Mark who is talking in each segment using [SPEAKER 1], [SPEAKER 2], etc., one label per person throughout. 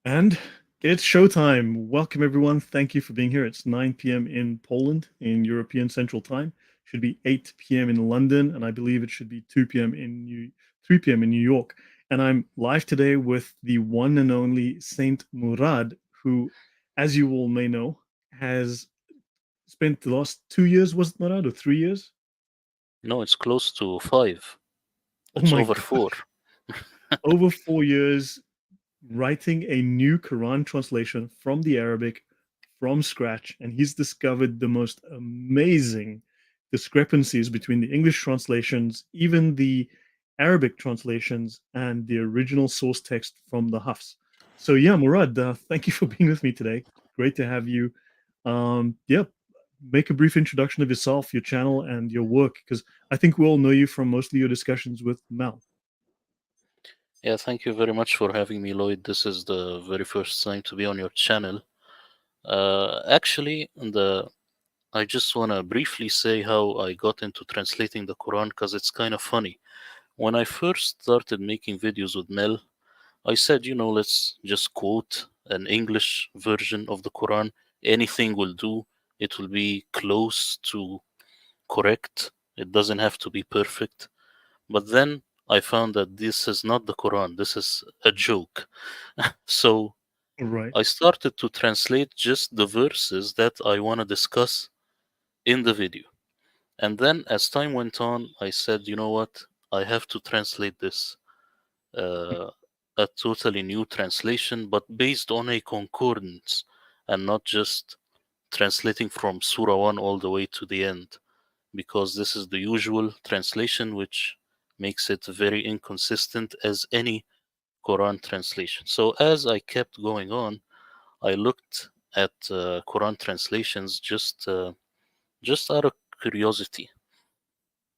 [SPEAKER 1] And it's showtime. Welcome, everyone. Thank you for being here. It's 9 p.m. in Poland in European Central Time. Should be 8 p.m. in London, and I believe it should be 2 p.m. in 3 p.m. in New York. And I'm live today with the one and only Saint Murad, who, as you all may know, has spent the last 2 years, was it Murad, or 3 years?
[SPEAKER 2] No, it's close to 5.
[SPEAKER 1] Oh
[SPEAKER 2] It's
[SPEAKER 1] my
[SPEAKER 2] over 4.
[SPEAKER 1] gosh, over 4 years writing a new Quran translation from the Arabic from scratch, and he's discovered the most amazing discrepancies between the English translations, even the Arabic translations, and the original source text from the Hafs. So, yeah, Murad, thank you for being with me today. Great to have you. Yeah, make a brief introduction of yourself, your channel, and your work, because I think we all know you from mostly your discussions with Mal.
[SPEAKER 2] Yeah, thank you very much for having me, Lloyd. This is the very first time to be on your channel. Actually, I just want to briefly say how I got into translating the Quran because it's kind of funny. When I first started making videos with Mel, I said, let's just quote an English version of the Quran. Anything will do. It will be close to correct. It doesn't have to be perfect. But then I found that this is not the Quran, this is a joke. So
[SPEAKER 1] Right.
[SPEAKER 2] I started to translate just the verses that I want to discuss in the video. And then as time went on, I said, you know what? I have to translate this, uh, a totally new translation, but based on a concordance and not just translating from Surah 1 all the way to the end, because this is the usual translation, which makes it very inconsistent as any Quran translation. So as I kept going on, I looked at Quran translations just out of curiosity.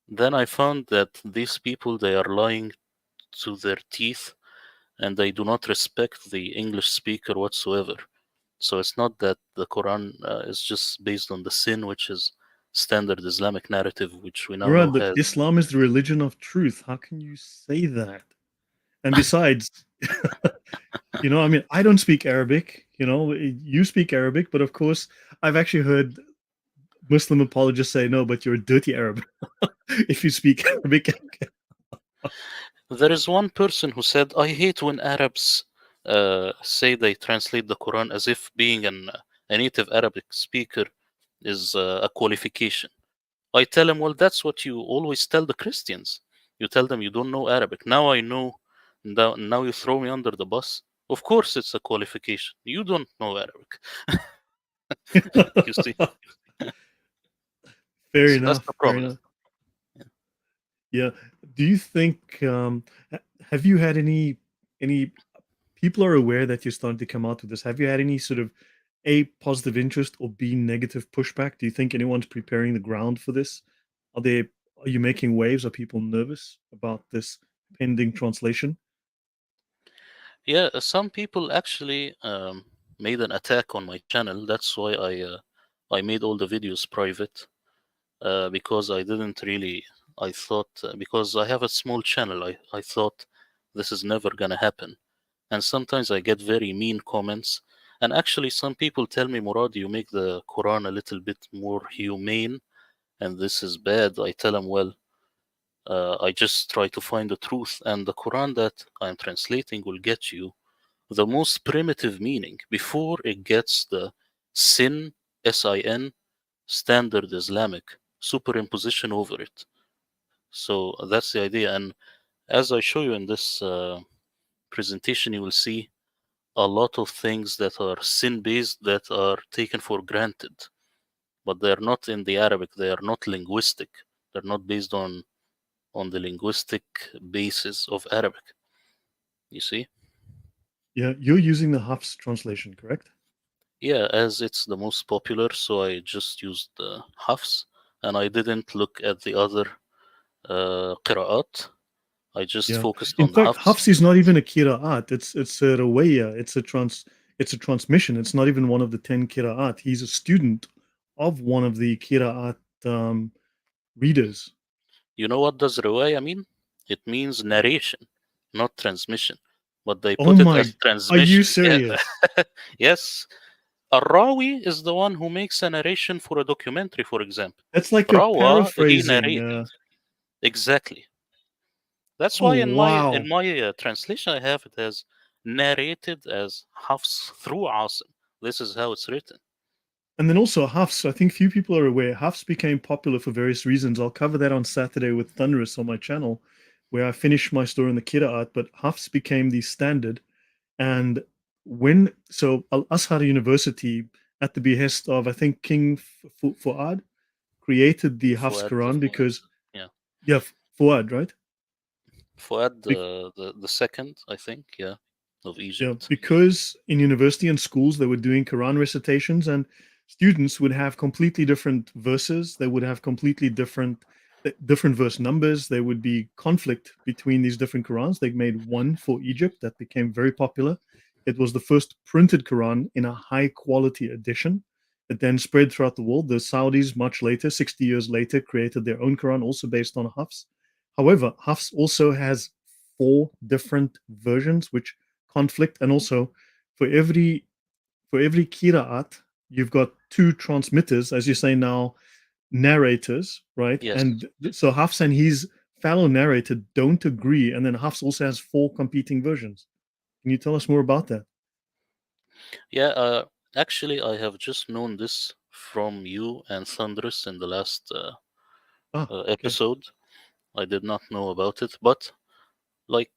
[SPEAKER 2] Then I found that these people they are lying to their teeth and they do not respect the English speaker whatsoever. So it's not that the Quran is just based on the sin, which is standard Islamic narrative, which we now know
[SPEAKER 1] Murad, look,
[SPEAKER 2] has.
[SPEAKER 1] Islam is the religion of truth. How can you say that? And besides, I mean, I don't speak Arabic. You speak Arabic, but of course, I've actually heard Muslim apologists say, no, but you're a dirty Arab if you speak Arabic.
[SPEAKER 2] There is one person who said, I hate when Arabs say they translate the Quran as if being a native Arabic speaker is a qualification. I tell him, well, that's what you always tell the Christians. You tell them you don't know Arabic. Now I know, now you throw me under the bus. Of course, it's a qualification. You don't know Arabic. You see?
[SPEAKER 1] Fair
[SPEAKER 2] So that's the
[SPEAKER 1] enough. Fair
[SPEAKER 2] problem.
[SPEAKER 1] enough. Yeah. Do you think have you had any people are aware that you're starting to come out with this? Have you had any sort of A, positive interest, or B, negative pushback? Do you think anyone's preparing the ground for this? Are they are you making waves? Are people nervous about this pending translation?
[SPEAKER 2] Yeah, some people actually made an attack on my channel. That's why I made all the videos private because I didn't really. I thought because I have a small channel, I thought this is never gonna happen. And sometimes I get very mean comments. And actually, some people tell me, Murad, you make the Quran a little bit more humane, and this is bad. I tell them, well, I just try to find the truth, and the Quran that I'm translating will get you the most primitive meaning before it gets the sin, sin, standard Islamic superimposition over it. So that's the idea. And as I show you in this presentation, you will see a lot of things that are sin based that are taken for granted, but they're not in the Arabic, they are not linguistic, they're not based on the linguistic basis of Arabic. You see?
[SPEAKER 1] Yeah, you're using the Hafs translation, correct?
[SPEAKER 2] Yeah, as it's the most popular, so I just used the Hafs and I didn't look at the other qira'at. I just
[SPEAKER 1] Yeah.
[SPEAKER 2] focused
[SPEAKER 1] In
[SPEAKER 2] on the
[SPEAKER 1] fact,
[SPEAKER 2] Hafs.
[SPEAKER 1] Hafs is not even a qira'at. It's a rawaya. It's a transmission. It's not even one of the 10 qira'at. He's a student of one of the qira'at readers.
[SPEAKER 2] You know what does riwaya mean? It means narration, not transmission. but they
[SPEAKER 1] Oh
[SPEAKER 2] put it
[SPEAKER 1] my,
[SPEAKER 2] as
[SPEAKER 1] are you
[SPEAKER 2] transmission. Yeah.
[SPEAKER 1] serious?
[SPEAKER 2] Yes. A rawi is the one who makes a narration for a documentary, for example.
[SPEAKER 1] That's like a
[SPEAKER 2] Rawa, he
[SPEAKER 1] paraphrasing.
[SPEAKER 2] narrated. Exactly. That's
[SPEAKER 1] Oh
[SPEAKER 2] why in
[SPEAKER 1] wow.
[SPEAKER 2] my translation I have it as narrated as Hafs through Asim. This is how it's written.
[SPEAKER 1] And then also Hafs, I think few people are aware. Hafs became popular for various reasons. I'll cover that on Saturday with Thunderous on my channel, where I finish my story on the Qira'at. But Hafs became the standard. And Al Azhar University, at the behest of I think King Fuad, created the Hafs
[SPEAKER 2] Fuad,
[SPEAKER 1] Quran because
[SPEAKER 2] yeah,
[SPEAKER 1] yeah, Fuad, right?
[SPEAKER 2] Fuad,
[SPEAKER 1] Be-
[SPEAKER 2] the second, I think, yeah, of
[SPEAKER 1] Yeah,
[SPEAKER 2] Egypt.
[SPEAKER 1] because in university and schools they were doing Quran recitations, and students would have completely different verses. They would have completely different verse numbers. There would be conflict between these different Qurans. They made one for Egypt that became very popular. It was the first printed Quran in a high quality edition. It then spread throughout the world. The Saudis, much later, 60 years later, created their own Quran, also based on Hafs. However, Hafs also has four different versions, which conflict, and also for every qiraat you've got two transmitters, as you say now, narrators, right?
[SPEAKER 2] Yes.
[SPEAKER 1] And so Hafs and his fellow narrator don't agree, and then Hafs also has four competing versions. Can you tell us more about that?
[SPEAKER 2] Yeah, actually, I have just known this from you and Thunderous in the last
[SPEAKER 1] Okay.
[SPEAKER 2] episode. I did not know about it, but like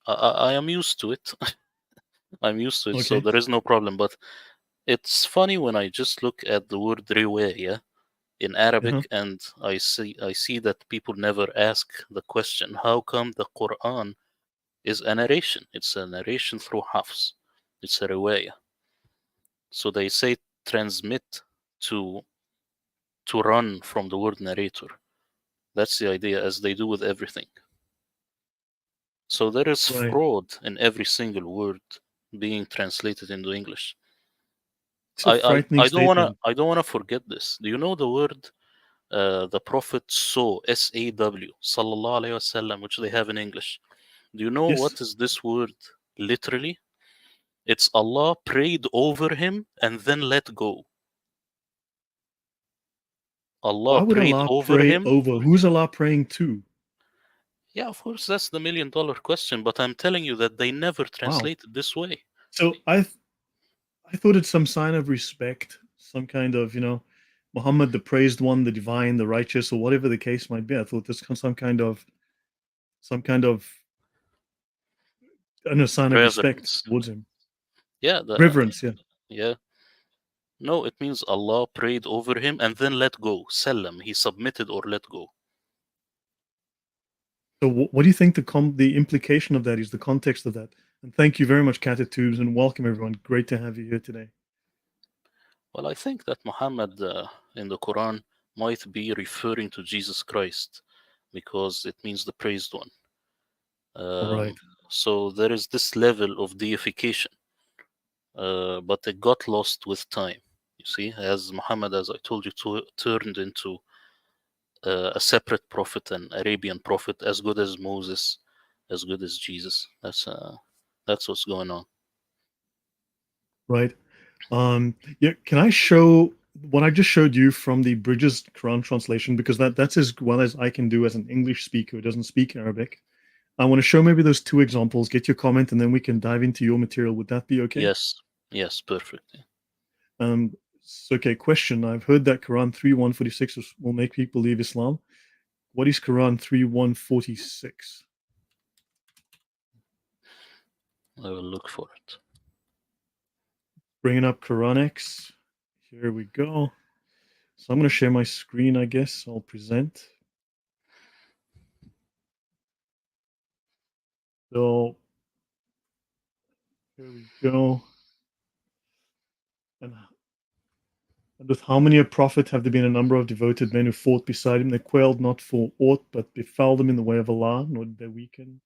[SPEAKER 2] I am used to it. I'm used to it, so
[SPEAKER 1] Okay.
[SPEAKER 2] there is no problem. But it's funny when I just look at the word riwaya in
[SPEAKER 1] Uh-huh.
[SPEAKER 2] Arabic, and I see that people never ask the question, how come the Quran is a narration? It's a narration through Hafs. It's a riwaya. So they say transmit to run from the word narrator. That's the idea, as they do with everything. So there is
[SPEAKER 1] Right.
[SPEAKER 2] fraud in every single word being translated into English.
[SPEAKER 1] It's a
[SPEAKER 2] I, I,
[SPEAKER 1] frightening
[SPEAKER 2] I don't wanna
[SPEAKER 1] statement.
[SPEAKER 2] I don't wanna forget this. Do you know the word the Prophet saw, SAW, sallallahu alaihi wasallam, which they have in English? Do you know
[SPEAKER 1] Yes.
[SPEAKER 2] what is this word literally? It's Allah prayed over him and then let go. Allah
[SPEAKER 1] Why would
[SPEAKER 2] prayed
[SPEAKER 1] Allah
[SPEAKER 2] over
[SPEAKER 1] pray
[SPEAKER 2] him.
[SPEAKER 1] over? Who's Allah praying to?
[SPEAKER 2] Yeah, of course, that's the $1 million question, but I'm telling you that they never
[SPEAKER 1] Wow.
[SPEAKER 2] translate it this way.
[SPEAKER 1] So I thought it's some sign of respect, some kind of, Muhammad, the praised one, the divine, the righteous, or whatever the case might be. I thought this some kind of, I don't know, sign of respect
[SPEAKER 2] Reverence.
[SPEAKER 1] towards him.
[SPEAKER 2] Yeah,
[SPEAKER 1] Reverence, yeah.
[SPEAKER 2] yeah. No, it means Allah prayed over him and then let go. Sallam. He submitted or let go.
[SPEAKER 1] So what do you think the implication of that is, the context of that? And thank you very much, Catatubes, and welcome everyone. Great to have you here today.
[SPEAKER 2] Well, I think that Muhammad in the Quran might be referring to Jesus Christ because it means the praised one.
[SPEAKER 1] All right.
[SPEAKER 2] So there is this level of deification, but it got lost with time. You see, as Muhammad, as I told you, turned into a separate prophet, an Arabian prophet, as good as Moses, as good as Jesus. That's what's going on.
[SPEAKER 1] Right. Yeah, can I show what I just showed you from the Bridges Quran translation? Because that's as well as I can do as an English speaker who doesn't speak Arabic. I want to show maybe those two examples, get your comment, and then we can dive into your material. Would that be okay?
[SPEAKER 2] Yes, yes, perfect.
[SPEAKER 1] Okay, question. I've heard that Quran 3:146 will make people leave Islam. What is Quran 3:146?
[SPEAKER 2] I will look for it.
[SPEAKER 1] Bringing up Quran X. Here we go. So I'm going to share my screen, I guess. I'll present. So here we go. And with how many a prophet have there been a number of devoted men who fought beside him? They quailed not for aught, but befell them in the way of Allah, nor did they weaken.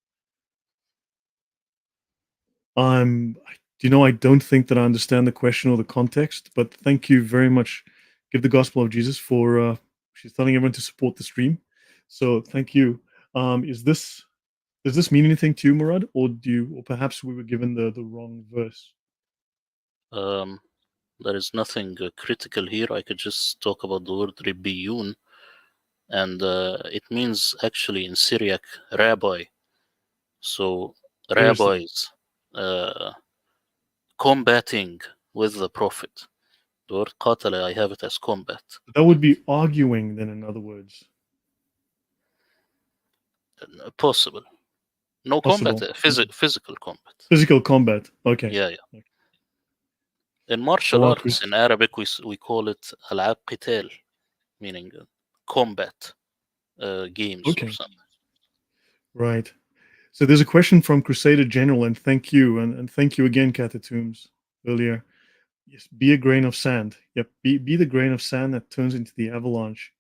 [SPEAKER 1] I don't think that I understand the question or the context, but thank you very much. Give the gospel of Jesus for she's telling everyone to support the stream. So thank you. Is this Does this mean anything to you, Murad, or perhaps we were given the wrong verse?
[SPEAKER 2] Um, there is nothing critical here. I could just talk about the word ribbiyun, and it means actually in Syriac rabbi. So
[SPEAKER 1] Seriously,
[SPEAKER 2] rabbis uh, combating with the Prophet. The word qatala, I have it as combat.
[SPEAKER 1] that would be arguing. Then, in other words,
[SPEAKER 2] Possible. No combat,
[SPEAKER 1] possible. Okay.
[SPEAKER 2] physical combat.
[SPEAKER 1] Physical combat. Okay.
[SPEAKER 2] Yeah, yeah.
[SPEAKER 1] Okay.
[SPEAKER 2] In martial
[SPEAKER 1] Well,
[SPEAKER 2] arts, in Arabic, we call it al'ab qital, meaning combat games or
[SPEAKER 1] okay.
[SPEAKER 2] something.
[SPEAKER 1] Right. So there's a question from Crusader General, and thank you, and thank you again, Catatombs, earlier. Yes, be a grain of sand. Yep, be the grain of sand that turns into the avalanche.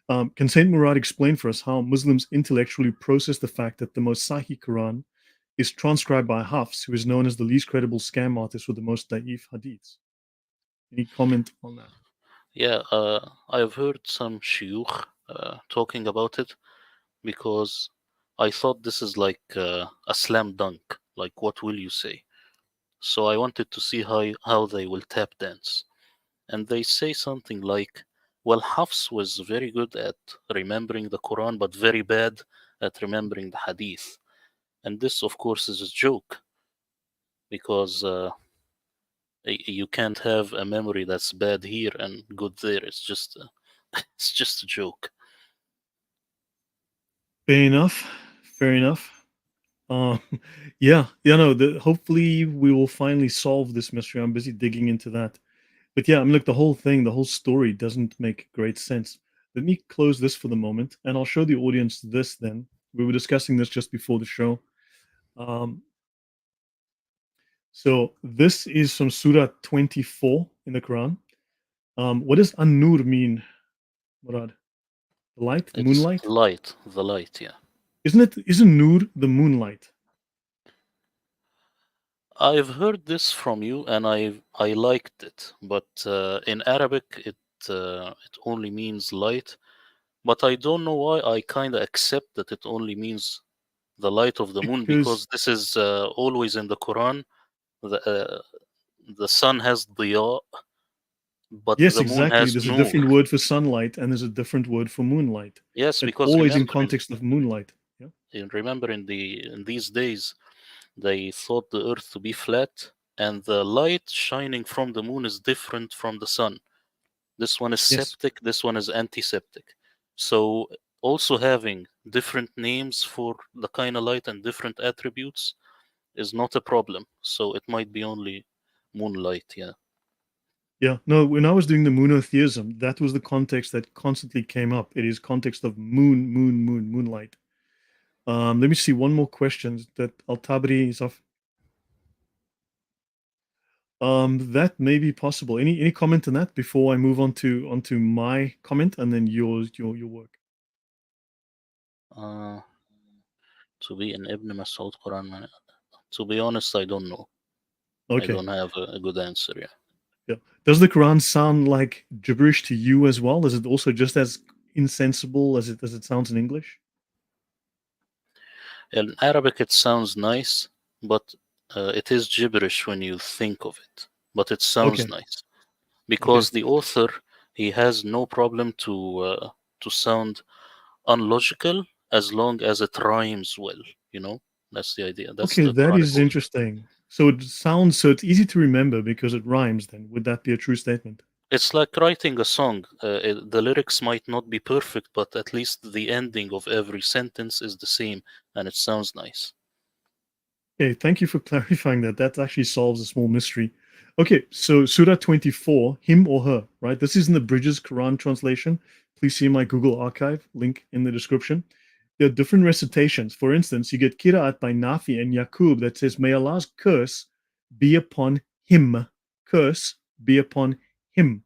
[SPEAKER 1] Can Saint Murad explain for us how Muslims intellectually process the fact that the most Sahih Quran is transcribed by Hafs, who is known as the least credible scam artist with the most da'if hadiths? Any comment on that?
[SPEAKER 2] Yeah, I've heard some shuyukh talking about it because I thought this is like a slam dunk. Like, what will you say? So I wanted to see how they will tap dance. And they say something like, well, Hafs was very good at remembering the Quran, but very bad at remembering the Hadith. And this, of course, is a joke because you can't have a memory that's bad here and good there. It's just it's just a joke.
[SPEAKER 1] Fair enough. Fair enough. Um, yeah, no. Hopefully, we will finally solve this mystery. I'm busy digging into that. But yeah, I mean, look, the whole thing, the whole story doesn't make great sense. Let me close this for the moment, and I'll show the audience this then. We were discussing this just before the show. Um, so this is from Surah 24 in the Quran. What does An-Nur mean, Murad? The light, the
[SPEAKER 2] It's
[SPEAKER 1] moonlight?
[SPEAKER 2] the light, yeah.
[SPEAKER 1] Isn't Nur the moonlight?
[SPEAKER 2] I've heard this from you and I liked it, but in Arabic it only means light. But I don't know why I kind of accept that it only means the light of the moon
[SPEAKER 1] Because
[SPEAKER 2] because this is always in the Quran. The sun has diya, but
[SPEAKER 1] yes,
[SPEAKER 2] the moon
[SPEAKER 1] exactly.
[SPEAKER 2] has
[SPEAKER 1] There's a
[SPEAKER 2] nur.
[SPEAKER 1] different word for sunlight, and there's a different word for moonlight,
[SPEAKER 2] Yes,
[SPEAKER 1] but
[SPEAKER 2] because
[SPEAKER 1] always in
[SPEAKER 2] remember
[SPEAKER 1] context of moonlight. Yeah.
[SPEAKER 2] remember in these days they thought the earth to be flat and the light shining from the moon is different from the sun. This one is
[SPEAKER 1] Yes.
[SPEAKER 2] septic, this one is antiseptic. So also having different names for the kind of light and different attributes is not a problem. So it might be only moonlight, yeah.
[SPEAKER 1] Yeah, no, when I was doing the monotheism, that was the context that constantly came up. It is context of moonlight. Let me see one more question that Al-Tabri is off. That may be possible. Any comment on that before I move on to onto my comment and then your work?
[SPEAKER 2] Uh, to be an Ibn Mas'ud Quran man. To be honest, I don't know. I
[SPEAKER 1] Okay,
[SPEAKER 2] don't have a good answer, yeah.
[SPEAKER 1] yeah. Does the Quran sound like gibberish to you as well? Is it also just as insensible as it sounds in English?
[SPEAKER 2] In Arabic, it sounds nice, but it is gibberish when you think of it. But it sounds
[SPEAKER 1] Okay,
[SPEAKER 2] nice
[SPEAKER 1] okay.
[SPEAKER 2] because the author he has no problem to sound unlogical as long as it rhymes well. You know, that's the idea. That's
[SPEAKER 1] Okay,
[SPEAKER 2] the
[SPEAKER 1] that
[SPEAKER 2] Quranic
[SPEAKER 1] is
[SPEAKER 2] author.
[SPEAKER 1] interesting. So it's easy to remember because it rhymes then. Would that be a true statement?
[SPEAKER 2] It's like writing a song. The lyrics might not be perfect, but at least the ending of every sentence is the same and it sounds nice.
[SPEAKER 1] Okay, thank you for clarifying that. That actually solves a small mystery. Okay, so Surah 24, him or her, right? This is in the Bridges Quran translation. Please see my Google archive, link in the description. There are different recitations. For instance, you get Qira'at by Nafi and Yaqub that says, May Allah's curse be upon him. Curse be upon him.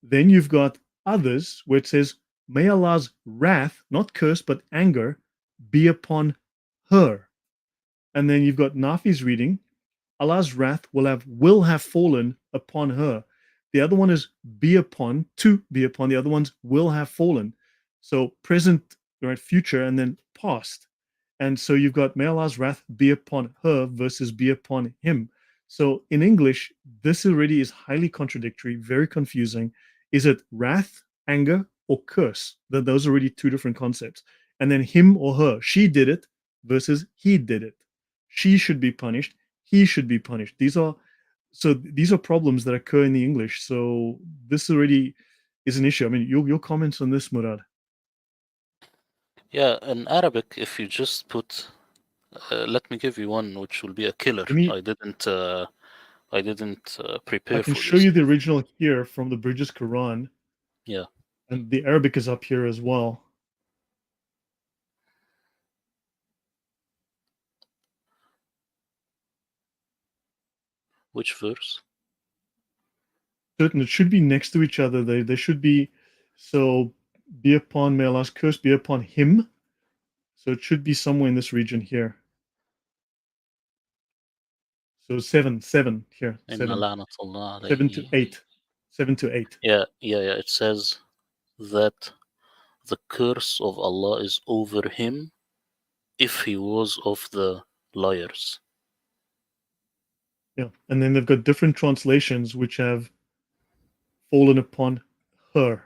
[SPEAKER 1] Then you've got others where it says, May Allah's wrath, not curse, but anger, be upon her. And then you've got Nafi's reading, Allah's wrath will have fallen upon her. The other one is be upon, to be upon. The other ones will have fallen. So present, right, future, and then past. And so you've got, may Allah's wrath be upon her versus be upon him. So in English, this already is highly contradictory, very confusing. Is it wrath, anger, or curse? That those are already two different concepts. And then him or her, she did it versus he did it. She should be punished, he should be punished. These are problems that occur in the English. So this already is an issue. I mean, your comments on this, Murad.
[SPEAKER 2] Yeah, in Arabic, if you just put, let me give you one which will be a killer.
[SPEAKER 1] Let me
[SPEAKER 2] I didn't
[SPEAKER 1] I
[SPEAKER 2] prepare
[SPEAKER 1] can
[SPEAKER 2] for
[SPEAKER 1] show
[SPEAKER 2] this.
[SPEAKER 1] you the original here from the Bridges Quran,
[SPEAKER 2] Yeah,
[SPEAKER 1] and the Arabic is up here as well.
[SPEAKER 2] which verse?
[SPEAKER 1] Certain, it should be next to each other. They should be. So be upon, may Allah's curse be upon him. So it should be somewhere in this region here. So seven here,
[SPEAKER 2] Inna
[SPEAKER 1] seven,
[SPEAKER 2] la'natullah
[SPEAKER 1] seven to
[SPEAKER 2] alayhi.
[SPEAKER 1] eight, 7 to 8.
[SPEAKER 2] Yeah. It says that the curse of Allah is over him if he was of the liars.
[SPEAKER 1] Yeah, and then they've got different translations which have fallen upon her,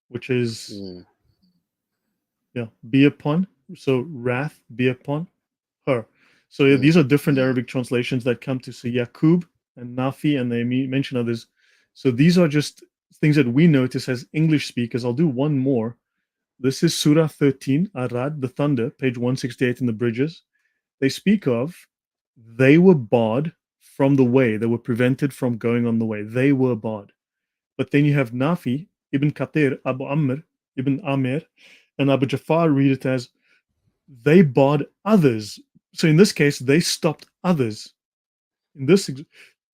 [SPEAKER 1] which is,
[SPEAKER 2] Mm,
[SPEAKER 1] yeah, be upon. So wrath be upon her. So yeah,
[SPEAKER 2] mm,
[SPEAKER 1] these are different Arabic translations that come to say Yaqub and Nafi, and they mention others. So these are just things that we notice as English speakers. I'll do one more. This is Surah 13, Arad, the thunder, page 168 in the bridges. They speak of they were barred from the way, they were prevented from going on the way. They were barred. But then you have Nafi, Ibn Kathir, Abu Amr, Ibn Amir, and Abu Jafar read it as they barred others. So in this case, they stopped others. In this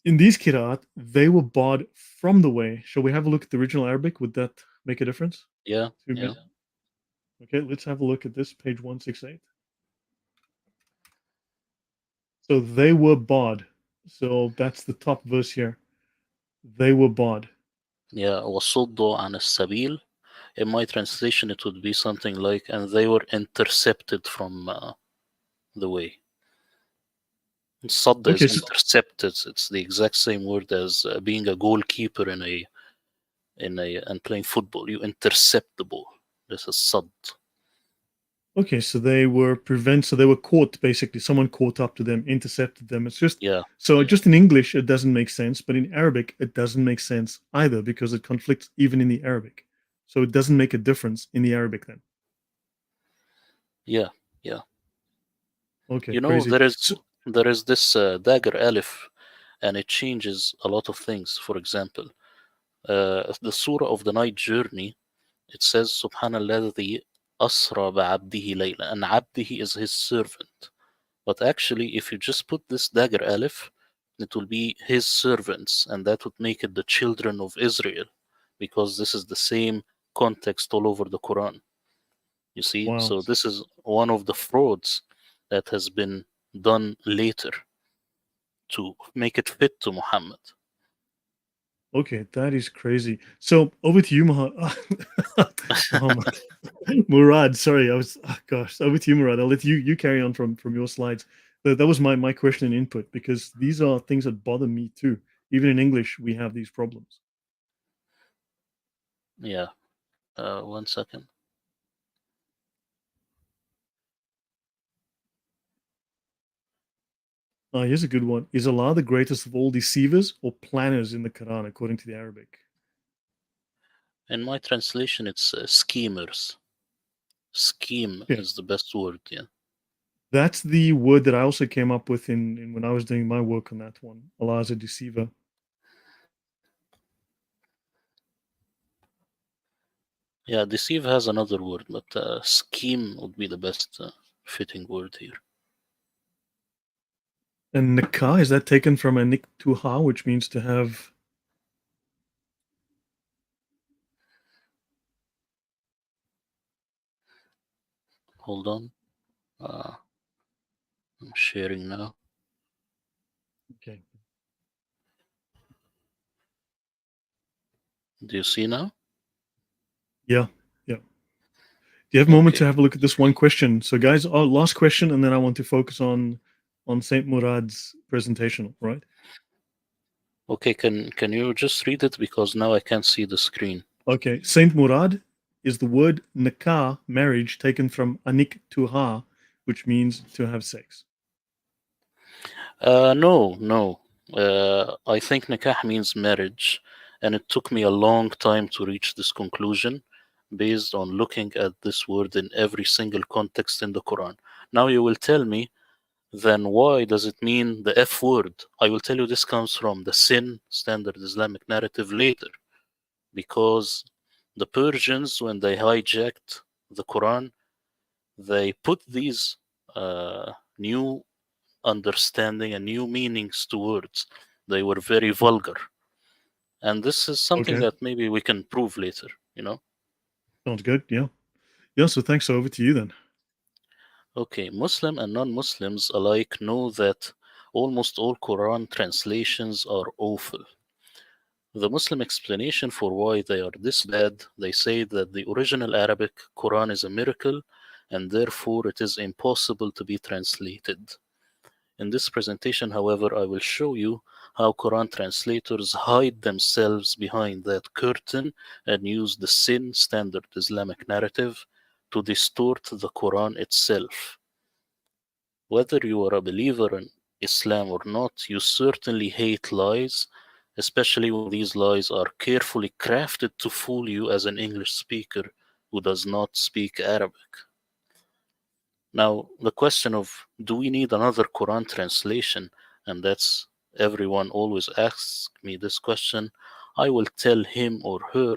[SPEAKER 1] in these kirat, they were barred from the way. Shall we have a look at the original Arabic? Would that make a difference?
[SPEAKER 2] yeah, yeah.
[SPEAKER 1] Okay, let's have a look at this, page 168. So they were barred. So that's the top verse here. They were barred.
[SPEAKER 2] Yeah, وَصُدُّوا عَنِ السَّبِيلِ. In my translation, it would be something like, and they were intercepted from the way. Sadd is
[SPEAKER 1] Okay, so
[SPEAKER 2] intercepted. It's the exact same word as being a goalkeeper and playing football. You intercept the ball. This is sadd.
[SPEAKER 1] so they were so they were caught basically. Someone caught up to them, intercepted them. It's just
[SPEAKER 2] Yeah,
[SPEAKER 1] so just in English it doesn't make sense, but in Arabic it doesn't make sense either because it conflicts even in the Arabic. So it doesn't make a difference in the Arabic then.
[SPEAKER 2] yeah, yeah.
[SPEAKER 1] Okay,
[SPEAKER 2] You know,
[SPEAKER 1] crazy.
[SPEAKER 2] there is
[SPEAKER 1] So,
[SPEAKER 2] there is this dagger alif, and it changes a lot of things. For example, the surah of the night journey, it says Subhanallah asra ba'abdihi layla, and abdihi is his servant. But actually, if you just put this dagger alif, it will be his servants, and that would make it the children of Israel, because this is the same context all over the Quran. You see,
[SPEAKER 1] wow.
[SPEAKER 2] so this is one of the frauds that has been done later to make it fit to Muhammad.
[SPEAKER 1] Okay, that is crazy. So over to you, Muhammad. Murad. Sorry, I was. Oh, gosh, over to you, Murad. I'll let you carry on from your slides. That was my question and input because these are things that bother me too. Even in English, we have these problems.
[SPEAKER 2] Yeah, 1 second.
[SPEAKER 1] Here's a good one. Is Allah the greatest of all deceivers or planners in the Quran, according to the Arabic?
[SPEAKER 2] In my translation, it's schemers. Scheme
[SPEAKER 1] Yeah,
[SPEAKER 2] is the best word. Yeah.
[SPEAKER 1] that's the word that I also came up with in when I was doing my work on that one. Allah is a deceiver.
[SPEAKER 2] Yeah, deceive has another word, but scheme would be the best fitting word here.
[SPEAKER 1] And nikah, is that taken from a niktuha, which means to have?
[SPEAKER 2] Hold on. I'm sharing now.
[SPEAKER 1] Okay.
[SPEAKER 2] Do you see now?
[SPEAKER 1] Yeah, yeah. Do you have a moment to
[SPEAKER 2] Okay.
[SPEAKER 1] have a look at this one question? So, guys, our last question, and then I want to focus on Saint Murad's presentation. Right?
[SPEAKER 2] Okay, can you just read it because now I can't see the screen.
[SPEAKER 1] Okay. Saint Murad is the word nikah, marriage, taken from anik to ha, which means to have sex.
[SPEAKER 2] No. I think nikah means marriage, and it took me a long time to reach this conclusion based on looking at this word in every single context in the Quran. Now you will tell me, then why does it mean the F word? I will tell you this comes from the sin standard Islamic narrative later, because the Persians, when they hijacked the Quran, they put these new understanding and new meanings to words. They were very vulgar. And this is something
[SPEAKER 1] Okay.
[SPEAKER 2] that maybe we can prove later, you know?
[SPEAKER 1] Sounds good. Yeah. Yeah. So, thanks. Over to you then.
[SPEAKER 2] Okay, Muslim and non Muslims alike know that almost all Quran translations are awful. The Muslim explanation for why they are this bad, they say that the original Arabic Quran is a miracle and therefore it is impossible to be translated. In this presentation, however, I will show you how Quran translators hide themselves behind that curtain and use the sin standard Islamic narrative to distort the Quran itself. Whether you are a believer in Islam or not, you certainly hate lies, especially when these lies are carefully crafted to fool you as an English speaker who does not speak Arabic. Now, the question of do we need another Quran translation? And that's everyone always asks me this question. I will tell him or her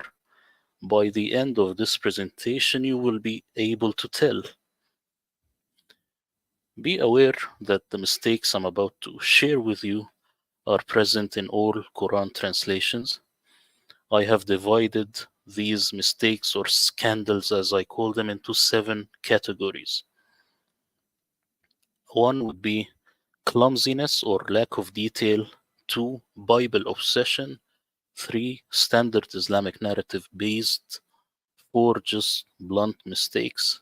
[SPEAKER 2] by the end of this presentation, you will be able to tell. Be aware that the mistakes I'm about to share with you are present in all Quran translations. I have divided these mistakes or scandals, as I call them, into 7 categories. One would be clumsiness or lack of detail. 2. Bible obsession. 3. Standard Islamic narrative based. 4. Just blunt mistakes.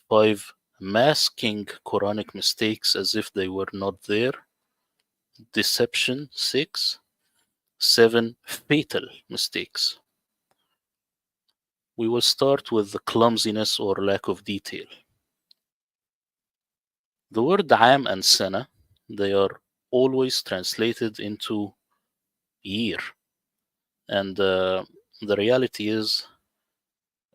[SPEAKER 2] 5. Masking Quranic mistakes as if they were not there. Deception. 6. 7. Fatal mistakes. We will start with the clumsiness or lack of detail. The word am and sana, they are always translated into year. And the reality is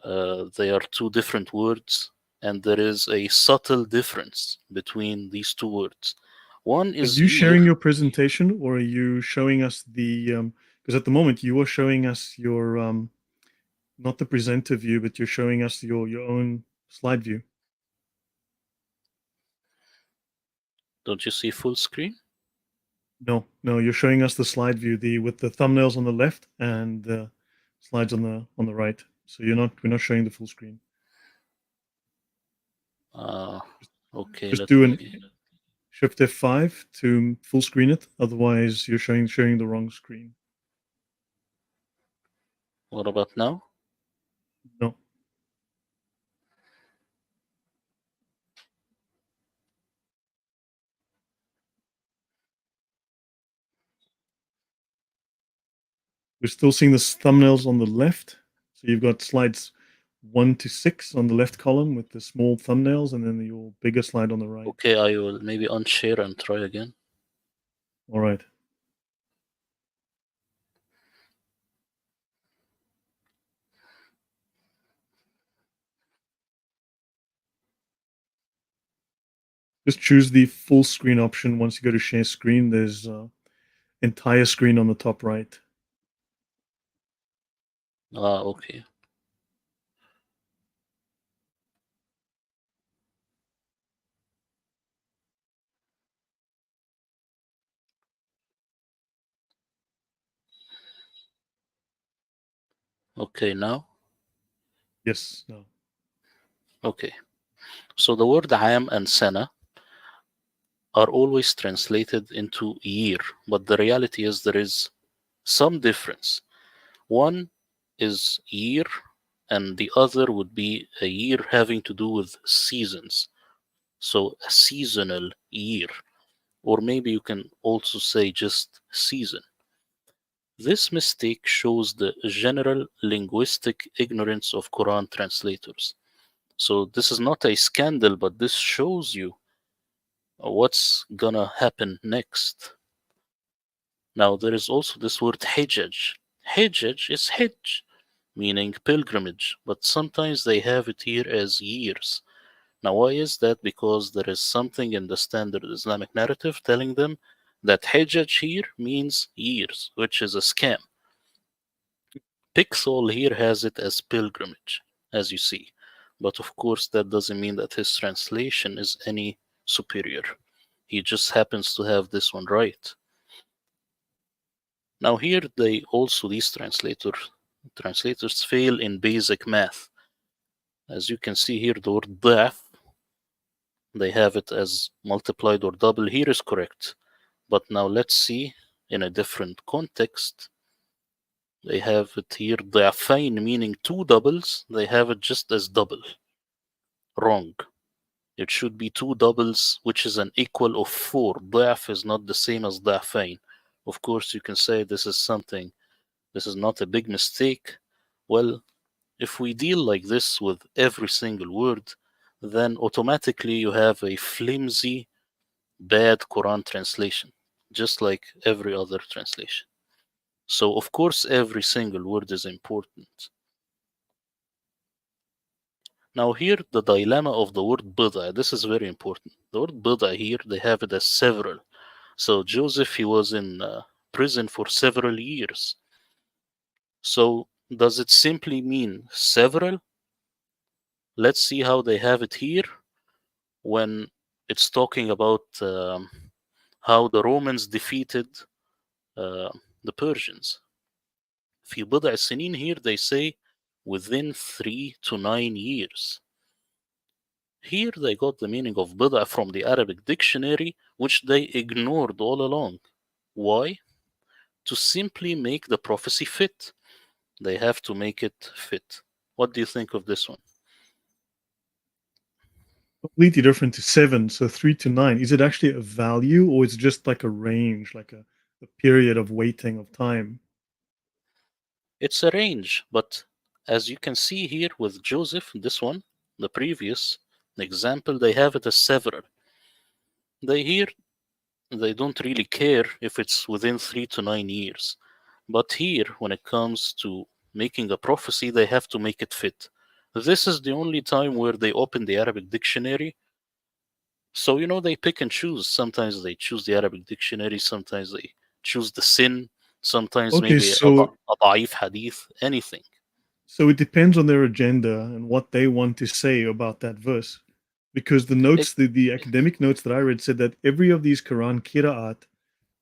[SPEAKER 2] they are 2 different words, and there is a subtle difference between these 2 words. One
[SPEAKER 1] Are
[SPEAKER 2] is
[SPEAKER 1] you
[SPEAKER 2] year.
[SPEAKER 1] sharing your presentation, or are you showing us the? Because at the moment you are showing us your not the presenter view, but you're showing us your own slide view.
[SPEAKER 2] Don't you see full screen?
[SPEAKER 1] No, no, you're showing us the slide view, the with the thumbnails on the left and the slides on the right. So we're not showing the full screen.
[SPEAKER 2] Uh, okay,
[SPEAKER 1] Just
[SPEAKER 2] let
[SPEAKER 1] do
[SPEAKER 2] me.
[SPEAKER 1] an Shift F5 to full screen it. Otherwise, you're showing the wrong screen.
[SPEAKER 2] What about now?
[SPEAKER 1] No, we're still seeing the thumbnails on the left. So you've got slides 1 to 6 on the left column with the small thumbnails, and then your bigger slide on the right.
[SPEAKER 2] Okay, I will maybe unshare and try again.
[SPEAKER 1] All right. Just choose the full screen option. Once you go to share screen, there's entire screen on the top right.
[SPEAKER 2] Okay. Okay, now?
[SPEAKER 1] Yes. No.
[SPEAKER 2] Okay. So the word am and sana are always translated into year, but the reality is there is some difference. One is year and the other would be a year having to do with seasons. So a seasonal year, or maybe you can also say just season. This mistake shows the general linguistic ignorance of Quran translators. So this is not a scandal, but this shows you what's gonna happen next. Now there is also this word hijaj. Hijaj is hajj, meaning pilgrimage, but sometimes they have it here as years. Now why is that? Because there is something in the standard Islamic narrative telling them that hijaj here means years, which is a scam. Pixel here has it as pilgrimage, as you see. But of course, that doesn't mean that his translation is any superior. He just happens to have this one right. Now here they also these translators fail in basic math. As you can see here, the word ضعف, they have it as multiplied or double. Here is correct. But now let's see in a different context. They have it here ضعفين, meaning two doubles. They have it just as double. Wrong. It should be two doubles, which is an equal of four. ضعف is not the same as ضعفين. Of course, you can say this is not a big mistake. Well, if we deal like this with every single word, then automatically you have a flimsy, bad Quran translation, just like every other translation. So, of course, every single word is important. Now, here, the dilemma of the word bid'ah, this is very important. The word bid'ah here, they have it as several. So, Joseph, he was in prison for several years. So, does it simply mean several? Let's see how they have it here when it's talking about how the Romans defeated uh, the Persians. في بضع سنين here they say within 3 to 9 years. Here they got the meaning of بضع from the Arabic dictionary, which they ignored all along. Why? To simply make the prophecy fit. They have to make it fit. What do you think of this one?
[SPEAKER 1] Completely different to 7. So 3 to 9. Is it actually a value, or is it just like a range, like a period of waiting of time?
[SPEAKER 2] It's a range, but as you can see here with Joseph, this one, the previous example, they have it as several. They don't really care if it's within 3 to 9 years. But here, when it comes to making a prophecy, they have to make it fit. This is the only time where they open the Arabic dictionary. So, they pick and choose. Sometimes they choose the Arabic dictionary, sometimes they choose the sin, sometimes
[SPEAKER 1] Okay,
[SPEAKER 2] maybe a da'if hadith, anything.
[SPEAKER 1] so it depends on their agenda and what they want to say about that verse. Because the
[SPEAKER 2] It,
[SPEAKER 1] notes, the academic notes that I read said that every of these Quran qira'at,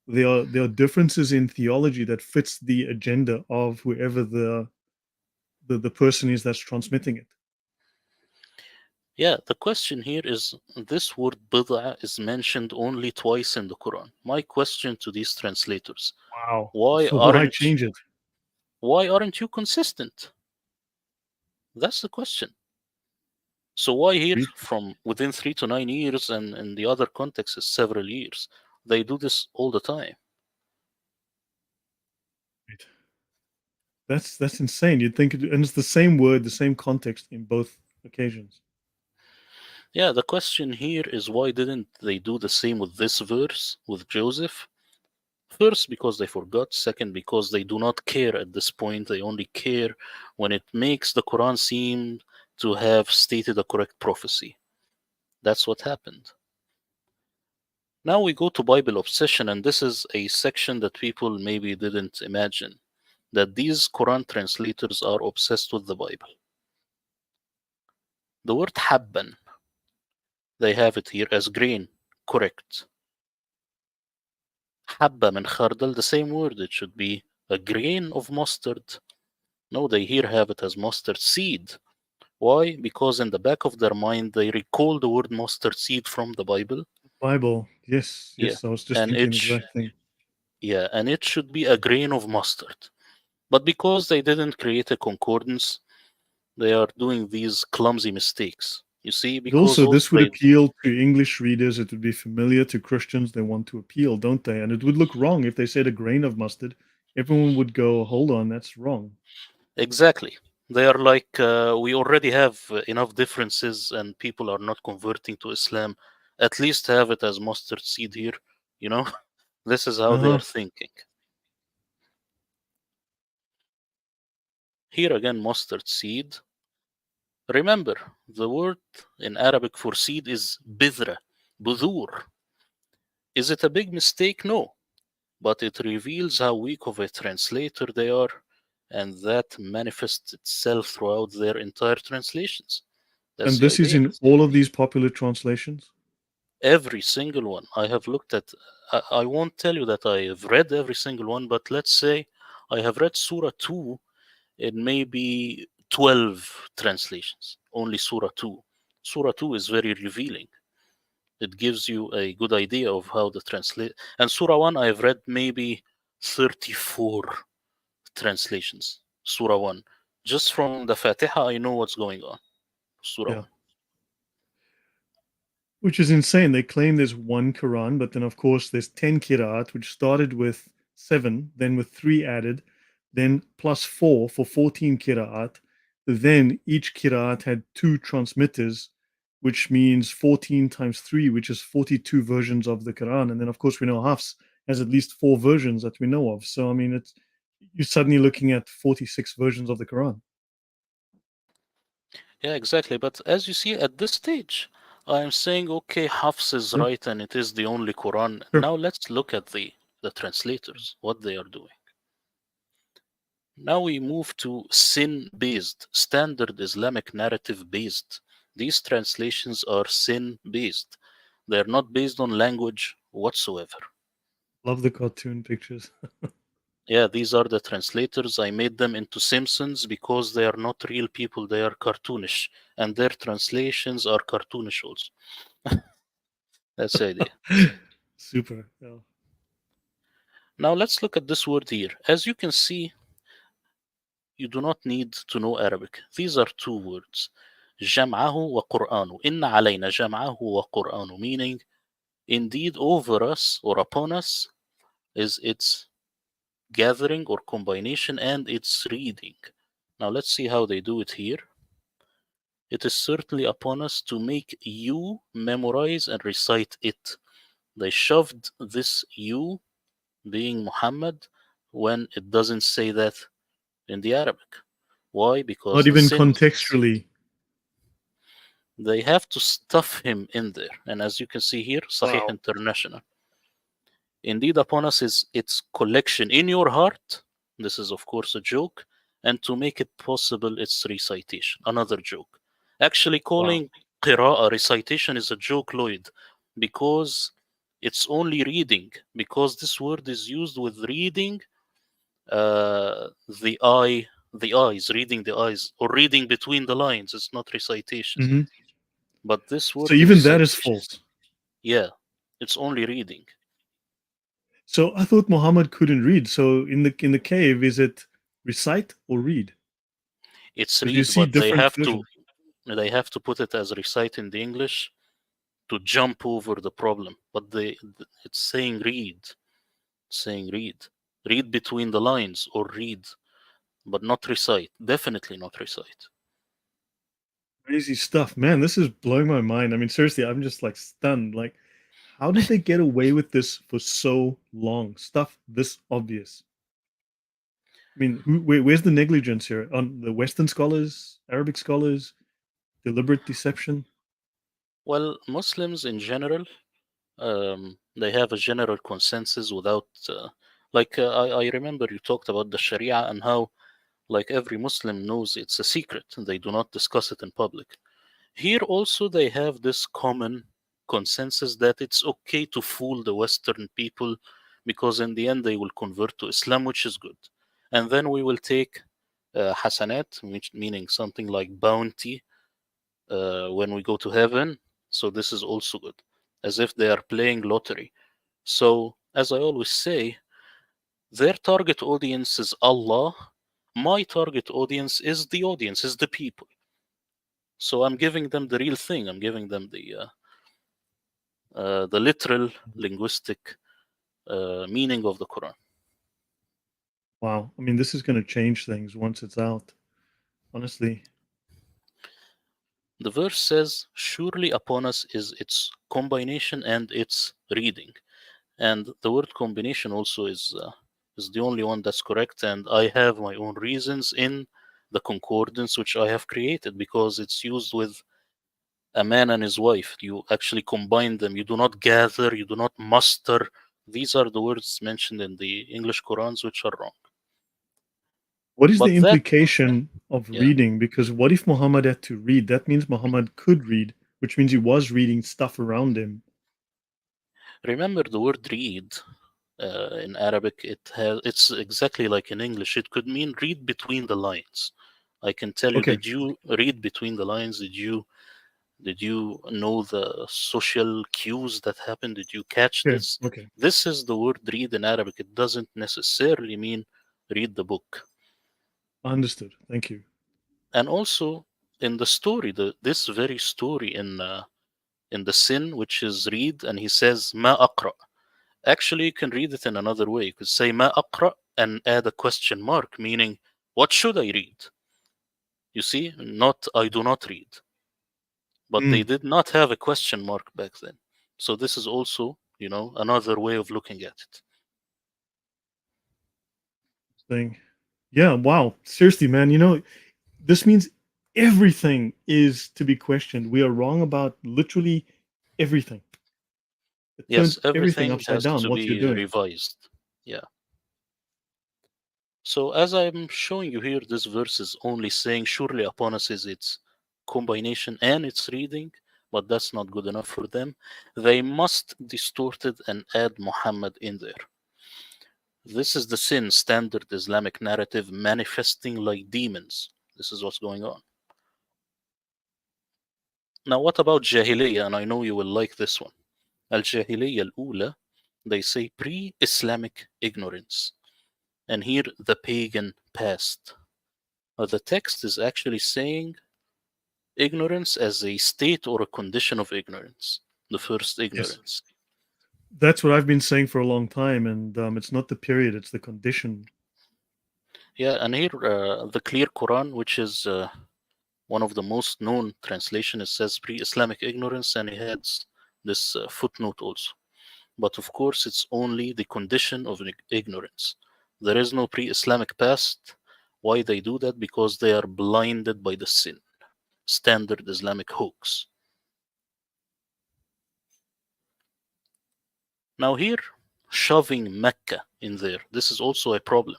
[SPEAKER 1] there are differences in theology that fits the agenda of whoever the person is that's transmitting it.
[SPEAKER 2] yeah, the question here is this word bid'ah is mentioned only twice in the Quran. My question to these translators,
[SPEAKER 1] Wow.
[SPEAKER 2] why
[SPEAKER 1] So why
[SPEAKER 2] aren't
[SPEAKER 1] change it?
[SPEAKER 2] why aren't you consistent? That's the question. So why here
[SPEAKER 1] Agreed.
[SPEAKER 2] from within 3 to 9 years and in the other context is several years? They do this all the time.
[SPEAKER 1] Right. That's insane. You'd think and it's the same word, the same context in both occasions.
[SPEAKER 2] Yeah, the question here is why didn't they do the same with this verse with Joseph? First, because they forgot. Second, because they do not care at this point. They only care when it makes the Quran seem to have stated a correct prophecy. That's what happened. Now we go to Bible obsession, and this is a section that people maybe didn't imagine that these Quran translators are obsessed with the Bible. The word habban, they have it here as grain, correct. Habba min khardal, the same word, it should be a grain of mustard. No, they here have it as mustard seed. Why? Because in the back of their mind, they recall the word mustard seed from the Bible.
[SPEAKER 1] Bible. Yes,
[SPEAKER 2] Yeah,
[SPEAKER 1] yes. I was just
[SPEAKER 2] and
[SPEAKER 1] thinking the exact thing.
[SPEAKER 2] it should be a grain of mustard. But because they didn't create a concordance, They are doing these clumsy mistakes. You see,
[SPEAKER 1] And
[SPEAKER 2] because
[SPEAKER 1] also,
[SPEAKER 2] also
[SPEAKER 1] this would
[SPEAKER 2] they
[SPEAKER 1] appeal to English readers. It would be familiar to Christians. They want to appeal, don't they? And it would look wrong if they said a grain of mustard. Everyone would go, hold on, that's wrong.
[SPEAKER 2] exactly. They are like, we already have enough differences and people are not converting to Islam. At least have it as mustard seed here. You know, this is how
[SPEAKER 1] Uh
[SPEAKER 2] they are
[SPEAKER 1] huh.
[SPEAKER 2] thinking. Here again, mustard seed. Remember, the word in Arabic for seed is bidra, budur. Is it a big mistake? No. But it reveals how weak of a translator they are, and that manifests itself throughout their entire translations. That's
[SPEAKER 1] And
[SPEAKER 2] the
[SPEAKER 1] this is
[SPEAKER 2] idea.
[SPEAKER 1] in all of these popular translations.
[SPEAKER 2] Every single one I have looked at, I won't tell you that I have read every single one, but let's say I have read Surah 2 in maybe 12 translations, only Surah 2. Surah 2 is very revealing. It gives you a good idea of how the translate. And Surah 1, I have read maybe 34 translations. Surah 1. Just from the Fatiha, I know what's going on. Surah
[SPEAKER 1] Yeah.
[SPEAKER 2] 1.
[SPEAKER 1] Which is insane. They claim there's one Quran, but then, of course, there's 10 Qira'at, which started with 7, then with 3 added, then plus 4 for 14 Qira'at. Then each Qira'at had 2 transmitters, which means 14 times 3, which is 42 versions of the Quran. And then, of course, we know Hafs has at least 4 versions that we know of. So, I mean, it's you're suddenly looking at 46 versions of the Quran.
[SPEAKER 2] Yeah, exactly. But as you see at this stage, I am saying, okay, Hafs is
[SPEAKER 1] Yeah,
[SPEAKER 2] right and it is the only Quran.
[SPEAKER 1] sure.
[SPEAKER 2] Now let's look at the translators, what they are doing. Now we move to sin based, standard Islamic narrative based. These translations are sin based. They're not based on language whatsoever.
[SPEAKER 1] Love the cartoon pictures.
[SPEAKER 2] Yeah, these are the translators. I made them into Simpsons because they are not real people, they are cartoonish, and their translations are cartoonish also. That's the idea.
[SPEAKER 1] Super. Yeah.
[SPEAKER 2] Now let's look at this word here. As you can see, you do not need to know Arabic. These are two words. جمعه وقرآنه. إن علينا جمعه وقرآنه. Meaning, indeed over us or upon us is its gathering or combination and its reading. Now let's see how they do it here. It is certainly upon us to make you memorize and recite it. They shoved this you being Muhammad when it doesn't say that in the Arabic. Why?
[SPEAKER 1] Not
[SPEAKER 2] Because the
[SPEAKER 1] even
[SPEAKER 2] sin,
[SPEAKER 1] contextually.
[SPEAKER 2] they have to stuff him in there. And as you can see here, Sahih
[SPEAKER 1] Wow.
[SPEAKER 2] International. Indeed, upon us is its collection in your heart. This is, of course, a joke. And to make it possible, its recitation. Another joke. Actually,
[SPEAKER 1] Wow.
[SPEAKER 2] calling qira'ah recitation is a joke, Lloyd, because it's only reading. Because this word is used with reading the eye, the eyes, reading the eyes, or reading between the lines. It's not recitation.
[SPEAKER 1] Hmm.
[SPEAKER 2] But this
[SPEAKER 1] So
[SPEAKER 2] word
[SPEAKER 1] even that is
[SPEAKER 2] recitation,
[SPEAKER 1] false.
[SPEAKER 2] yeah, it's only reading.
[SPEAKER 1] So I thought Muhammad couldn't read. So in the cave, is it recite or read?
[SPEAKER 2] It's
[SPEAKER 1] Because you
[SPEAKER 2] read,
[SPEAKER 1] see
[SPEAKER 2] but
[SPEAKER 1] different versions.
[SPEAKER 2] they have to put it as recite in the English to jump over the problem. But it's saying read, saying read between the lines or read, but not recite. Definitely not recite.
[SPEAKER 1] Crazy stuff, man. This is blowing my mind. I mean, seriously, I'm just like stunned. Like, how did they get away with this for so long? Stuff this obvious. I mean, where's the negligence here? On the Western scholars, Arabic scholars, deliberate deception?
[SPEAKER 2] Well, Muslims in general, they have a general consensus without, I remember you talked about the Sharia and how, like every Muslim knows it's a secret and they do not discuss it in public. Here also they have this common consensus that it's okay to fool the Western people because in the end they will convert to Islam, which is good. And then we will take hasanat, which meaning something like bounty when we go to heaven. So this is also good, as if they are playing lottery. So as I always say, their target audience is Allah, my target audience is the audience, is the people. So I'm giving them the real thing. I'm giving them the literal linguistic meaning of the Quran.
[SPEAKER 1] Wow. I mean, this is going to change things once it's out. Honestly.
[SPEAKER 2] The verse says, "Surely upon us is its combination and its reading," and the word combination also is the only one that's correct. And I have my own reasons in the concordance which I have created, because it's used with a man and his wife. You actually combine them. You do not gather. You do not muster. These are the words mentioned in the English Qurans which are wrong.
[SPEAKER 1] What is the
[SPEAKER 2] But that,
[SPEAKER 1] implication of
[SPEAKER 2] yeah.
[SPEAKER 1] reading? Because what if Muhammad had to read? That means Muhammad could read, which means he was reading stuff around him.
[SPEAKER 2] Remember the word read in Arabic, it's exactly like in English. It could mean read between the lines. I can tell you,
[SPEAKER 1] Okay.
[SPEAKER 2] did you read between the lines? Did you know the social cues that happened? Did you catch
[SPEAKER 1] Okay.
[SPEAKER 2] this?
[SPEAKER 1] Okay.
[SPEAKER 2] This is the word read in Arabic. It doesn't necessarily mean read the book.
[SPEAKER 1] Understood. Thank you.
[SPEAKER 2] And also in the story, this very story in the sin, which is read, and he says ma aqra. Actually, you can read it in another way. You could say ma aqra and add a question mark, meaning what should I read? You see, not I do not read. But they
[SPEAKER 1] Mm,
[SPEAKER 2] did not have a question mark back then. So this is also, another way of looking at it.
[SPEAKER 1] thing. Yeah. Wow. Seriously, man. This means everything is to be questioned. We are wrong about literally everything. It
[SPEAKER 2] Yes,
[SPEAKER 1] turns everything
[SPEAKER 2] everything
[SPEAKER 1] upside
[SPEAKER 2] has
[SPEAKER 1] down.
[SPEAKER 2] to
[SPEAKER 1] What you're
[SPEAKER 2] be
[SPEAKER 1] doing.
[SPEAKER 2] revised. Yeah. So as I'm showing you here, this verse is only saying surely upon us is its combination and its reading, but that's not good enough for them. They must distort it and add Muhammad in there. This is the sin standard Islamic narrative manifesting like demons. This is what's going on. Now, what about Jahiliyyah? And I know you will like this one. Al Jahiliyyah al Ula, they say pre Islamic ignorance. And here, the pagan past. The text is actually saying ignorance as a state or a condition of ignorance, the first
[SPEAKER 1] Yes.
[SPEAKER 2] ignorance.
[SPEAKER 1] That's what I've been saying for a long time, and it's not the period; it's the condition.
[SPEAKER 2] Yeah, and here the clear Quran, which is one of the most known translation, it says pre-Islamic ignorance, and it has this footnote also. But of course, it's only the condition of ignorance. There is no pre-Islamic past. Why they do that? Because they are blinded by the sin, standard Islamic hoax. Now here, shoving Mecca in there, this is also a problem.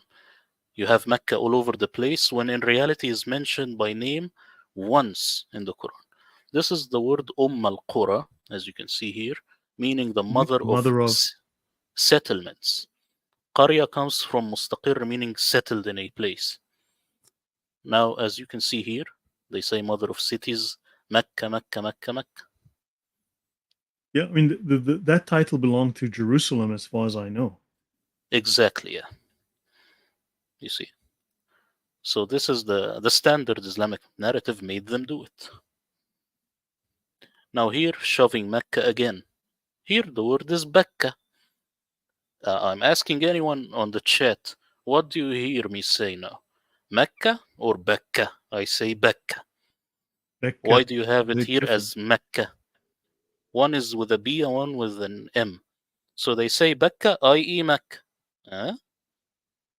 [SPEAKER 2] You have Mecca all over the place when in reality is mentioned by name once in the Quran. This is the word al Qura, as you can see here, meaning the
[SPEAKER 1] Mhm.
[SPEAKER 2] mother of
[SPEAKER 1] Mother of.
[SPEAKER 2] settlements. Qarya comes from mustaqir, meaning settled in a place. Now, as you can see here, they say mother of cities, Mecca, Mecca, Mecca, Mecca.
[SPEAKER 1] Yeah, I mean that title belonged to Jerusalem, as far as I know.
[SPEAKER 2] Exactly, yeah. You see. So this is the standard Islamic narrative made them do it. Now here, shoving Mecca again. Here the word is Bacca. I'm asking anyone on the chat, what do you hear me say now? Mecca or Becca? I say Becca. Why
[SPEAKER 1] Becca,
[SPEAKER 2] do you have it
[SPEAKER 1] big
[SPEAKER 2] here
[SPEAKER 1] difference.
[SPEAKER 2] as Mecca? One is with a B and one with an M. So they say Becca, i.e. Mecca. Huh?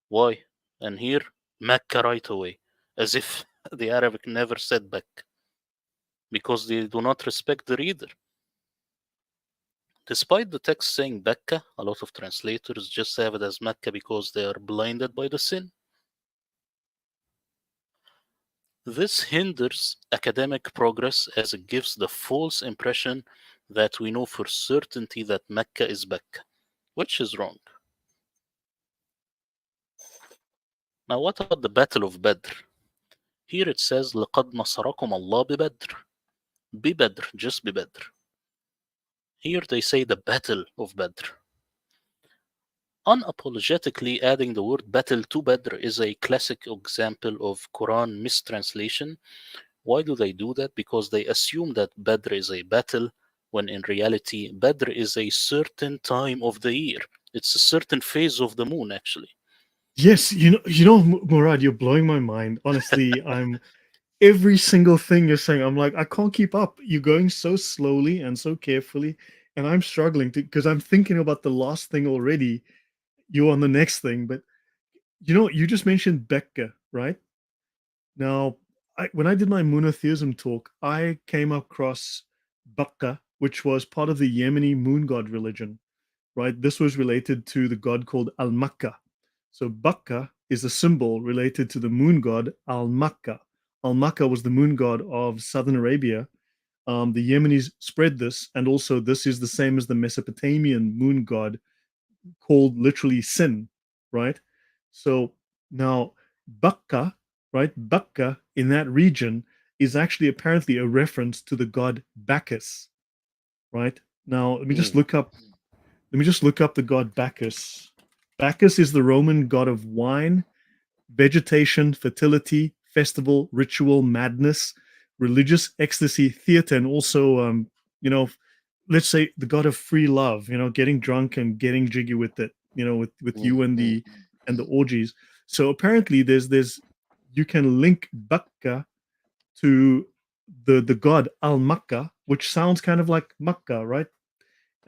[SPEAKER 2] Why? And here, Mecca right away. As if the Arabic never said Becca. Because they do not respect the reader. Despite the text saying Becca, a lot of translators just have it as Mecca because they are blinded by the sin. This hinders academic progress as it gives the false impression that we know for certainty that Mecca is Becca, which is wrong. Now, what about the Battle of Badr? Here it says, لَقَدْ نَصَرَكُمْ اللَّهُ بِبَدْرٍ. بِبَدْر, just بِبَدْر. Here they say the Battle of Badr. unapologetically adding the word battle to Badr is a classic example of Quran mistranslation. Why do they do that? Because they assume that Badr is a battle, when in reality, Badr is a certain time of the year. It's a certain phase of the moon, actually.
[SPEAKER 1] Yes, Murad, you're blowing my mind. Honestly, I'm every single thing you're saying. I'm like, I can't keep up. You're going so slowly and so carefully, and I'm struggling to because I'm thinking about the last thing already. You're on the next thing, but you just mentioned Bacca, right? Now, when I did my monotheism talk, I came across Bacca, which was part of the Yemeni moon god religion, right? This was related to the god called Al Maqqa. So Bacca is a symbol related to the moon god Al Maqqa. Al Maqqa was the moon god of southern Arabia. The Yemenis spread this, and also this is the same as the Mesopotamian moon god called literally sin, right? So now Bacca, right? Bacca in that region is actually apparently a reference to the god Bacchus, right? Now
[SPEAKER 2] Mm,
[SPEAKER 1] let me just look up the god Bacchus. Bacchus is the Roman god of wine, vegetation, fertility, festival, ritual, madness, religious ecstasy, theater, and also, you know, let's say the god of free love. Getting drunk and getting jiggy with it. With
[SPEAKER 2] mm,
[SPEAKER 1] you and the orgies. So apparently, there's you can link Bacca to the god Al Maqqa, which sounds kind of like Makkah, right?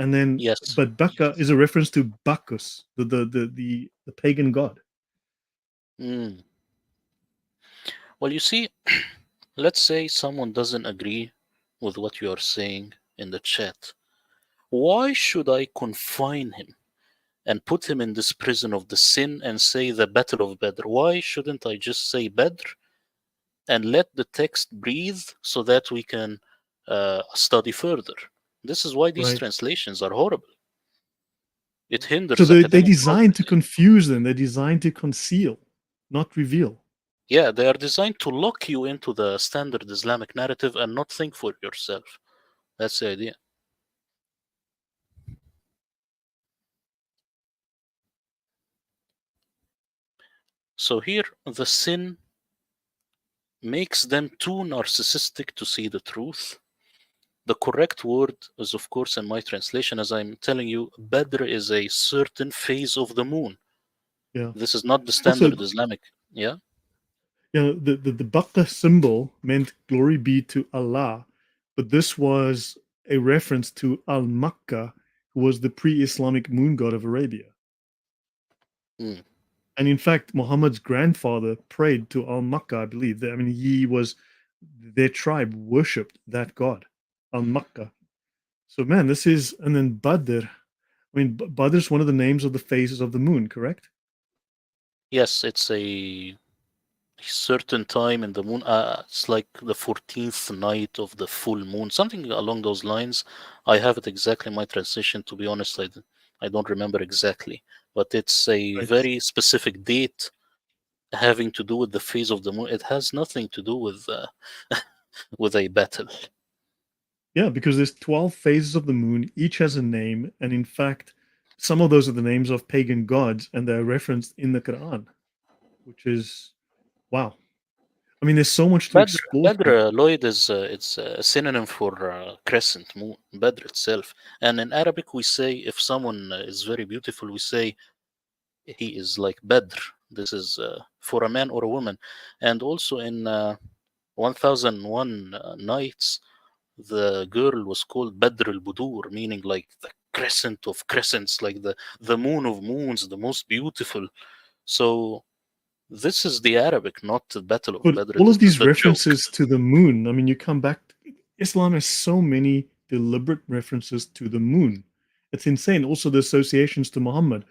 [SPEAKER 1] And then,
[SPEAKER 2] yes.
[SPEAKER 1] but Bacca is a reference to Bacchus, the pagan god.
[SPEAKER 2] Mm. Well, you see, let's say someone doesn't agree with what you are saying in the chat. Why should I confine him and put him in this prison of the sin and say the battle of Badr? Why shouldn't I just say Badr and let the text breathe so that we can study further? This is why these
[SPEAKER 1] Right.
[SPEAKER 2] translations are horrible. It
[SPEAKER 1] So
[SPEAKER 2] hinders
[SPEAKER 1] they
[SPEAKER 2] academic
[SPEAKER 1] designed to
[SPEAKER 2] progress.
[SPEAKER 1] confuse them. They're designed to conceal, not reveal.
[SPEAKER 2] Yeah, they are designed to lock you into the standard Islamic narrative and not think for yourself. That's the idea. So here, the sin makes them too narcissistic to see the truth. The correct word is, of course, in my translation, as I'm telling you, Badr is a certain phase of the moon.
[SPEAKER 1] Yeah.
[SPEAKER 2] This is not the
[SPEAKER 1] Also,
[SPEAKER 2] standard Islamic. Yeah.
[SPEAKER 1] the Baqqa symbol meant glory be to Allah, but this was a reference to Al Makkah, who was the pre-Islamic moon god of Arabia.
[SPEAKER 2] Mm.
[SPEAKER 1] And in fact, Muhammad's grandfather prayed to Al Makkah, I believe. I mean, he was their tribe worshipped that god, Al Makkah. So man, this is and then Badr. I mean, Badr is one of the names of the phases of the moon, correct?
[SPEAKER 2] Yes, it's a certain time in the moon. It's like the 14th night of the full moon, something along those lines. I have it exactly in my translation. To be honest, I don't remember exactly, but it's a
[SPEAKER 1] Right.
[SPEAKER 2] very specific date having to do with the phase of the moon. It has nothing to do with with a battle.
[SPEAKER 1] Yeah, because there's 12 phases of the moon, each has a name, and in fact, some of those are the names of pagan gods, and they're referenced in the Quran, which is wow. I mean, there's so much to
[SPEAKER 2] Badr,
[SPEAKER 1] explore
[SPEAKER 2] Badr
[SPEAKER 1] here.
[SPEAKER 2] Lloyd is it's a synonym for crescent moon, Badr itself. And in Arabic, we say if someone is very beautiful, we say he is like Badr. This is for a man or a woman. And also in 1001 Nights, the girl was called Badr al-Budur, meaning like the crescent of crescents, like the moon of moons, the most beautiful. So this is the Arabic, not the Battle of
[SPEAKER 1] But
[SPEAKER 2] Badr.
[SPEAKER 1] all
[SPEAKER 2] This
[SPEAKER 1] of
[SPEAKER 2] is
[SPEAKER 1] these
[SPEAKER 2] a joke.
[SPEAKER 1] references to the moon, I mean, you come back, Islam has so many deliberate references to the moon. It's insane. Also, the associations to Muhammad.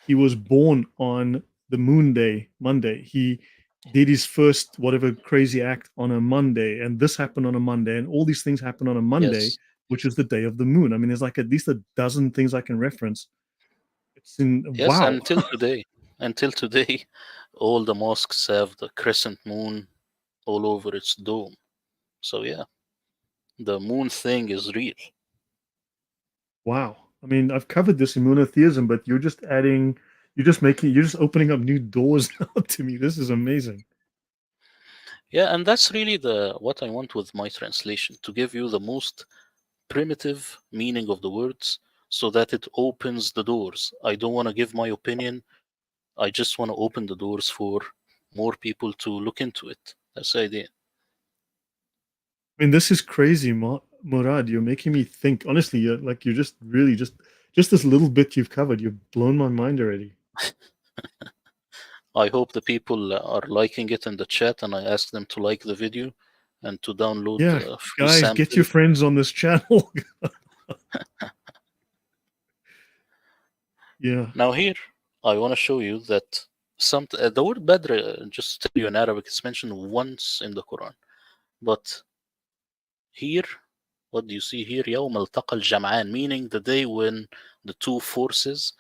[SPEAKER 1] He was born on the moon day, Monday. He did his first whatever crazy act on a Monday, and this happened on a Monday, and all these things happen on a Monday,
[SPEAKER 2] Yes.
[SPEAKER 1] which is the day of the moon. I mean, there's like at least a dozen things I can reference. It's in
[SPEAKER 2] Yes,
[SPEAKER 1] wow.
[SPEAKER 2] until today, all the mosques have the crescent moon all over its dome. So yeah, the moon thing is real.
[SPEAKER 1] Wow. I mean, I've covered this in monotheism, but you're just adding. you're just opening up new doors now to me. This is amazing.
[SPEAKER 2] Yeah, and that's really the what I want with my translation, to give you the most primitive meaning of the words so that it opens the doors. I don't want to give my opinion. I just want to open the doors for more people to look into it. That's the idea.
[SPEAKER 1] I mean, this is crazy, Murad. You're making me think. Honestly, you're just really just this little bit you've covered. You've blown my mind already.
[SPEAKER 2] I hope the people are liking it in the chat, and I ask them to like the video and to download
[SPEAKER 1] Yeah,
[SPEAKER 2] a free
[SPEAKER 1] guys, get your
[SPEAKER 2] sample.
[SPEAKER 1] friends on this channel. Yeah.
[SPEAKER 2] Now here, I want to show you that the word Badr, just to tell you in Arabic, is mentioned once in the Quran. But here, what do you see here? يوم التقى الجمعان, meaning the day when the two forces,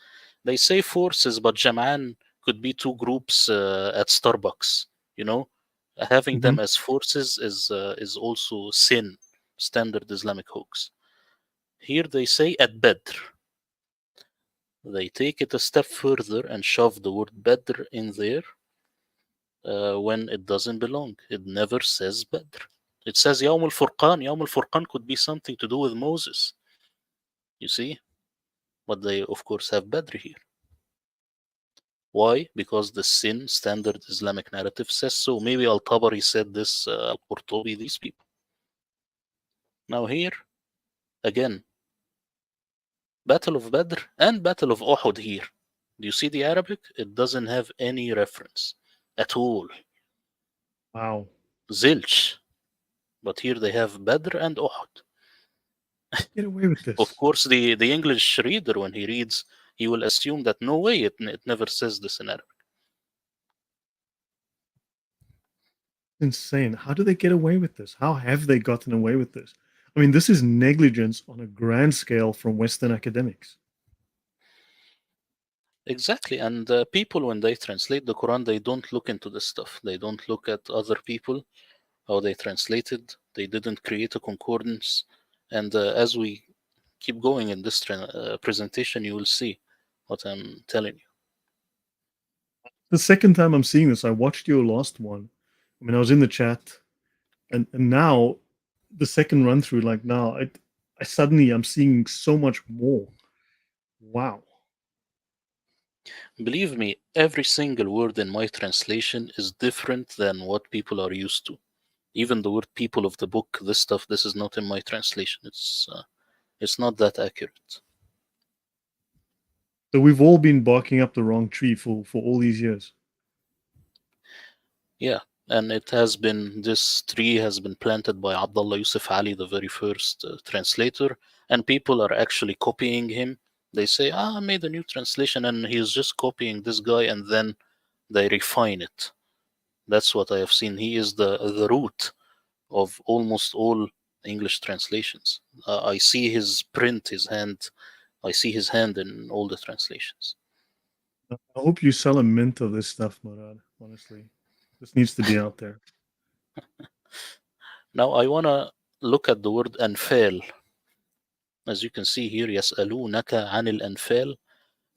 [SPEAKER 2] they say forces, but Jam'an could be two groups at Starbucks. You know, having
[SPEAKER 1] Hmm.
[SPEAKER 2] them as forces is also sin, standard Islamic hoax. Here they say at Badr. They take it a step further and shove the word Badr in there when it doesn't belong. It never says Badr. It says Yawm al-Furqan. Yawm al-Furqan could be something to do with Moses. You see? But they, of course, have Badr here. Why? Because the sin standard Islamic narrative says so. Maybe Al Tabari said this, Al Qurtubi, these people. Now, here, again, Battle of Badr and Battle of Uhud here. Do you see the Arabic? It doesn't have any reference at all.
[SPEAKER 1] Wow.
[SPEAKER 2] Zilch. But here they have Badr and Uhud.
[SPEAKER 1] Get away with
[SPEAKER 2] Of
[SPEAKER 1] this.
[SPEAKER 2] course, the English reader, when he reads, he will assume that no way, it never says this in Arabic.
[SPEAKER 1] Insane. How do they get away with this? How have they gotten away with this? I mean, this is negligence on a grand scale from Western academics.
[SPEAKER 2] Exactly. And people, when they translate the Quran, they don't look into this stuff. They don't look at other people, how they translated. They didn't create a concordance. And as we keep going in this presentation, you will see what I'm telling you.
[SPEAKER 1] The second time I'm seeing this, I watched your last one. I mean, I was in the chat, and now the second run through, like now, I suddenly I'm seeing so much more. Wow.
[SPEAKER 2] Believe me, every single word in my translation is different than what people are used to. Even the word "people" of the book, this stuff, this is not in my translation. It's not that accurate.
[SPEAKER 1] So we've all been barking up the wrong tree for all these years.
[SPEAKER 2] Yeah, and it has been, this tree has been planted by Abdullah Yusuf Ali, the very first translator, and people are actually copying him. They say, I made a new translation, and he's just copying this guy, and then they refine it. That's what I have seen. He is the root of almost all English translations. I see his print, his hand. I see his hand in all the translations.
[SPEAKER 1] I hope you sell a mint of this stuff, Murad. Honestly, this needs to be out there.
[SPEAKER 2] Now I wanna look at the word anfal. As you can see here, يسألونك عن الأنفال.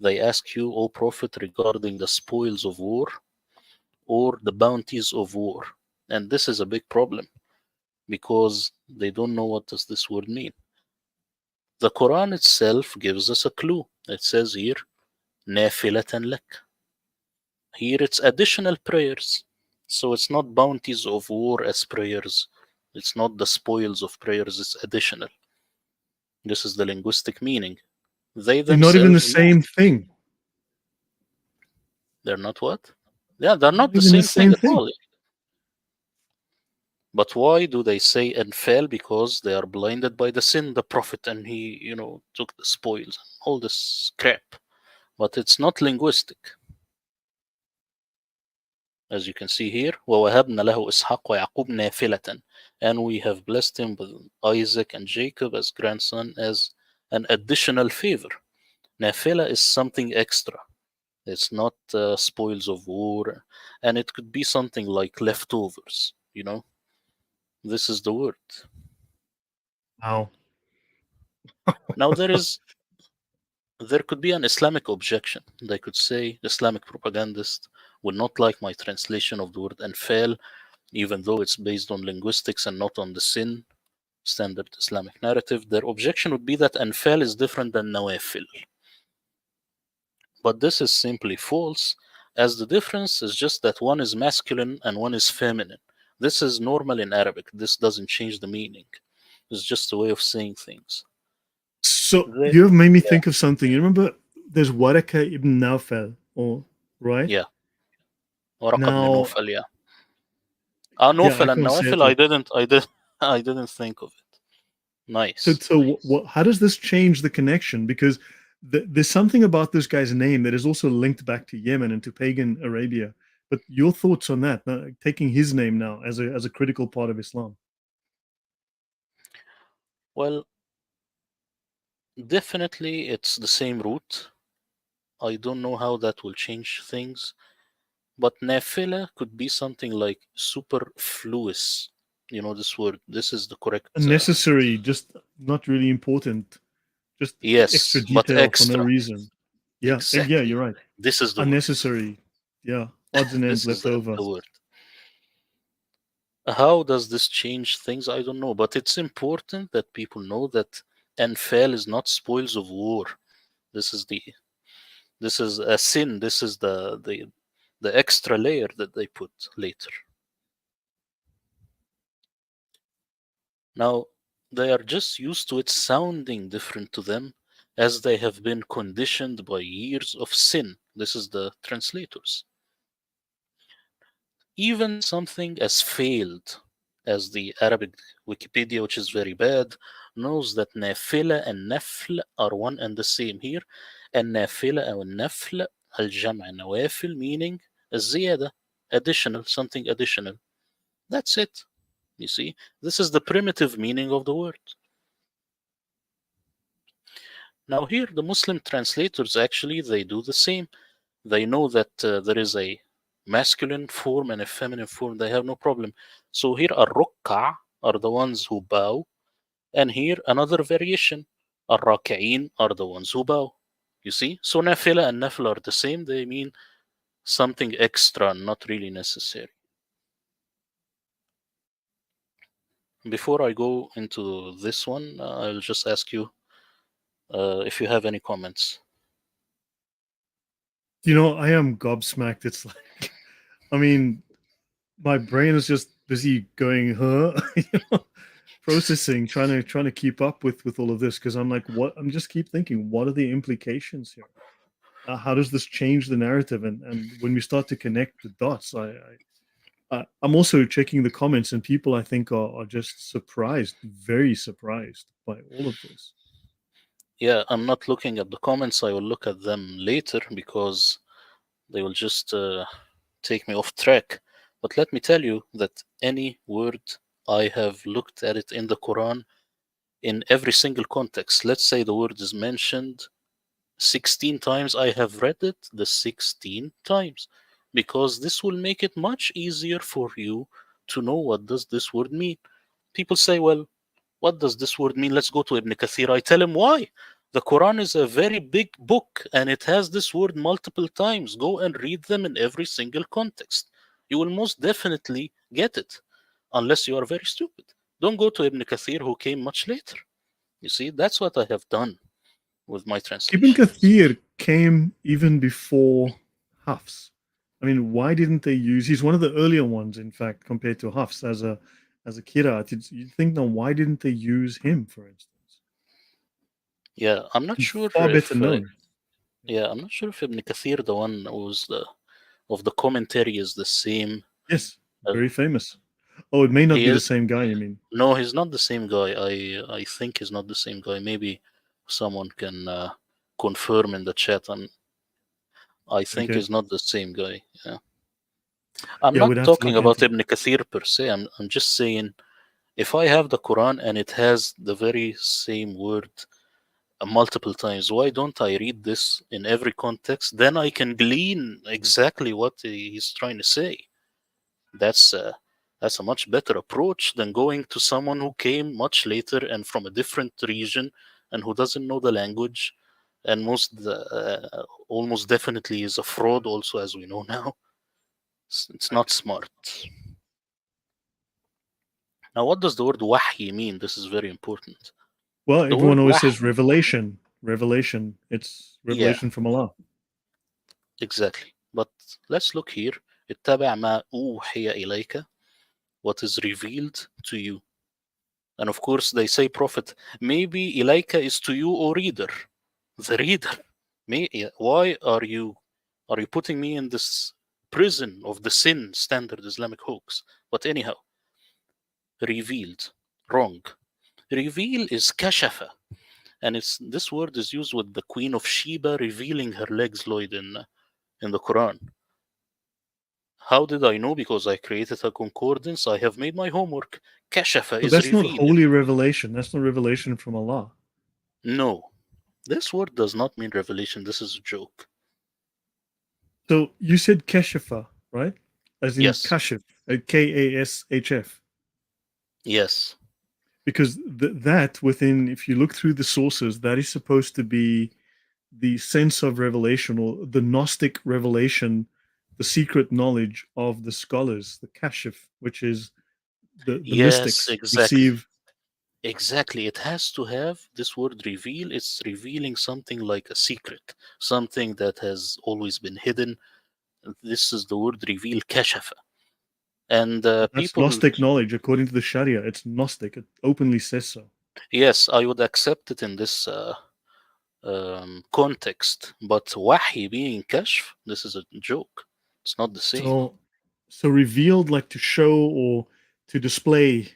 [SPEAKER 2] They ask you, O Prophet, regarding the spoils of war or the bounties of war. And this is a big problem because they don't know what does this word mean. The Quran itself gives us a clue. It says here, نافلة لك. Here it's additional prayers. So it's not bounties of war as prayers. It's not the spoils of prayers, it's additional. This is the linguistic meaning. They
[SPEAKER 1] They're not even the
[SPEAKER 2] themselves know.
[SPEAKER 1] same thing.
[SPEAKER 2] They're not what? Yeah, they're
[SPEAKER 1] They're
[SPEAKER 2] not
[SPEAKER 1] not
[SPEAKER 2] the
[SPEAKER 1] even the
[SPEAKER 2] same thing
[SPEAKER 1] same
[SPEAKER 2] at
[SPEAKER 1] thing.
[SPEAKER 2] all. But why do they say and fell? Because they are blinded by the sin, the prophet, and he, took the spoils, all this crap. But it's not linguistic. As you can see here, وَوَهَبْنَا لَهُ إِسْحَاقَ وَيَعْقُوبَ نَافِلَةً. And we have blessed him with Isaac and Jacob as grandson as an additional favor. Nafila is something extra. It's not spoils of war. And it could be something like leftovers. This is the word.
[SPEAKER 1] Wow.
[SPEAKER 2] Now there is there could be an Islamic objection. They could say Islamic propagandist will not like my translation of the word anfal, even though it's based on linguistics and not on the sin standard Islamic narrative. Their objection would be that anfal is different than nawafil. But this is simply false, as the difference is just that one is masculine and one is feminine. This is normal in Arabic. This doesn't change the meaning. It's just a way of saying things.
[SPEAKER 1] So
[SPEAKER 2] The,
[SPEAKER 1] you have made me
[SPEAKER 2] yeah,
[SPEAKER 1] think of something. You remember there's Waraka ibn Nawfal, or right?
[SPEAKER 2] yeah. Waraq ibn
[SPEAKER 1] Now,
[SPEAKER 2] Nawfal, yeah.
[SPEAKER 1] yeah, I
[SPEAKER 2] Nawfal and
[SPEAKER 1] can't say it
[SPEAKER 2] Nawafil,
[SPEAKER 1] right.
[SPEAKER 2] I didn't think of it.
[SPEAKER 1] So,
[SPEAKER 2] Nice.
[SPEAKER 1] so how does this change the connection? Because there's something about this guy's name that is also linked back to Yemen and to pagan Arabia. But your thoughts on that, taking his name now as a critical part of Islam?
[SPEAKER 2] Well, definitely it's the same root. I don't know how that will change things, but nafila could be something like superfluous. You know this word. This is the correct.
[SPEAKER 1] Unnecessary, just not really important, just extra
[SPEAKER 2] Yes, but
[SPEAKER 1] detail for no
[SPEAKER 2] extra.
[SPEAKER 1] reason. Yeah, yeah,
[SPEAKER 2] Exactly.
[SPEAKER 1] you're right.
[SPEAKER 2] This is the word.
[SPEAKER 1] Unnecessary. Yeah, odds and ends
[SPEAKER 2] This is
[SPEAKER 1] left
[SPEAKER 2] the
[SPEAKER 1] over.
[SPEAKER 2] word. How does this change things? I don't know, but it's important that people know that anfal is not spoils of war. This is the this is a sin. This is the extra layer that they put later. Now they are just used to it sounding different to them as they have been conditioned by years of sin. This is the translators. Even something as failed as the Arabic Wikipedia, which is very bad, knows that nafila and nafl are one and the same here. And nafila or nafl al-jam' nawafil, meaning ziyada, additional, something additional. That's it. You see, this is the primitive meaning of the word. Now here, the Muslim translators actually they do the same. They know that there is a masculine form and a feminine form. They have no problem. So here, ar-rukka are the ones who bow, and here another variation. Ar-raka'in are the ones who bow. You see, so nafila and nafil are the same. They mean something extra, not really necessary. Before I go into this one, I'll just ask you if you have any comments.
[SPEAKER 1] I am gobsmacked. It's like, I mean, my brain is just busy going, huh? Processing, trying to keep up with all of this because I'm like, what? I'm just keep thinking, what are the implications here? How does this change the narrative? And when we start to connect the dots, I'm also checking the comments, and people I think are just surprised, very surprised by all of this.
[SPEAKER 2] Yeah, I'm not looking at the comments. I will look at them later because they will just take me off track. But let me tell you that any word I have looked at it in the Quran in every single context. Let's say the word is mentioned 16 times, I have read it the 16 times because this will make it much easier for you to know what does this word mean. People say, well, what does this word mean? Let's go to Ibn Kathir. I tell him why. The Quran is a very big book and it has this word multiple times. Go and read them in every single context. You will most definitely get it, unless you are very stupid. Don't go to Ibn Kathir, who came much later. You see, that's what I have done with my
[SPEAKER 1] Ibn
[SPEAKER 2] translations.
[SPEAKER 1] Kathir came even before Hafs. I mean, why didn't they use? He's one of the earlier ones, in fact, compared to Hafs as a Kirat. You'd think now, why didn't they use him, for instance?
[SPEAKER 2] Yeah, I'm not
[SPEAKER 1] He's
[SPEAKER 2] sure
[SPEAKER 1] far better
[SPEAKER 2] if
[SPEAKER 1] known.
[SPEAKER 2] I'm not sure if Ibn Kathir, the one who's the of the commentary, is the same.
[SPEAKER 1] Yes,
[SPEAKER 2] Uh,
[SPEAKER 1] very famous. Oh, it may not
[SPEAKER 2] he
[SPEAKER 1] be the
[SPEAKER 2] is.
[SPEAKER 1] same guy, you mean?
[SPEAKER 2] No, he's not the same guy. I think he's not the same guy. Maybe someone can confirm in the chat. I think
[SPEAKER 1] Okay.
[SPEAKER 2] he's not the same guy. Yeah. I'm
[SPEAKER 1] Yeah, we'd
[SPEAKER 2] not
[SPEAKER 1] have to
[SPEAKER 2] talking
[SPEAKER 1] look
[SPEAKER 2] about
[SPEAKER 1] into it.
[SPEAKER 2] Ibn Kathir per se. I'm just saying if I have the Quran and it has the very same word multiple times, why don't I read this in every context? Then I can glean exactly what he's trying to say. That's a, that's a much better approach than going to someone who came much later and from a different region and who doesn't know the language. and almost definitely is a fraud also, as we know now. It's not smart. Now, what does the word wahy mean? This is very important.
[SPEAKER 1] Well,
[SPEAKER 2] The word
[SPEAKER 1] everyone always says
[SPEAKER 2] wahy,
[SPEAKER 1] revelation. Revelation. It's
[SPEAKER 2] yeah,
[SPEAKER 1] revelation from Allah.
[SPEAKER 2] exactly. But let's look here. اتبع ما أوحي إليك, what is revealed to you. And of course, they say, Prophet, maybe إليك is to you, O reader, the reader. Why are you putting me in this prison of the sin standard Islamic hoax? But anyhow, revealed, wrong. Reveal is kashafa, and it's this word is used with the Queen of Sheba revealing her legs, Lloyd, in the Quran. How did I know? Because I created a concordance. I have made my homework. Kashafa
[SPEAKER 1] But
[SPEAKER 2] is
[SPEAKER 1] that's not
[SPEAKER 2] reveal.
[SPEAKER 1] holy revelation. That's not revelation from Allah.
[SPEAKER 2] No, this word does not mean revelation. This is a joke.
[SPEAKER 1] So you said kashafa, right? As in
[SPEAKER 2] Yes,
[SPEAKER 1] kashif, Kashf.
[SPEAKER 2] yes,
[SPEAKER 1] Because that within, if you look through the sources, that is supposed to be the sense of revelation or the Gnostic revelation, the secret knowledge of the scholars, the kashif, which is the
[SPEAKER 2] yes,
[SPEAKER 1] mystics
[SPEAKER 2] exactly.
[SPEAKER 1] receive.
[SPEAKER 2] Exactly. It has to have this word reveal. It's revealing something like a secret, something that has always been hidden. This is the word reveal, kashafa. And
[SPEAKER 1] That's
[SPEAKER 2] people,
[SPEAKER 1] Gnostic knowledge according to the Sharia. It's Gnostic. It openly says so.
[SPEAKER 2] yes, I would accept it in this context, but wahi being kashf, this is a joke. It's not the same.
[SPEAKER 1] So, so revealed like to show or to display,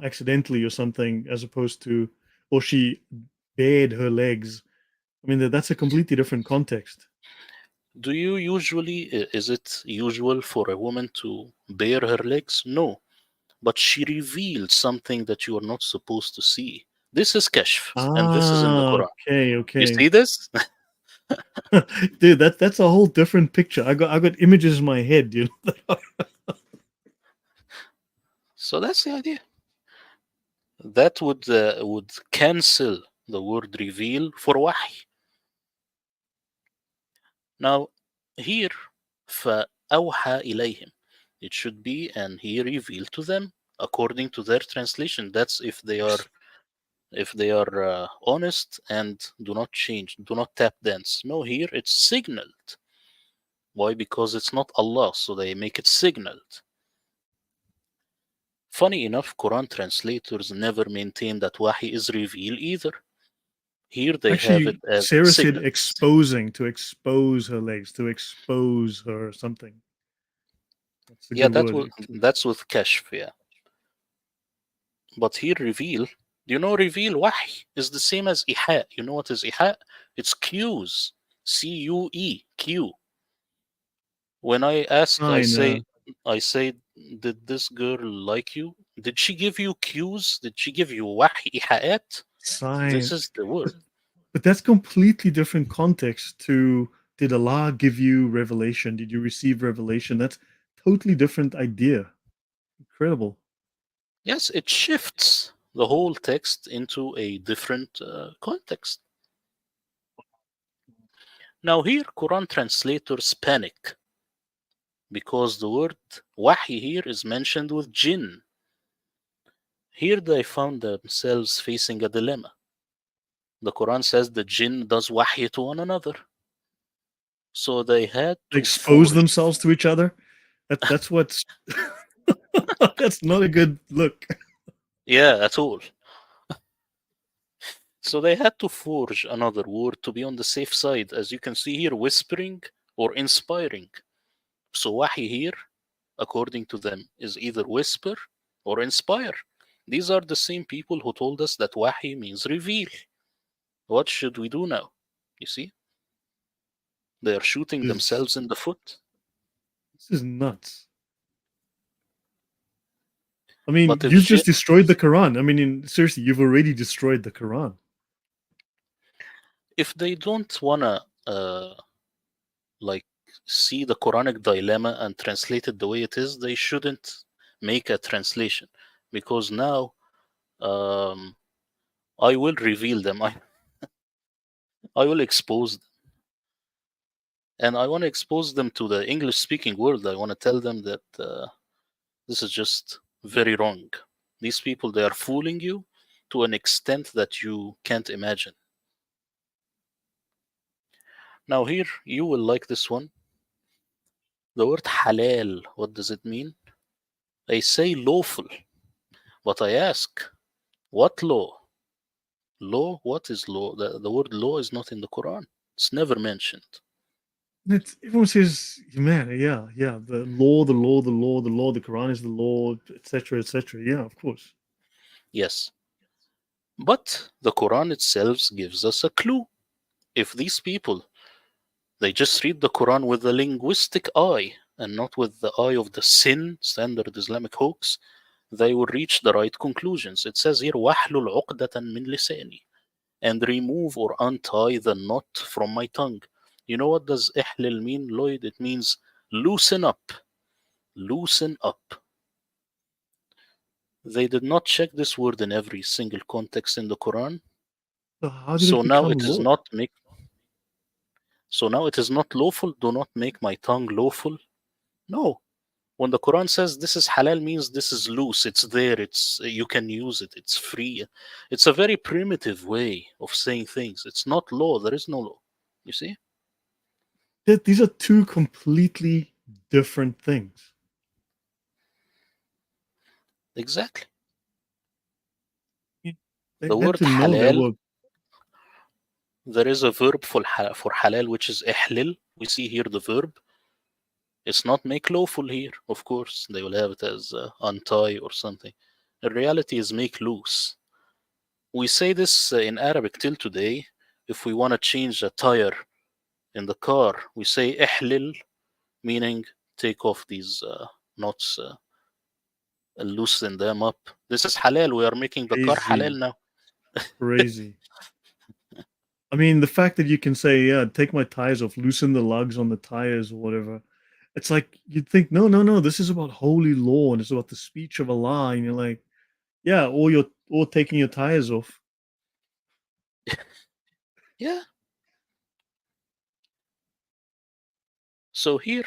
[SPEAKER 1] accidentally or something, as opposed to, or she bared her legs. I mean, that's a completely different context.
[SPEAKER 2] Do you usually, is it usual for a woman to bare her legs? No, but she revealed something that you are not supposed to see. This is kashf, and this is in the
[SPEAKER 1] Ah,
[SPEAKER 2] Quran.
[SPEAKER 1] okay,
[SPEAKER 2] You
[SPEAKER 1] okay.
[SPEAKER 2] see this?
[SPEAKER 1] Dude, that's a whole different picture. I got images in my head,
[SPEAKER 2] So that's the idea. That would cancel the word reveal for wahy. Now, here, فَأَوْحَى إِلَيْهِمْ. It should be, and he revealed to them, according to their translation. That's if they are honest and do not change, do not tap dance. No, here it's signaled. Why? Because it's not Allah, so they make it signaled. Funny enough, Quran translators never maintain that Wahi is reveal either. Here they have it
[SPEAKER 1] Actually,
[SPEAKER 2] as
[SPEAKER 1] Sarah said
[SPEAKER 2] signals.
[SPEAKER 1] exposing, to expose her legs, to expose her something. That's a
[SPEAKER 2] Yeah,
[SPEAKER 1] good word.
[SPEAKER 2] that's with kashf, yeah. But here reveal, do you know reveal wahy is the same as iha? You know what is iha? It's cues. CUE, Q. When I ask,
[SPEAKER 1] Sign,
[SPEAKER 2] I say, did this girl like you? Did she give you cues? Did she give you wahy, ihaat? This
[SPEAKER 1] sign.
[SPEAKER 2] is the word.
[SPEAKER 1] But that's completely different context to, did Allah give you revelation? Did you receive revelation? That's totally different idea. Incredible.
[SPEAKER 2] Yes, it shifts the whole text into a different context. Now here, Quran translators panic because the word wahi here is mentioned with jinn. Here they found themselves facing a dilemma. The Quran says the jinn does wahi to one another. So they had to
[SPEAKER 1] Expose
[SPEAKER 2] forge.
[SPEAKER 1] themselves to each other. That's what's that's not a good look.
[SPEAKER 2] Yeah, at all. So they had to forge another word to be on the safe side. As you can see here, whispering or inspiring. So wahi here, according to them, is either whisper or inspire. These are the same people who told us that wahi means reveal. What should we do now? You see, they are shooting
[SPEAKER 1] This
[SPEAKER 2] themselves in the foot.
[SPEAKER 1] this is nuts. I mean,
[SPEAKER 2] But
[SPEAKER 1] you've just destroyed the Quran. I mean, seriously, you've already destroyed the Quran.
[SPEAKER 2] if they don't wanna like see the Quranic dilemma and translate it the way it is, they shouldn't make a translation because now um, I will reveal them. I will expose them. And I want to expose them to the English speaking world. I want to tell them that this is just very wrong. These people, they are fooling you to an extent that you can't imagine. Now, here, you will like this one. The word halal, what does it mean? I say lawful, but I ask, what law? Law, what is law? The word law is not in the Quran, it's never mentioned.
[SPEAKER 1] And it's, everyone says, man, yeah, yeah, the law, the law, the law, the law, the Quran is the law, etc., etc. Yeah, of course.
[SPEAKER 2] Yes, but the Quran itself gives us a clue. If these people, they just read the Quran with the linguistic eye and not with the eye of the sin standard Islamic hoax, they will reach the right conclusions. It says here, وَحْلُلْ عُقْدَةً مِّن لِسَانِي, and remove or untie the knot from my tongue. You know what does ihlil mean, Lloyd? It means loosen up. Loosen up. They did not check this word in every single context in the Quran.
[SPEAKER 1] So how did
[SPEAKER 2] So
[SPEAKER 1] it
[SPEAKER 2] now
[SPEAKER 1] become
[SPEAKER 2] it is
[SPEAKER 1] law?
[SPEAKER 2] not make so now it is not lawful. Do not make my tongue lawful. No. When the Quran says this is halal means this is loose, it's there, it's you can use it, it's free. It's a very primitive way of saying things. It's not law, there is no law. You see?
[SPEAKER 1] These are two completely different things.
[SPEAKER 2] Exactly.
[SPEAKER 1] They
[SPEAKER 2] The
[SPEAKER 1] had
[SPEAKER 2] word
[SPEAKER 1] to know there
[SPEAKER 2] halal,
[SPEAKER 1] were.
[SPEAKER 2] there is a verb for halal which is ihlil. We see here the verb. It's not make lawful here, of course. They will have it as untie or something. The reality is make loose. We say this in Arabic till today. If we want to change a tire in the car, we say ihlil, meaning take off these knots and loosen them up. This is halal. We are making the car halal
[SPEAKER 1] Crazy,
[SPEAKER 2] now.
[SPEAKER 1] crazy. I mean, the fact that you can say, yeah, take my tires off, loosen the lugs on the tires or whatever. It's like you'd think, no, no, no, this is about holy law and it's about the speech of Allah. And you're like, yeah, or taking your tires off.
[SPEAKER 2] Yeah. So here,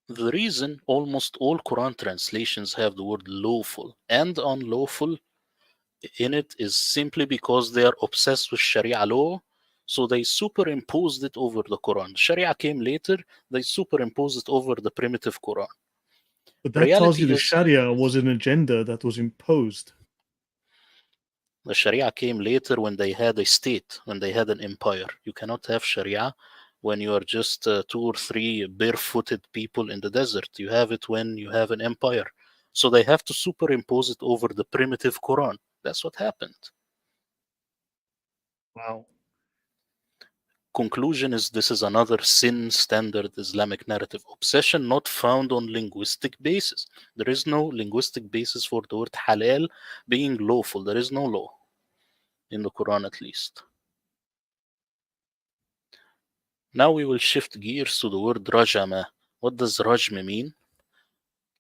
[SPEAKER 2] the reason almost all Quran translations have the word lawful and unlawful in it is simply because they are obsessed with Sharia law. So they superimposed it over the Quran. Sharia came later, they superimposed it over the primitive Quran.
[SPEAKER 1] But that tells you
[SPEAKER 2] Reality
[SPEAKER 1] the
[SPEAKER 2] is,
[SPEAKER 1] Sharia was an agenda that was imposed.
[SPEAKER 2] the Sharia came later when they had a state, when they had an empire. You cannot have Sharia when you are just two or three barefooted people in the desert. You have it when you have an empire. So they have to superimpose it over the primitive Quran. That's what happened.
[SPEAKER 1] Wow.
[SPEAKER 2] Conclusion is this is another sin standard Islamic narrative obsession not found on linguistic basis. There is no linguistic basis for the word halal being lawful. There is no law in the Quran at least. Now we will shift gears to the word rajama. What does rajm mean?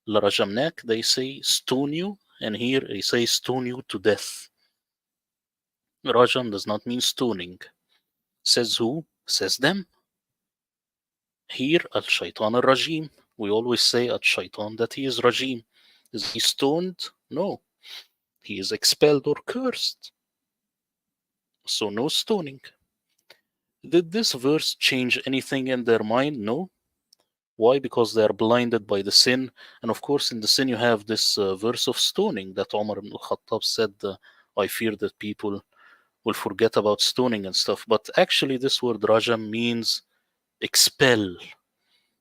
[SPEAKER 2] La rajamnak, they say stone you, and here they say stone you to death. Rajam does not mean stoning. Says who? Says them. Here, al shaitan al rajim. We always say at shaitan that he is rajim. Is he stoned? No. He is expelled or cursed. So no stoning. Did this verse change anything in their mind? No. Why? Because they are blinded by the sin. And of course, in the sin, you have this verse of stoning that Umar ibn al-Khattab said, I fear that people will forget about stoning and stuff. But actually, this word rajam means expel.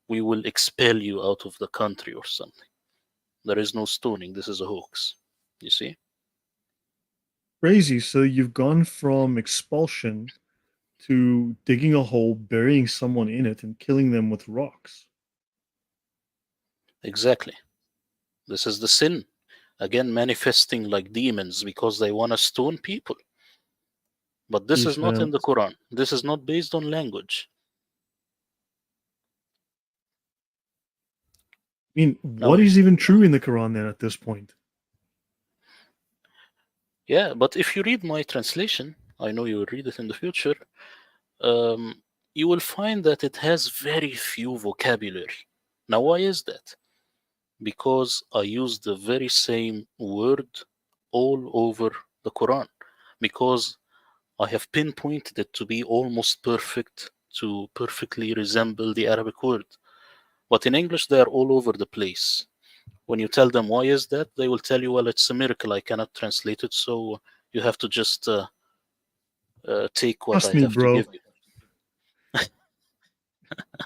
[SPEAKER 2] We will expel you out of the country or something. There is no stoning. This is a hoax. You see?
[SPEAKER 1] Crazy. So you've gone from expulsion to digging a hole, burying someone in it, and killing them with rocks.
[SPEAKER 2] Exactly. This is the sin. Again, manifesting like demons because they want to stone people. But this is
[SPEAKER 1] Jeez,
[SPEAKER 2] not
[SPEAKER 1] man.
[SPEAKER 2] in the Quran. This is not based on language.
[SPEAKER 1] I mean,
[SPEAKER 2] Now,
[SPEAKER 1] what is even true in the Quran then at this point?
[SPEAKER 2] yeah, but if you read my translation, I know you will read it in the future. um, you will find that it has very few vocabulary. Now, why is that? Because I use the very same word all over the Quran. Because I have pinpointed it to be almost perfect, to perfectly resemble the Arabic word. But in English, they are all over the place. When you tell them why is that, they will tell you, well, it's a miracle. I cannot translate it, so you have to just take what
[SPEAKER 1] Trust
[SPEAKER 2] I
[SPEAKER 1] me,
[SPEAKER 2] have to
[SPEAKER 1] bro.
[SPEAKER 2] give you.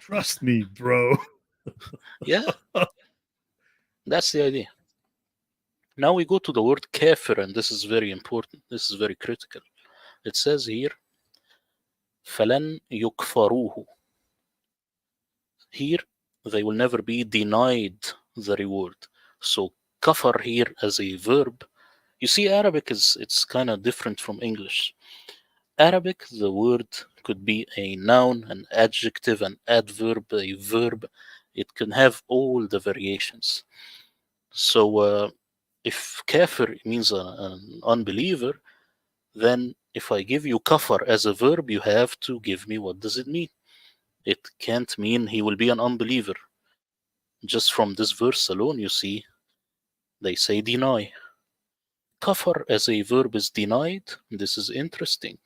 [SPEAKER 1] Trust me, bro.
[SPEAKER 2] Yeah, that's the idea. Now we go to the word kafir, and this is very important. This is very critical. It says here, فَلَنْ يُكْفَرُوهُ. Here, they will never be denied the reward. So, kafar here as a verb. You see, Arabic is it's kind of different from English. Arabic, the word could be a noun, an adjective, an adverb, a verb. It can have all the variations. So, if kafir means an unbeliever, then if I give you kafar as a verb, you have to give me what does it mean. It can't mean he will be an unbeliever. Just from this verse alone, you see, they say deny. Kafar as a verb is denied. This is interesting.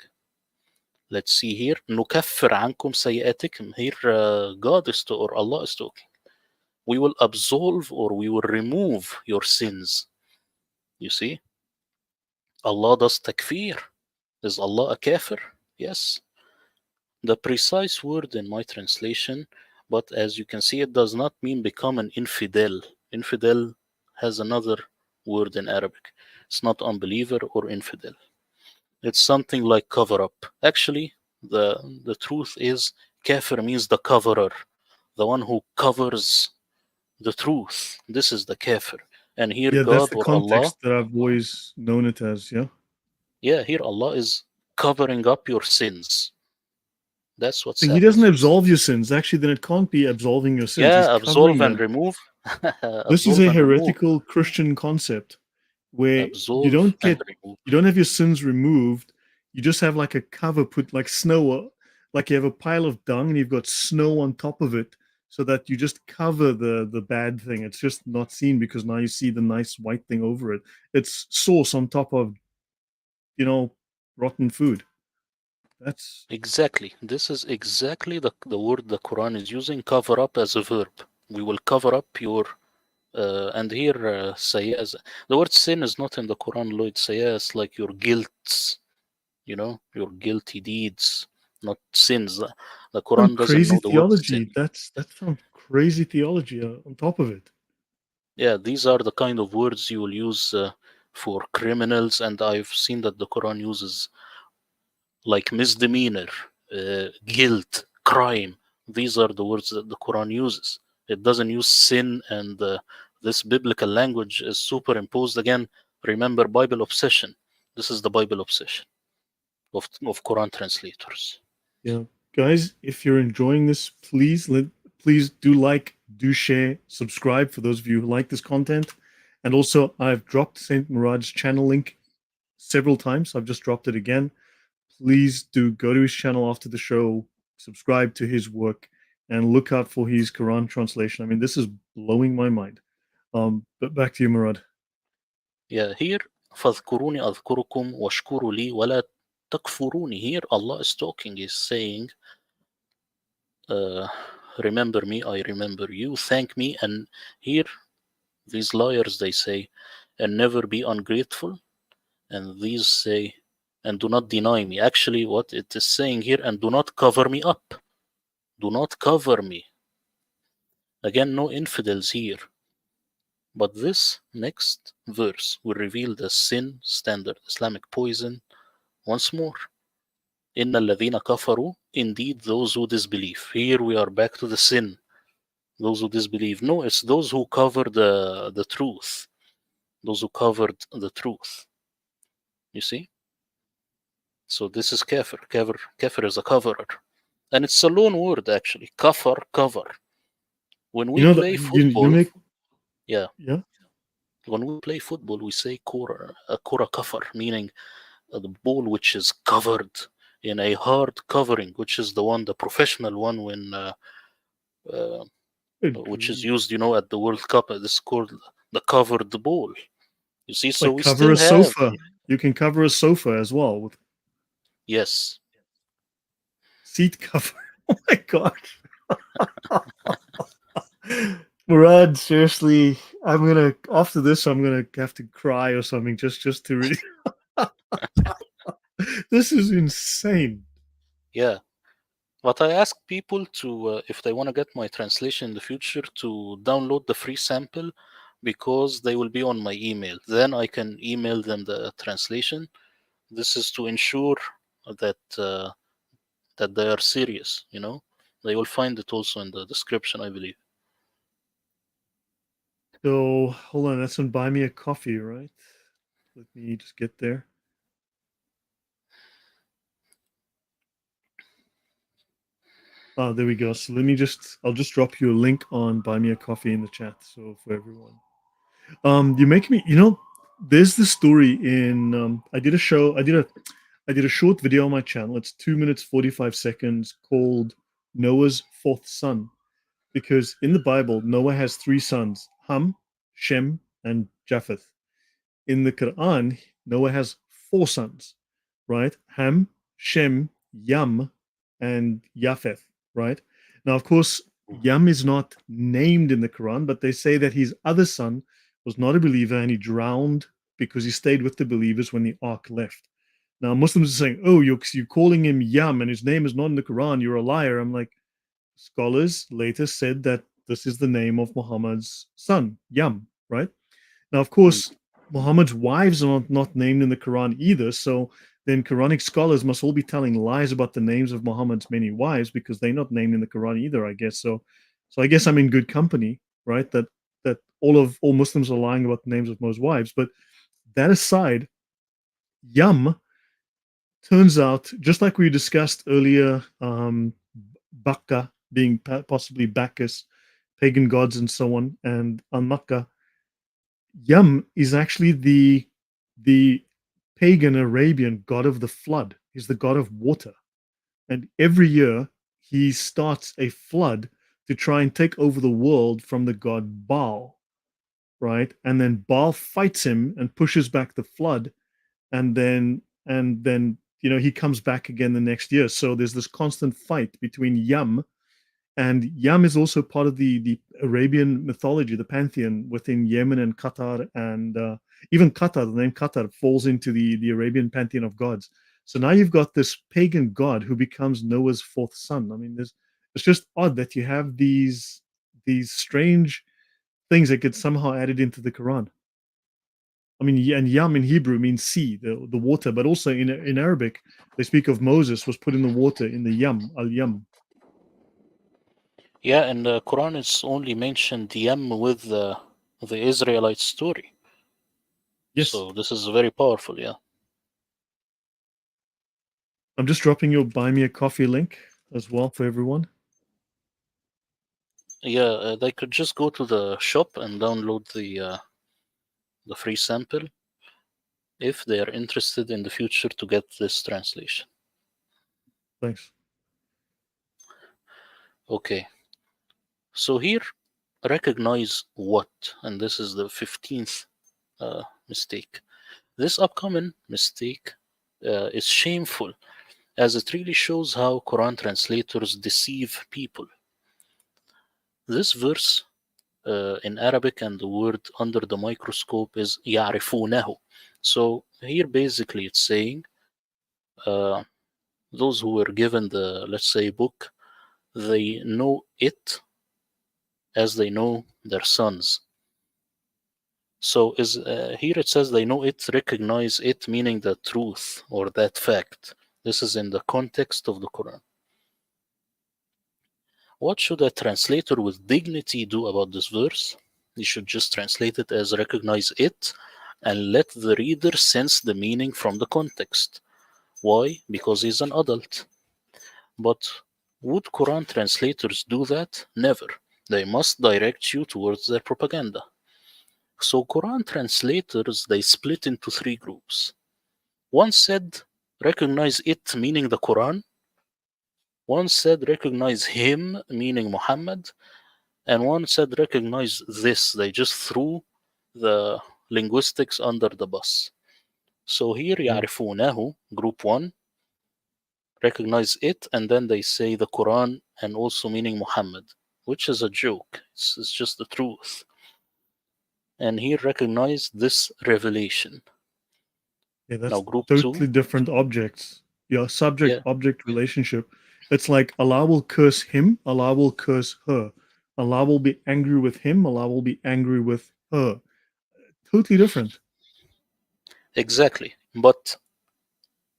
[SPEAKER 2] Let's see here. نكفر عنكم سيئاتكم. Here, God is to, or Allah is talking. We will absolve or we will remove your sins. You see, Allah does takfir. Is Allah a kafir? Yes. The precise word in my translation, but as you can see, it does not mean become an infidel. Infidel has another word in Arabic. It's not unbeliever or infidel. It's something like cover up. Actually, the truth is kafir means the coverer, the one who covers the truth. This is the kafir. And here
[SPEAKER 1] Yeah, that's
[SPEAKER 2] God
[SPEAKER 1] the
[SPEAKER 2] or Allah,
[SPEAKER 1] context that I've always known it as. Yeah.
[SPEAKER 2] yeah, here Allah is covering up your sins. That's what's
[SPEAKER 1] So he doesn't
[SPEAKER 2] happening.
[SPEAKER 1] absolve your sins. Actually, then it can't be absolving your sins. He's
[SPEAKER 2] Yeah, absolve
[SPEAKER 1] covering
[SPEAKER 2] and
[SPEAKER 1] them.
[SPEAKER 2] remove.
[SPEAKER 1] This is
[SPEAKER 2] Absolve
[SPEAKER 1] a
[SPEAKER 2] and remove.
[SPEAKER 1] heretical Christian concept where
[SPEAKER 2] Absolve and remove.
[SPEAKER 1] you don't have your sins removed. You just have like a cover put like snow, like you have a pile of dung and you've got snow on top of it, so that you just cover the bad thing. It's just not seen because now you see the nice white thing over it. It's sauce on top of, you know, rotten food. That's
[SPEAKER 2] Exactly. This is exactly the word the Quran is using, cover up as a verb. We will cover up your and here sayas. The word sin is not in the Quran, Lloyd. Sayas like your guilts, your guilty deeds, not sins. The
[SPEAKER 1] some
[SPEAKER 2] Quran doesn't
[SPEAKER 1] crazy
[SPEAKER 2] know the word sin.
[SPEAKER 1] theology. That's some crazy theology on top of it.
[SPEAKER 2] Yeah, these are the kind of words you will use for criminals, and I've seen that the Quran uses like misdemeanor, guilt, crime. These are the words that the Quran uses. It doesn't use sin, and this biblical language is superimposed again. Remember, Bible obsession. This is the Bible obsession of Quran translators.
[SPEAKER 1] Yeah, guys, if you're enjoying this, please do like, do share, subscribe for those of you who like this content. And also, I've dropped Saint Murad's channel link several times. I've just dropped it again. Please do go to his channel after the show, subscribe to his work, and look out for his Quran translation. I mean, this is blowing my mind. But back to you, Murad.
[SPEAKER 2] Yeah, here, فَاذْكُرُونِي أَذْكُرُكُمْ وَاشْكُرُوا لِي وَلَا تَكْفُرُونِي. Here, Allah is talking, is saying, uh, remember me, I remember you, thank me. And here, these liars, they say, and never be ungrateful. And these say, and do not deny me. Actually, what it is saying here, and do not cover me up. Do not cover me. Again, no infidels here. But this next verse will reveal the sin standard, Islamic poison, once more. إن الذين كفروا, indeed those who disbelieve. Here we are back to the sin. Those who disbelieve. No, it's those who cover the truth. Those who covered the truth. You see? So this is kafir. Kafir is a coverer. And it's a loan word actually. Kafar, cover. When
[SPEAKER 1] You
[SPEAKER 2] we
[SPEAKER 1] know that
[SPEAKER 2] play
[SPEAKER 1] you
[SPEAKER 2] football,
[SPEAKER 1] make
[SPEAKER 2] yeah,
[SPEAKER 1] yeah.
[SPEAKER 2] when we play football, we say kura kafar, meaning the ball which is covered. in a hard covering, which is the professional one, uh,
[SPEAKER 1] Good
[SPEAKER 2] which is
[SPEAKER 1] grief.
[SPEAKER 2] used, at the World Cup. This is called the covered ball. You see,
[SPEAKER 1] It's
[SPEAKER 2] so
[SPEAKER 1] like
[SPEAKER 2] we
[SPEAKER 1] cover
[SPEAKER 2] still
[SPEAKER 1] a
[SPEAKER 2] have,
[SPEAKER 1] sofa. You can cover a sofa as well with
[SPEAKER 2] yes,
[SPEAKER 1] seat cover. Oh my gosh. Murad, seriously, I'm gonna after this I'm gonna have to cry or something just to really this is insane.
[SPEAKER 2] yeah. But I ask people to, if they want to get my translation in the future, to download the free sample because they will be on my email. Then I can email them the translation. This is to ensure that that they are serious. They will find it also in the description, I believe.
[SPEAKER 1] So hold on, that's on Buy Me a Coffee, right? Let me just get there. Oh, there we go. So I'll just drop you a link on Buy Me a Coffee in the chat. So for everyone. You make me, there's this story in I did a short video on my channel. It's 2 minutes 45 seconds called Noah's fourth son. Because in the Bible, Noah has three sons, Ham, Shem, and Japheth. In the Quran, Noah has four sons, right? Ham, Shem, Yam, and Japheth, right? Now, of course, Yam is not named in the Quran, but they say that his other son was not a believer and he drowned because he stayed with the believers when the ark left. Now, Muslims are saying, oh, you're calling him Yam and his name is not in the Quran, you're a liar. I'm like, scholars later said that this is the name of Muhammad's son, Yam, right? Now, of
[SPEAKER 2] Mm.
[SPEAKER 1] course, Muhammad's wives are not named in the Quran either. So then Quranic scholars must all be telling lies about the names of Muhammad's many wives because they're not named in the Quran either, I guess. So I guess I'm in good company, right? That all Muslims are lying about the names of most wives. But that aside, Yam turns out, just like we discussed earlier, Bacca being possibly Bacchus, pagan gods, and so on, and on Maqqa, Yam is actually the pagan Arabian god of the flood. He's the god of water, and every year he starts a flood to try and take over the world from the god Baal, right? And then Baal fights him and pushes back the flood, and then he comes back again the next year. So there's this constant fight between Yam, and Yam is also part of the Arabian mythology, the pantheon within Yemen and Qatar, and even Qatar. The name Qatar falls into the Arabian pantheon of gods. So now you've got this pagan god who becomes Noah's fourth son. I mean, it's just odd that you have these strange things that get somehow added into the Quran. I mean, and Yam in Hebrew means sea, the water, but also in Arabic, they speak of Moses was put in the water in the Yam, al Yam.
[SPEAKER 2] Yeah, and the Quran is only mentioned Yam with the Israelite story.
[SPEAKER 1] Yes,
[SPEAKER 2] So this is very powerful, yeah.
[SPEAKER 1] I'm just dropping your Buy Me a Coffee link as well for everyone.
[SPEAKER 2] Yeah, they could just go to the shop and download the free sample if they are interested in the future to get this translation.
[SPEAKER 1] Thanks.
[SPEAKER 2] Okay, so here recognize what, and this is the 15th mistake. This upcoming mistake is shameful as it really shows how Quran translators deceive people. This verse in Arabic and the word under the microscope is يعرفونه. So here basically it's saying uh, those who were given the, let's say, book, they know it as they know their sons. So is here it says they know it, recognize it, meaning the truth or that fact. This is in the context of the Quran. What should a translator with dignity do about this verse? He should just translate it as recognize it and let the reader sense the meaning from the context. Why? Because he's an adult. But would Quran translators do that? Never. They must direct you towards their propaganda. So Quran translators, they split into three groups. One said recognize it meaning the Quran. One said recognize him meaning Muhammad, and one said recognize this. They just threw the linguistics under the bus. So here
[SPEAKER 1] Yeah,
[SPEAKER 2] يعرفونه, group one, recognize it, and then they say the Quran and also meaning Muhammad, which is a joke. It's just the truth. And here recognize this revelation.
[SPEAKER 1] yeah,
[SPEAKER 2] Now
[SPEAKER 1] that's
[SPEAKER 2] group two,
[SPEAKER 1] totally different objects. Your subject
[SPEAKER 2] yeah,
[SPEAKER 1] object relationship. It's like Allah will curse him, Allah will curse her. Allah will be angry with him, Allah will be angry with her. Totally different.
[SPEAKER 2] exactly. But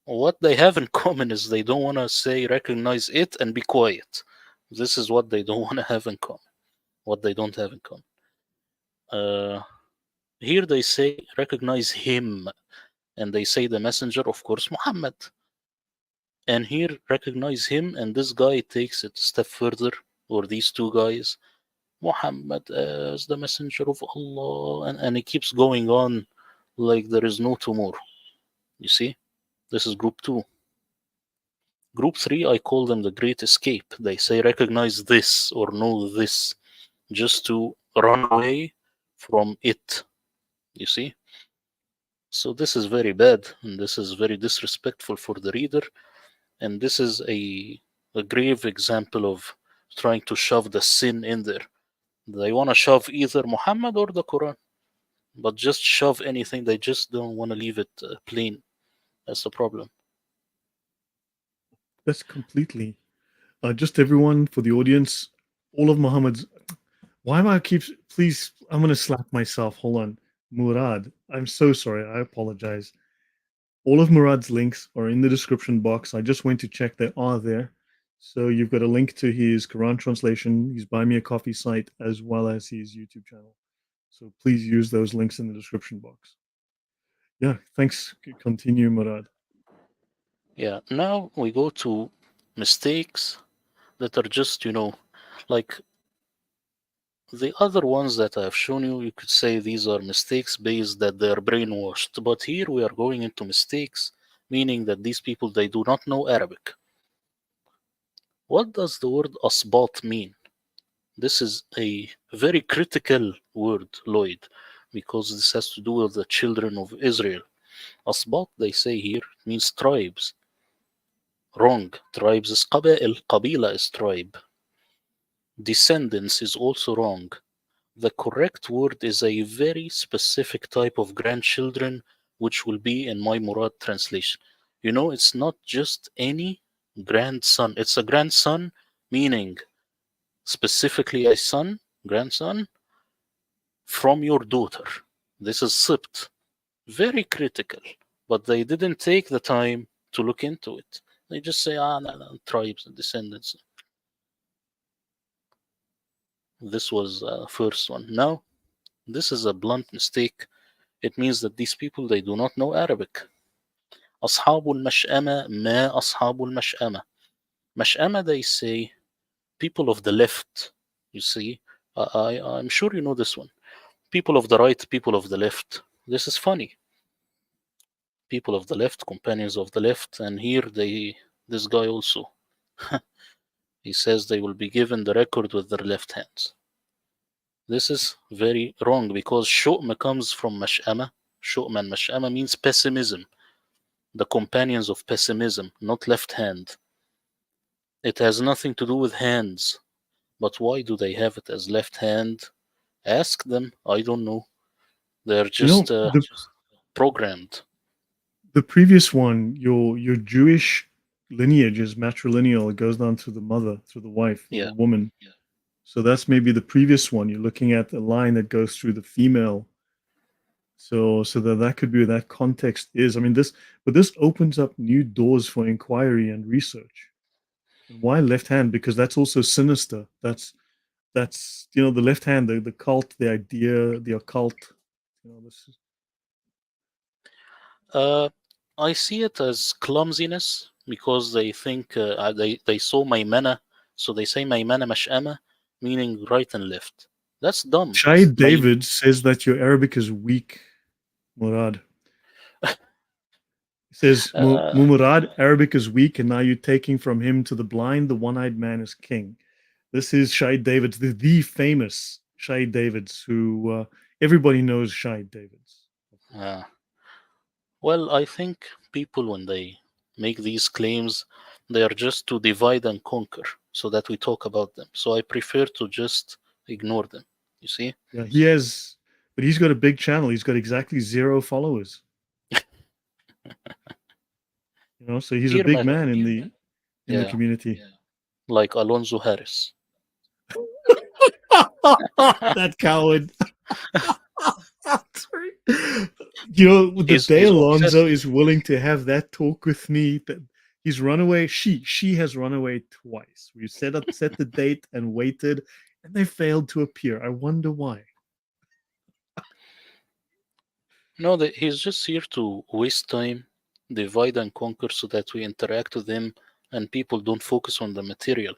[SPEAKER 2] what they have in common is they don't want to say recognize it and be quiet. This is what they don't want to have in common. What they don't have in common. Uh, Here they say recognize him, and they say the messenger, of course, Muhammad. And here recognize him, and this guy takes it a step further, or these two guys, Muhammad as the messenger of Allah, and he keeps going on like there is no tomorrow. You see, this is group two. Group three, I call them the great escape. They say recognize this or know this just to run away from it. You see? So this is very bad, and this is very disrespectful for the reader, and this is a grave example of trying to shove the sin in there. They want to shove either Muhammad or the Quran, but just shove anything. They just don't want to leave it plain. That's the problem.
[SPEAKER 1] That's completely. Just everyone for the audience, all of Muhammad's. Why am I keep? Please, I'm gonna slap myself. Hold on, Murad. I'm so sorry. I apologize. All of Murad's links are in the description box. I just went to check; they are there. So you've got a link to his Quran translation, his Buy Me a Coffee site, as well as his YouTube channel. So please use those links in the description box. Yeah, thanks. Continue, Murad.
[SPEAKER 2] Yeah, now we go to mistakes that are just, like the other ones that I've shown you, you could say these are mistakes based that they are brainwashed. But here we are going into mistakes, meaning that these people they do not know Arabic. What does the word asbat mean? This is a very critical word, Lloyd, because this has to do with the children of Israel. Asbat, they say here, means tribes. Wrong. Tribes is qaba'il. Qabila is tribe. Descendants is also wrong. The correct word is a very specific type of grandchildren, which will be in my Murad translation. It's not just any grandson. It's a grandson, meaning specifically a son, grandson, from your daughter. This is sibt. Very critical. But they didn't take the time to look into it. They just say, no, no, tribes and descendants. This was first one. Now, this is a blunt mistake. It means that these people they do not know Arabic. أصحاب المشأمة ما أصحاب المشأمة. مشأمة they say people of the left. You see, I'm sure you know this one. People of the right, people of the left. This is funny. People of the left, companions of the left, and here this guy also. He says they will be given the record with their left hands. This is very wrong because shu'ma comes from mash'ama. Shu'ma and mash'ama means pessimism. The companions of pessimism, not left hand. It has nothing to do with hands. But why do they have it as left hand? Ask them. I don't know. They're
[SPEAKER 1] You know,
[SPEAKER 2] just programmed.
[SPEAKER 1] the previous one, your Jewish lineage is matrilineal. It goes down to the mother, to the wife or the
[SPEAKER 2] Yeah.
[SPEAKER 1] woman. So that's maybe the previous one. You're looking at a line that goes through the female. So that could be where that context is. I mean, this opens up new doors for inquiry and research. And why left hand? Because that's also sinister. That's the left hand, the cult, the idea, the occult. This is
[SPEAKER 2] Uh, I see it as clumsiness because they think they saw Maymana, so they say Maymana mash'ama, meaning right and left. That's dumb.
[SPEAKER 1] Shahid
[SPEAKER 2] My
[SPEAKER 1] David says that your Arabic is weak, Murad. He says,
[SPEAKER 2] Uh,
[SPEAKER 1] Mumurad, Arabic is weak, and now you're taking from him to the blind, the one eyed man is king. This is Shahid Davids, the famous Shahid Davids, who everybody knows Shahid Davids, of course.
[SPEAKER 2] uh, well, I think people, when they make these claims, they are just to divide and conquer so that we talk about them. So I prefer to just ignore them. You see?
[SPEAKER 1] Yeah, he has, but he's got a big channel. He's got exactly 0 followers. So he's a
[SPEAKER 2] Here,
[SPEAKER 1] big man in the
[SPEAKER 2] yeah,
[SPEAKER 1] community.
[SPEAKER 2] like Alonso Harris.
[SPEAKER 1] That coward. The day
[SPEAKER 2] He's
[SPEAKER 1] Alonso
[SPEAKER 2] obsessed.
[SPEAKER 1] is willing to have that talk with me, that he's run away. She has run away twice. We set the date and waited, and they failed to appear. I wonder why.
[SPEAKER 2] No, he's just here to waste time, divide and conquer so that we interact with him and people don't focus on the material.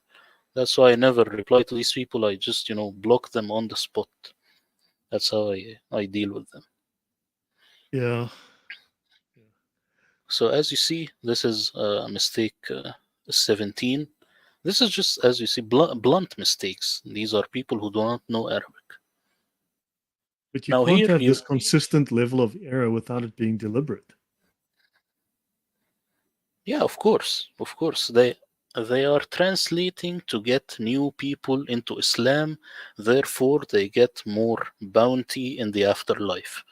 [SPEAKER 2] That's why I never reply to these people. I just, block them on the spot. That's how I deal with them.
[SPEAKER 1] Yeah.
[SPEAKER 2] So as you see, this is a mistake 17. This is just, as you see, blunt mistakes. These are people who do not know Arabic.
[SPEAKER 1] But you
[SPEAKER 2] Now
[SPEAKER 1] can't
[SPEAKER 2] here,
[SPEAKER 1] have this consistent level of error without it being deliberate.
[SPEAKER 2] yeah, of course, they are translating to get new people into Islam. Therefore, they get more bounty in the afterlife.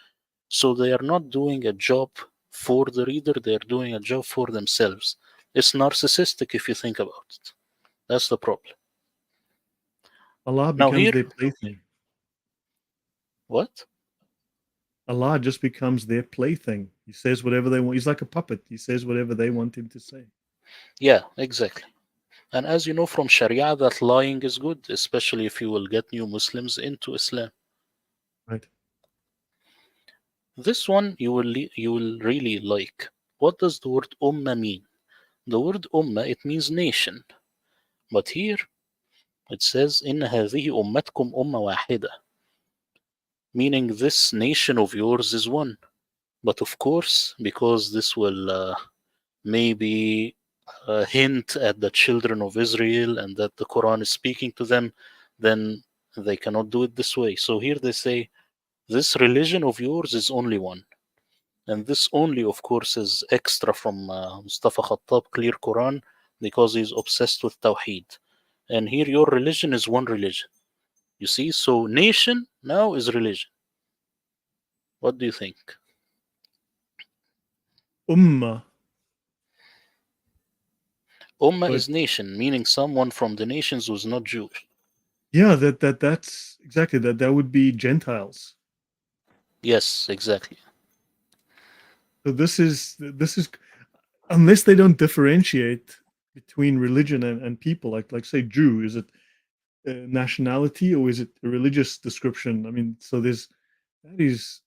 [SPEAKER 2] So they are not doing a job for the reader; they are doing a job for themselves. It's narcissistic if you think about it. That's the problem.
[SPEAKER 1] Allah
[SPEAKER 2] Now
[SPEAKER 1] becomes
[SPEAKER 2] here,
[SPEAKER 1] their plaything.
[SPEAKER 2] what?
[SPEAKER 1] Allah just becomes their plaything. He says whatever they want. He's like a puppet. He says whatever they want him to say.
[SPEAKER 2] Yeah, exactly. And as you know from Sharia, that lying is good, especially if you will get new Muslims into Islam.
[SPEAKER 1] Right.
[SPEAKER 2] This one you will really like. What does the word Ummah mean? The word Ummah, it means nation. But here it says إن هذه أمتكم أمة واحدة, meaning this nation of yours is one. But of course, because this will maybe hint at the children of Israel and that the Quran is speaking to them, then they cannot do it this way. So here they say, this religion of yours is only one. And this only, of course, is extra from Mustafa Khattab, Clear Quran, because he's obsessed with Tawheed. And here, your religion is one religion. You see, so nation now is religion. What do you think?
[SPEAKER 1] Ummah.
[SPEAKER 2] Ummah
[SPEAKER 1] But
[SPEAKER 2] is nation, meaning someone from the nations who's not Jewish.
[SPEAKER 1] yeah, that's exactly that. That would be Gentiles.
[SPEAKER 2] Yes, exactly.
[SPEAKER 1] So this is unless they don't differentiate between religion and people, like say Jew, is it a nationality or is it a religious description? I mean, so that is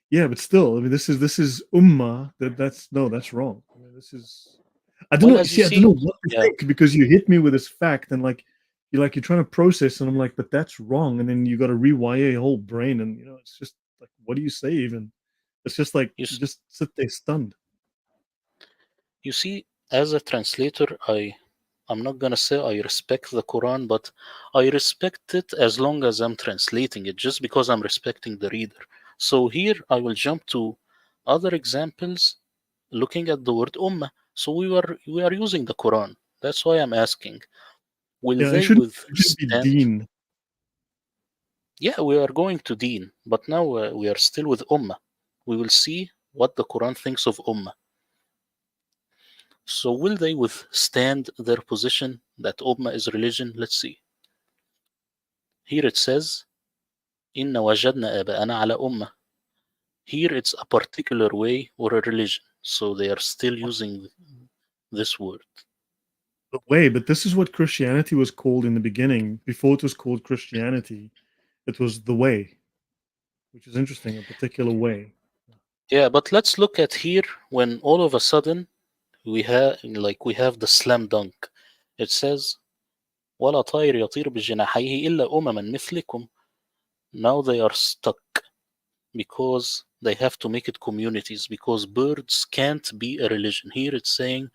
[SPEAKER 1] yeah, but still, I mean, this is ummah. That's no, that's wrong. I mean, this is I don't
[SPEAKER 2] Well,
[SPEAKER 1] know.
[SPEAKER 2] as you
[SPEAKER 1] See, I don't know
[SPEAKER 2] see,
[SPEAKER 1] what to
[SPEAKER 2] yeah,
[SPEAKER 1] think because you hit me with this fact and you're trying to process and I'm like, but that's wrong, and then you got to rewire your whole brain and it's just like, what do you say even? It's just like
[SPEAKER 2] you,
[SPEAKER 1] you
[SPEAKER 2] s-
[SPEAKER 1] just sit there stunned.
[SPEAKER 2] you see, as a translator, I'm not gonna say I respect the Quran, but I respect it as long as I'm translating it, just because I'm respecting the reader. So here I will jump to other examples looking at the word ummah. So we are using the Quran. That's why I'm asking, will
[SPEAKER 1] Yeah,
[SPEAKER 2] they
[SPEAKER 1] it should be
[SPEAKER 2] withstand?
[SPEAKER 1] Dean.
[SPEAKER 2] Yeah, we are going to Deen, but now we are still with ummah. We will see what the Quran thinks of ummah. So will they withstand their position that ummah is religion? Let's see. Here it says, إن وجدنا آباءنا على أمة. Here it's a particular way or a religion. So they are still using this word.
[SPEAKER 1] The way, but this is what Christianity was called in the beginning. Before it was called Christianity, it was the way, which is interesting, a particular way.
[SPEAKER 2] Yeah, but let's look at here when all of a sudden we have the slam dunk. It says ولا طائر يطير بجناحيه إلا أمما مثلكم. Now they are stuck because They have to make it communities because birds can't be a religion. Here it's saying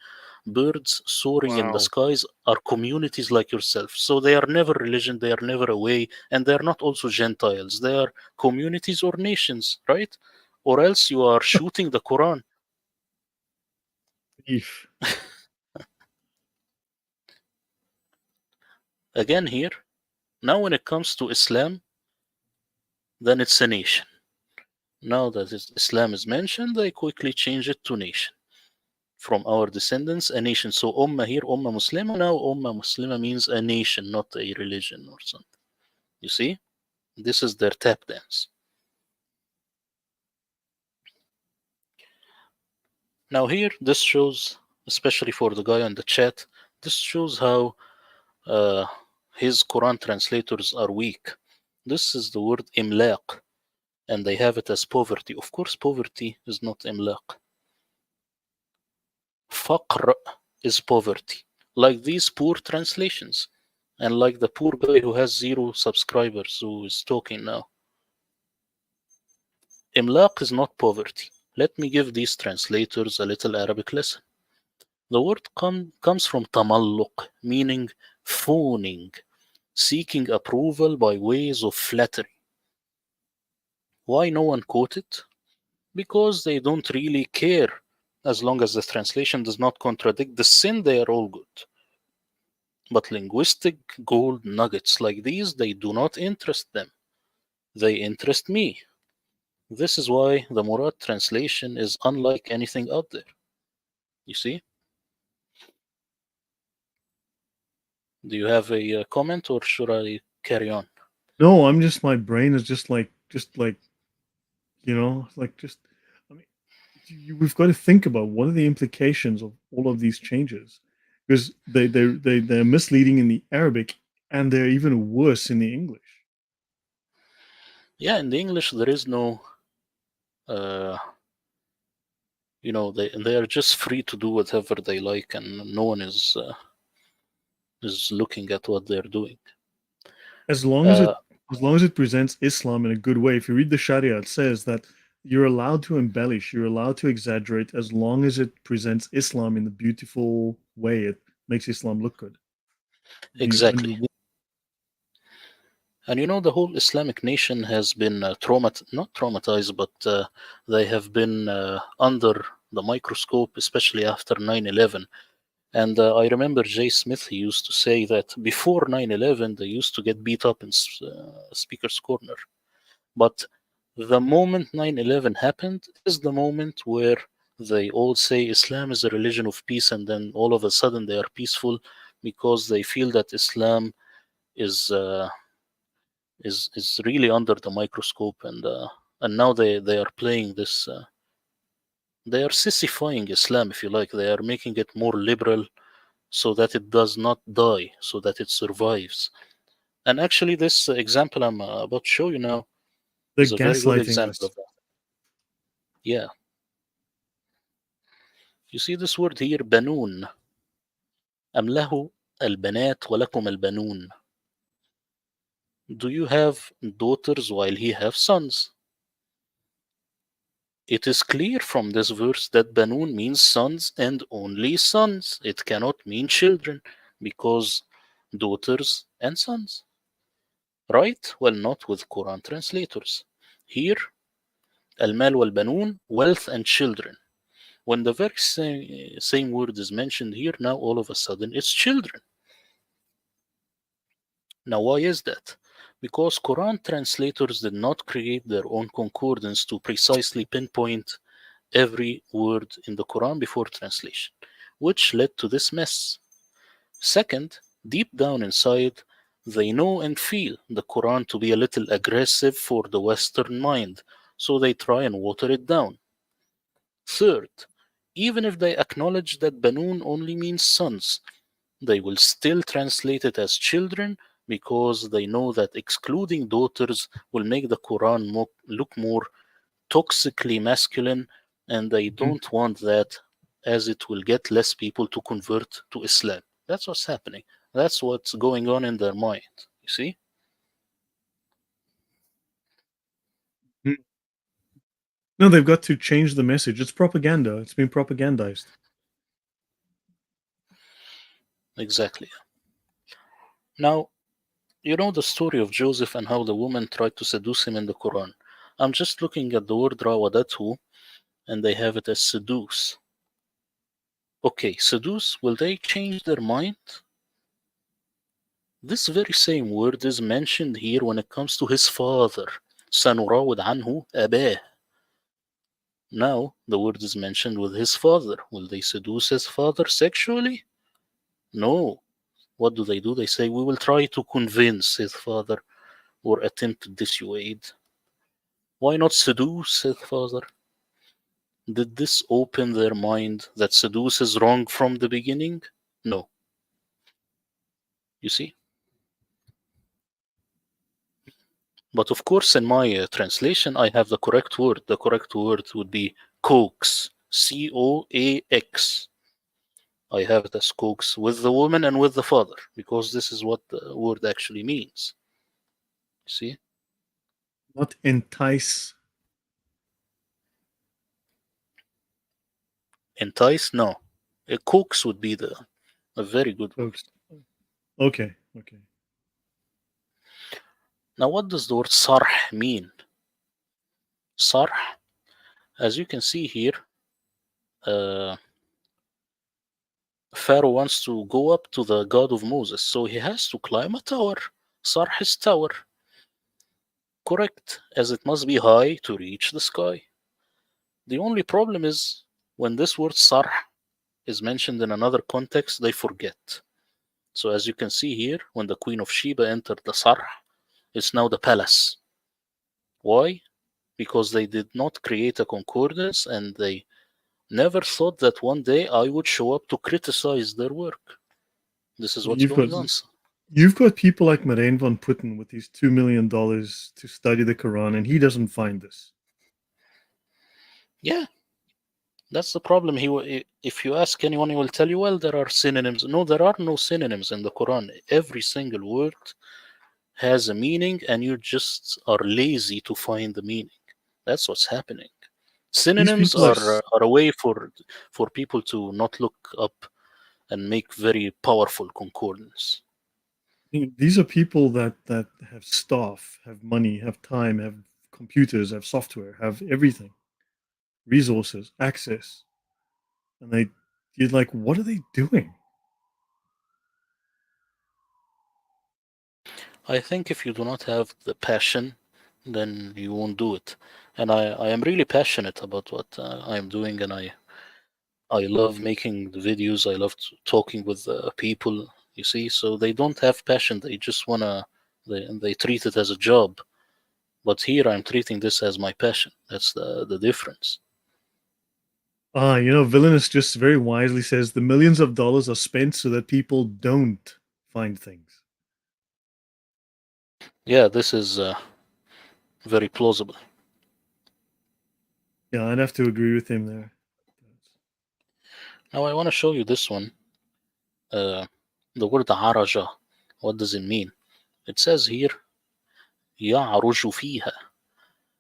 [SPEAKER 2] birds soaring in the
[SPEAKER 1] Wow.
[SPEAKER 2] skies are communities like yourself. So they are never religion, they are never away, and they are not also Gentiles. They are communities or nations, right? Or else you are shooting the Quran.
[SPEAKER 1] Beef.
[SPEAKER 2] Again, here, now when it comes to Islam, then it's a nation. Now that Islam is mentioned, they quickly change it to nation. From our descendants, a nation. So Ummah here, Ummah Muslima. Now Ummah Muslima means a nation, not a religion or something. You see? This is their tap dance. Now here, this shows, especially for the guy on the chat, this shows how uh, his Quran translators are weak. This is the word imlaq, and they have it as poverty. Of course, poverty is not imlaq. Faqr is poverty, like these poor translations, and like the poor guy who has 0 subscribers who is talking now. Imlaq is not poverty. Let me give these translators a little Arabic lesson. The word comes from tamalluq, meaning fawning, seeking approval by ways of flattery. Why no one quote it? Because they don't really care. As long as the translation does not contradict the sin, they are all good. But linguistic gold nuggets like these, they do not interest them. They interest me. This is why the Murad translation is unlike anything out there. You see? Do you have a comment or should I carry on?
[SPEAKER 1] No, I'm just my brain is just like just. I mean, we've got to think about what are the implications of all of these changes, because they're misleading in the Arabic, and they're even worse in the English.
[SPEAKER 2] Yeah, in the English there is no, uh, they are just free to do whatever they like, and no one is looking at what they're doing.
[SPEAKER 1] As long as
[SPEAKER 2] Uh,
[SPEAKER 1] it presents Islam in a good way. If you read the Sharia, it says that you're allowed to embellish, you're allowed to exaggerate, as long as it presents Islam in the beautiful way. It makes Islam look good. When
[SPEAKER 2] exactly.
[SPEAKER 1] you
[SPEAKER 2] And the whole Islamic nation has been not traumatized, but they have been under the microscope, especially after 9/11. And I remember Jay Smith, he used to say that before 9/11, they used to get beat up in Speaker's Corner. But the moment 9/11 happened is the moment where they all say Islam is a religion of peace, and then all of a sudden they are peaceful because they feel that Islam is uh, is really under the microscope, and now they are playing this. They are sissifying Islam, if you like. They are making it more liberal so that it does not die, so that it survives. And actually, this example I'm about to show you now
[SPEAKER 1] they're
[SPEAKER 2] is a very good
[SPEAKER 1] gaslighting
[SPEAKER 2] example
[SPEAKER 1] us.
[SPEAKER 2] of that. Yeah, you see this word here, بنون. أم له البنات ولكم البنون. Do you have daughters while he have sons? It is clear from this verse that Banun means sons and only sons. It cannot mean children because daughters and sons. Right? Well, not with Quran translators. Here, Al-Mal wal-Banun, wealth and children. When the very same word is mentioned here, now all of a sudden it's children. Now, why is that? Because Quran translators did not create their own concordance to precisely pinpoint every word in the Quran before translation, which led to this mess. Second, deep down inside, they know and feel the Quran to be a little aggressive for the Western mind, so they try and water it down. Third, even if they acknowledge that Banun only means sons, they will still translate it as children because they know that excluding daughters will make the Quran look more toxically masculine, and they
[SPEAKER 1] Mhm.
[SPEAKER 2] don't want that as it will get less people to convert to Islam. That's what's happening. That's what's going on in their mind. You see?
[SPEAKER 1] Mhm. No, they've got to change the message. It's propaganda. It's been propagandized.
[SPEAKER 2] Exactly. Now, you know the story of Joseph and how the woman tried to seduce him in the Quran. I'm just looking at the word rawadatu, and they have it as seduce. Okay, seduce, will they change their mind? This very same word is mentioned here when it comes to his father. سنراود عنه أباه. Now, the word is mentioned with his father. Will they seduce his father sexually? No. What do? They say, we will try to convince his father or attempt to dissuade. Why not seduce his father? Did this open their mind that seduce is wrong from the beginning? No. You see? But of course, in my translation, I have the correct word. The correct word would be coax. Coax. I have it as coax with the woman and with the father, because this is what the word actually means. See?
[SPEAKER 1] Not entice.
[SPEAKER 2] Entice? No. A coax would be a very good word.
[SPEAKER 1] Folks. Okay. Okay.
[SPEAKER 2] Now, what does the word sarh mean? Sarh, as you can see here, uh, Pharaoh wants to go up to the God of Moses, so he has to climb a tower. Sarh is tower. Correct, as it must be high to reach the sky. The only problem is when this word sarh is mentioned in another context, they forget. So as you can see here, when the Queen of Sheba entered the sarh, it's now the palace. Why? Because they did not create a concordance and they never thought that one day I would show up to criticize their work. This is what's
[SPEAKER 1] You've got
[SPEAKER 2] going on.
[SPEAKER 1] you've got people like Marijn van Putten with these $2 million to study the Quran, and he doesn't find this.
[SPEAKER 2] Yeah, that's the problem. If you ask anyone, he will tell you, well, there are synonyms. No, there are no synonyms in the Quran. Every single word has a meaning, and you just are lazy to find the meaning. That's what's happening.
[SPEAKER 1] These
[SPEAKER 2] Synonyms
[SPEAKER 1] people are
[SPEAKER 2] are a way for people to not look up and make very powerful concordance.
[SPEAKER 1] these are people that have staff, have money, have time, have computers, have software, have everything, resources, access, and you're like, what are they doing?
[SPEAKER 2] I think if you do not have the passion, then you won't do it. And I am really passionate about what I am doing, and I love making the videos. I love talking with people. You see, so they don't have passion. They just wanna they treat it as a job. But here I'm treating this as my passion. That's the difference.
[SPEAKER 1] Villainous just very wisely says the millions of dollars are spent so that people don't find things.
[SPEAKER 2] Yeah, this is very plausible.
[SPEAKER 1] Yeah, I'd have to agree with him there.
[SPEAKER 2] Now I want to show you this one. Uh, the word araja. What does it mean? It says here يعرج فيها,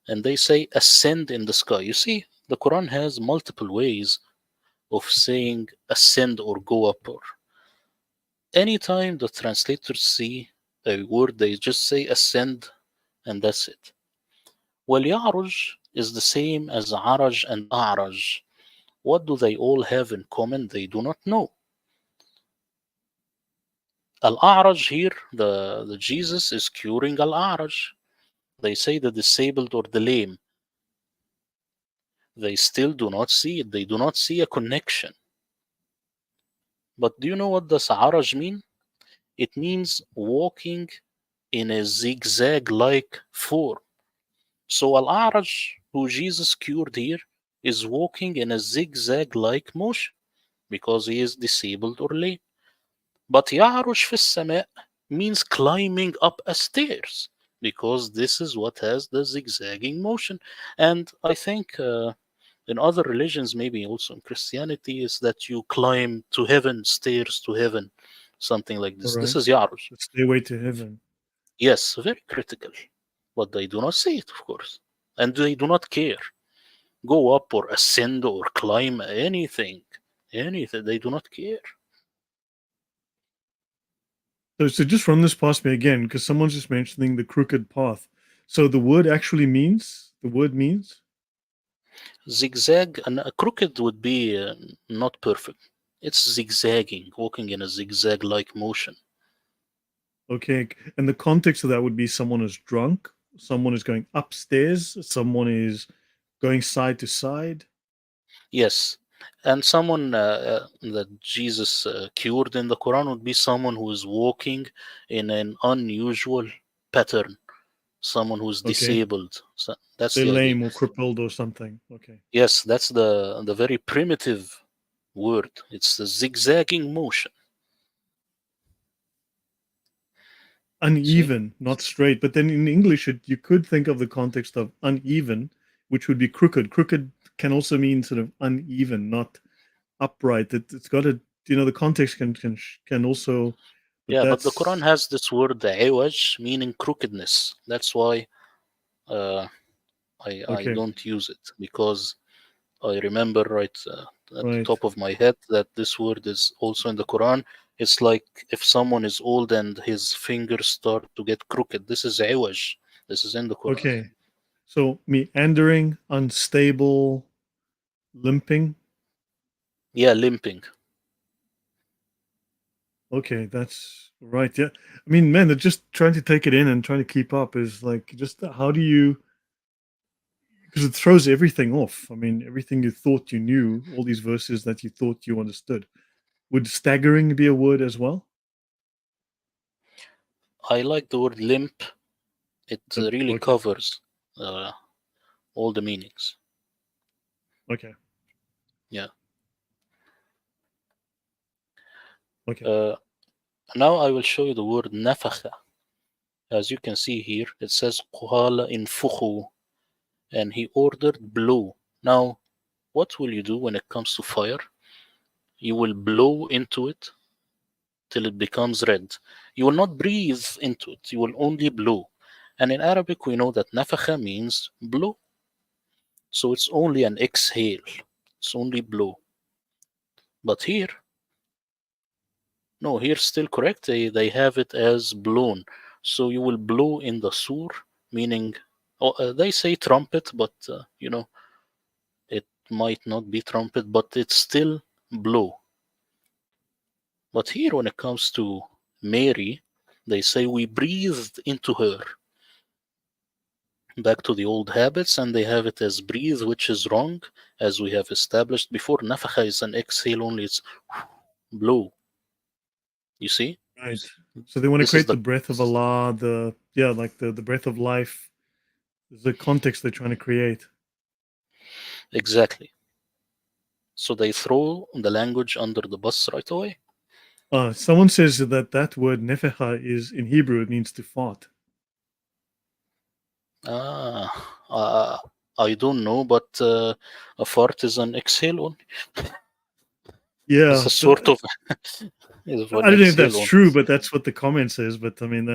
[SPEAKER 2] and they say ascend in the sky. You see, the Quran has multiple ways of saying ascend or go up. Or anytime the translators see a word, they just say ascend, and that's it. Well, يعرج is the same as عرج and أعرج. What do they all have in common? They do not know. Al-A'raj here, the Jesus is curing Al-A'raj. They say the disabled or the lame. They still do not see it. They do not see a connection. But do you know what does A'raj mean? It means walking in a zigzag-like form. So Al-A'raj, who Jesus cured here, is walking in a zigzag-like motion because he is disabled or lame. But يعرج في السماء means climbing up a stairs because this is what has the zigzagging motion. And I think in other religions, maybe also in Christianity, is that you climb to heaven, stairs to heaven, something like
[SPEAKER 1] All
[SPEAKER 2] this. This
[SPEAKER 1] right.
[SPEAKER 2] is يعرج.
[SPEAKER 1] The stairway to heaven.
[SPEAKER 2] Yes, very critical. But they do not see it, of course. And they do not care. go up or ascend or climb anything. Anything. They do not care.
[SPEAKER 1] So just run this past me again, because someone's just mentioning the crooked path. So the word actually means, the word means?
[SPEAKER 2] Zigzag, and a crooked would be not perfect. It's zigzagging, walking in a zigzag like motion.
[SPEAKER 1] Okay. And the context of that would be someone is drunk, someone is going upstairs, someone is going side to side.
[SPEAKER 2] Yes. And someone that Jesus cured in the Quran would be someone who is walking in an unusual pattern, someone who's
[SPEAKER 1] Okay.
[SPEAKER 2] disabled. So that's
[SPEAKER 1] They're
[SPEAKER 2] the idea.
[SPEAKER 1] lame or crippled or something. Okay.
[SPEAKER 2] Yes, that's the very primitive word. It's the zigzagging motion. See?
[SPEAKER 1] Uneven, not straight. But then in English, you could think of the context of uneven, which would be crooked. Crooked can also mean sort of uneven, not upright. It's got a, the context can also, but
[SPEAKER 2] Yeah, but the Quran
[SPEAKER 1] that's
[SPEAKER 2] has this word iwaj, meaning crookedness. That's why uh, I
[SPEAKER 1] okay.
[SPEAKER 2] don't use it, because I remember right at the
[SPEAKER 1] Right.
[SPEAKER 2] top of my head that this word is also in the Quran. It's like if someone is old and his fingers start to get crooked. This is iwaj. This is in the Quran.
[SPEAKER 1] Okay. So meandering, unstable, limping.
[SPEAKER 2] Yeah, limping.
[SPEAKER 1] Okay, that's right. Yeah. I mean, man, they're just trying to take it in and trying to keep up is like just how do you, because it throws everything off. I mean, everything you thought you knew, all these verses that you thought you understood. Would staggering be a word as well?
[SPEAKER 2] I like the word limp. It really
[SPEAKER 1] Okay.
[SPEAKER 2] covers uh, all the meanings.
[SPEAKER 1] Okay.
[SPEAKER 2] Yeah.
[SPEAKER 1] Okay.
[SPEAKER 2] Uh, Now I will show you the word nafakha. As you can see here, it says قال انفخوا, and he ordered blow. Now, what will you do when it comes to fire? You will blow into it till it becomes red. You will not breathe into it, you will only blow. And in Arabic, we know that nafakha means blow. So it's only an exhale, it's only blow. But here, no, here still correct. They have it as blown. So you will blow in the sur, meaning, they say trumpet, but it might not be trumpet, but it's still blow. But here, when it comes to Mary, they say we breathed into her. Back to the old habits, and they have it as breathe, which is wrong, as we have established before. Nafakha is an exhale only, it's blow. You see?
[SPEAKER 1] Right. So they want to
[SPEAKER 2] This is
[SPEAKER 1] create
[SPEAKER 2] the
[SPEAKER 1] the breath of Allah, like the breath of life, the context they're trying to create.
[SPEAKER 2] exactly. So they throw the language under the bus right away.
[SPEAKER 1] Someone says that word nefecha is in Hebrew, it means to fart.
[SPEAKER 2] Ah, I don't know, but a fart is an exhale only. It's
[SPEAKER 1] Yeah,
[SPEAKER 2] a sort of is
[SPEAKER 1] I
[SPEAKER 2] an
[SPEAKER 1] don't know if
[SPEAKER 2] exhale
[SPEAKER 1] that's
[SPEAKER 2] only.
[SPEAKER 1] true, but that's what the comment says. But I mean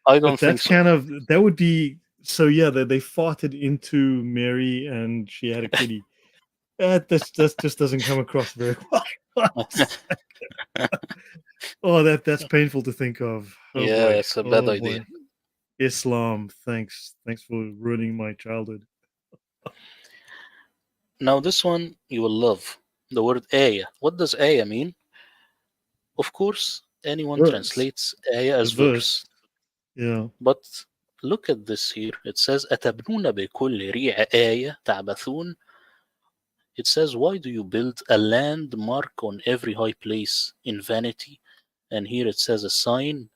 [SPEAKER 2] I don't
[SPEAKER 1] but
[SPEAKER 2] think
[SPEAKER 1] that's
[SPEAKER 2] so.
[SPEAKER 1] kind of that would be so. Yeah, they farted into Mary, and she had a kitty. This just doesn't come across very well. Oh, that's painful to think of. Oh
[SPEAKER 2] Yeah,
[SPEAKER 1] boy.
[SPEAKER 2] it's a bad
[SPEAKER 1] Oh
[SPEAKER 2] idea.
[SPEAKER 1] boy. Islam. Thanks for ruining my childhood.
[SPEAKER 2] Now this one you will love. The word ayah. What does ayah mean? Of course, anyone
[SPEAKER 1] Verse.
[SPEAKER 2] translates ayah
[SPEAKER 1] The
[SPEAKER 2] as verse.
[SPEAKER 1] verse. Yeah.
[SPEAKER 2] But look at this here. It says أتبنون بكل ريع آية تعبثون. It says, why do you build a landmark on every high place in vanity? And here it says a sign,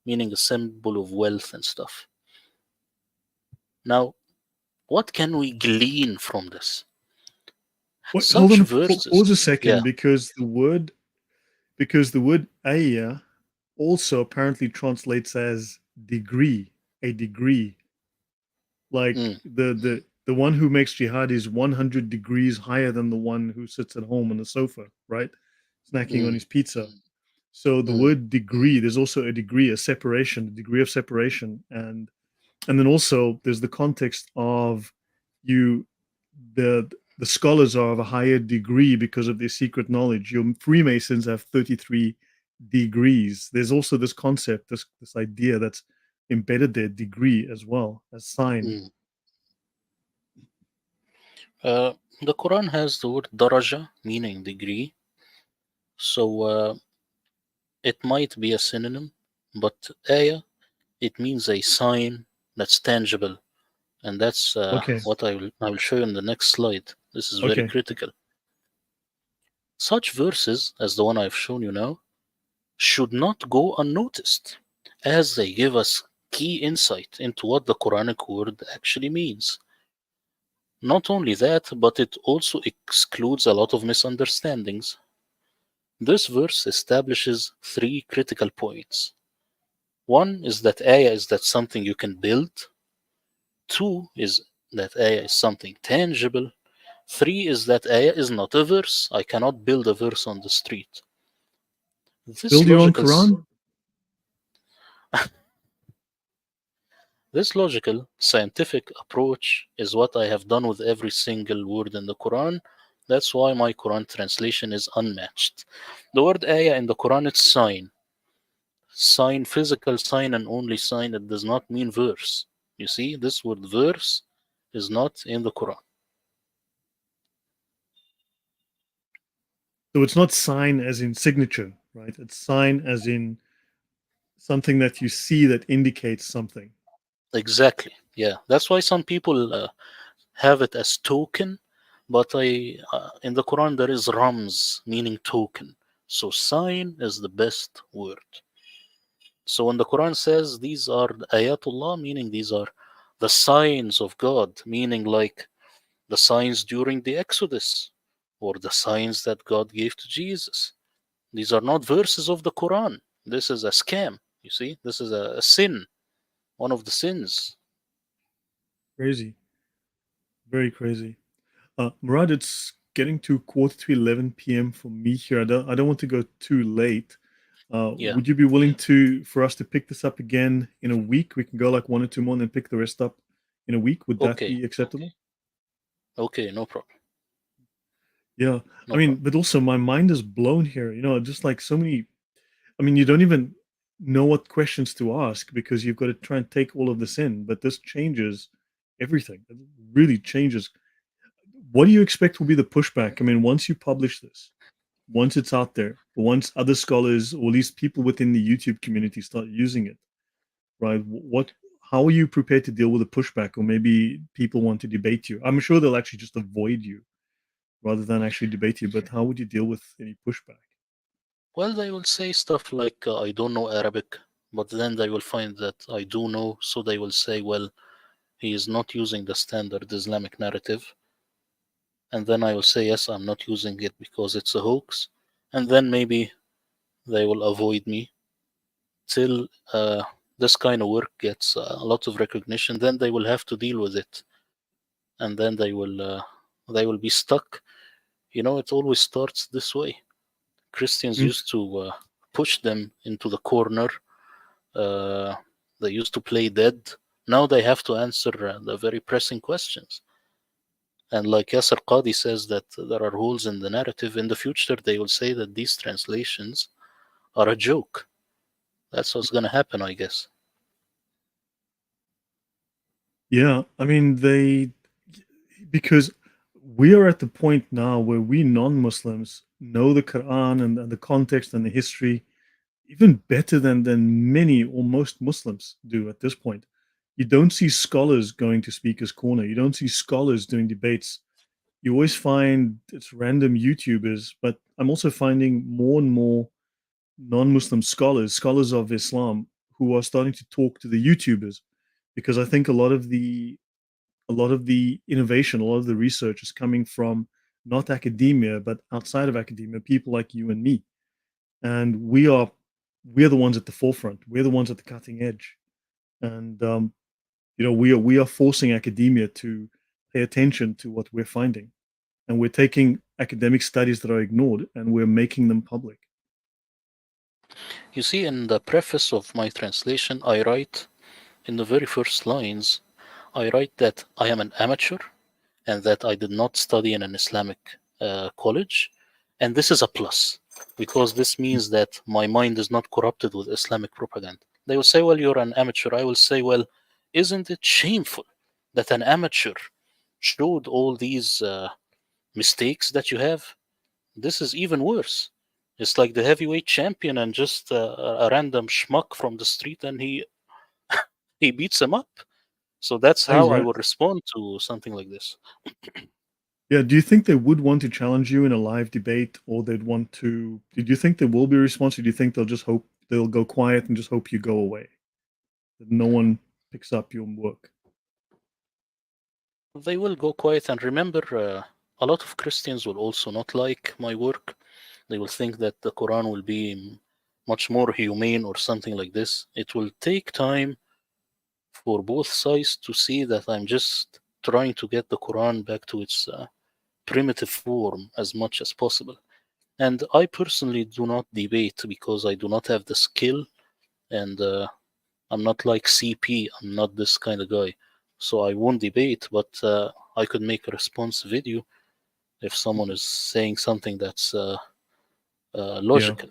[SPEAKER 2] meaning a symbol of wealth and stuff. Now, what can we glean from this?
[SPEAKER 1] Wait, hold
[SPEAKER 2] Such
[SPEAKER 1] on.
[SPEAKER 2] verses.
[SPEAKER 1] Pause a
[SPEAKER 2] Yeah.
[SPEAKER 1] second, because the word ayah also apparently translates as degree, a degree. Like
[SPEAKER 2] Mm,
[SPEAKER 1] the one who makes jihad is 100 degrees higher than the one who sits at home on the sofa, right? Snacking on
[SPEAKER 2] mm,
[SPEAKER 1] his pizza. So the
[SPEAKER 2] mm,
[SPEAKER 1] word degree, there's also a degree, a separation, a degree of separation. And then also there's the context of you the scholars are of a higher degree because of their secret knowledge. Your Freemasons have 33 degrees. There's also this concept, this idea that's embedded there, degree as well as sign.
[SPEAKER 2] Mm. The Quran has the word daraja, meaning degree, so it might be a synonym, but ayah, it means a sign that's tangible, and that's
[SPEAKER 1] Okay,
[SPEAKER 2] what I will show you in the next slide. This is very
[SPEAKER 1] okay.
[SPEAKER 2] critical. Such verses as the one I've shown you now should not go unnoticed, as they give us key insight into what the Quranic word actually means. Not only that, but it also excludes a lot of misunderstandings. This verse establishes three critical points. One is that ayah is that something you can build. Two is that ayah is something tangible. Three is that ayah is not a verse. I cannot build a verse on the street. This
[SPEAKER 1] Build your own
[SPEAKER 2] logical
[SPEAKER 1] Quran.
[SPEAKER 2] This logical, scientific approach is what I have done with every single word in the Quran. That's why my Quran translation is unmatched. The word ayah in the Quran is sign. Sign, physical sign, and only sign. It does not mean verse. You see, this word verse is not in the Quran.
[SPEAKER 1] So it's not sign as in signature, right? It's sign as in something that you see that indicates something.
[SPEAKER 2] Exactly. Yeah. That's why some people have it as token, but in the Quran there is rams, meaning token. So sign is the best word. So when the Quran says these are ayatullah, meaning these are the signs of God, meaning like the signs during the Exodus or the signs that God gave to Jesus. These are not verses of the Quran. This is a scam. You see, this is a sin, one of the sins.
[SPEAKER 1] Crazy, very crazy. Murad, it's getting to quarter to 11 p.m. for me here. I don't want to go too late.
[SPEAKER 2] Yeah.
[SPEAKER 1] Would you be willing to for us to pick this up again in a week? We can go like one or two more and then pick the rest up in a week. Would that
[SPEAKER 2] Okay.
[SPEAKER 1] be acceptable?
[SPEAKER 2] Okay. No problem.
[SPEAKER 1] Yeah. I
[SPEAKER 2] No
[SPEAKER 1] mean,
[SPEAKER 2] problem.
[SPEAKER 1] but also my mind is blown here. Just like so many. I mean, you don't even know what questions to ask because you've got to try and take all of this in. But this changes everything. It really changes. What do you expect will be the pushback? I mean, once you publish this, once it's out there, once other scholars or at least people within the YouTube community start using it, right? How are you prepared to deal with the pushback, or maybe people want to debate you? I'm sure they'll actually just avoid you rather than actually debate you. But how would you deal with any pushback?
[SPEAKER 2] Well, they will say stuff like, I don't know Arabic, but then they will find that I do know, so they will say, well, he is not using the standard Islamic narrative. And then I will say, yes, I'm not using it because it's a hoax. And then maybe they will avoid me till this kind of work gets a lot of recognition. Then they will have to deal with it, and then they will be stuck. It always starts this way. Christians
[SPEAKER 1] Mm.
[SPEAKER 2] used to push them into the corner. Uh, they used to play dead. Now they have to answer the very pressing questions. And like Yasser Qadi says that there are holes in the narrative. In the future, they will say that these translations are a joke. That's what's going to happen, I guess.
[SPEAKER 1] Yeah, I mean because we are at the point now where we non-Muslims know the Quran and the context and the history even better than many or most Muslims do at this point. You don't see scholars going to speakers corner. You don't see scholars doing debates. You always find it's random YouTubers, but I'm also finding more and more non-Muslim scholars of Islam, who are starting to talk to the YouTubers, because I think a lot of the innovation, a lot of the research is coming from not academia, but outside of academia, people like you and me. And we're the ones at the forefront. We're the ones at the cutting edge. And we are forcing academia to pay attention to what we're finding. And we're taking academic studies that are ignored and we're making them public.
[SPEAKER 2] You see, in the preface of my translation, I write in the very first lines, I write that I am an amateur and that I did not study in an Islamic college. And this is a plus because this means that my mind is not corrupted with Islamic propaganda. They will say, well, you're an amateur. I will say, well, isn't it shameful that an amateur showed all these mistakes that you have? This is even worse. It's like the heavyweight champion and just a random schmuck from the street and he beats him up. So that's how I would
[SPEAKER 1] Exactly.
[SPEAKER 2] respond to something like this.
[SPEAKER 1] Yeah. Do you think they would want to challenge you in a live debate, or they'd want to? Do you think there will be a response, or do you think they'll just hope they'll go quiet and just hope you go away, that no one picks up your work?
[SPEAKER 2] They will go quiet, and remember, a lot of Christians will also not like my work. They will think that the Quran will be much more humane or something like this. It will take time for both sides to see that I'm just trying to get the Quran back to its primitive form as much as possible. And I personally do not debate because I do not have the skill, and I'm not like CP. I'm not this kind of guy. So I won't debate, but I could make a response video if someone is saying something that's
[SPEAKER 1] Yeah.
[SPEAKER 2] logical.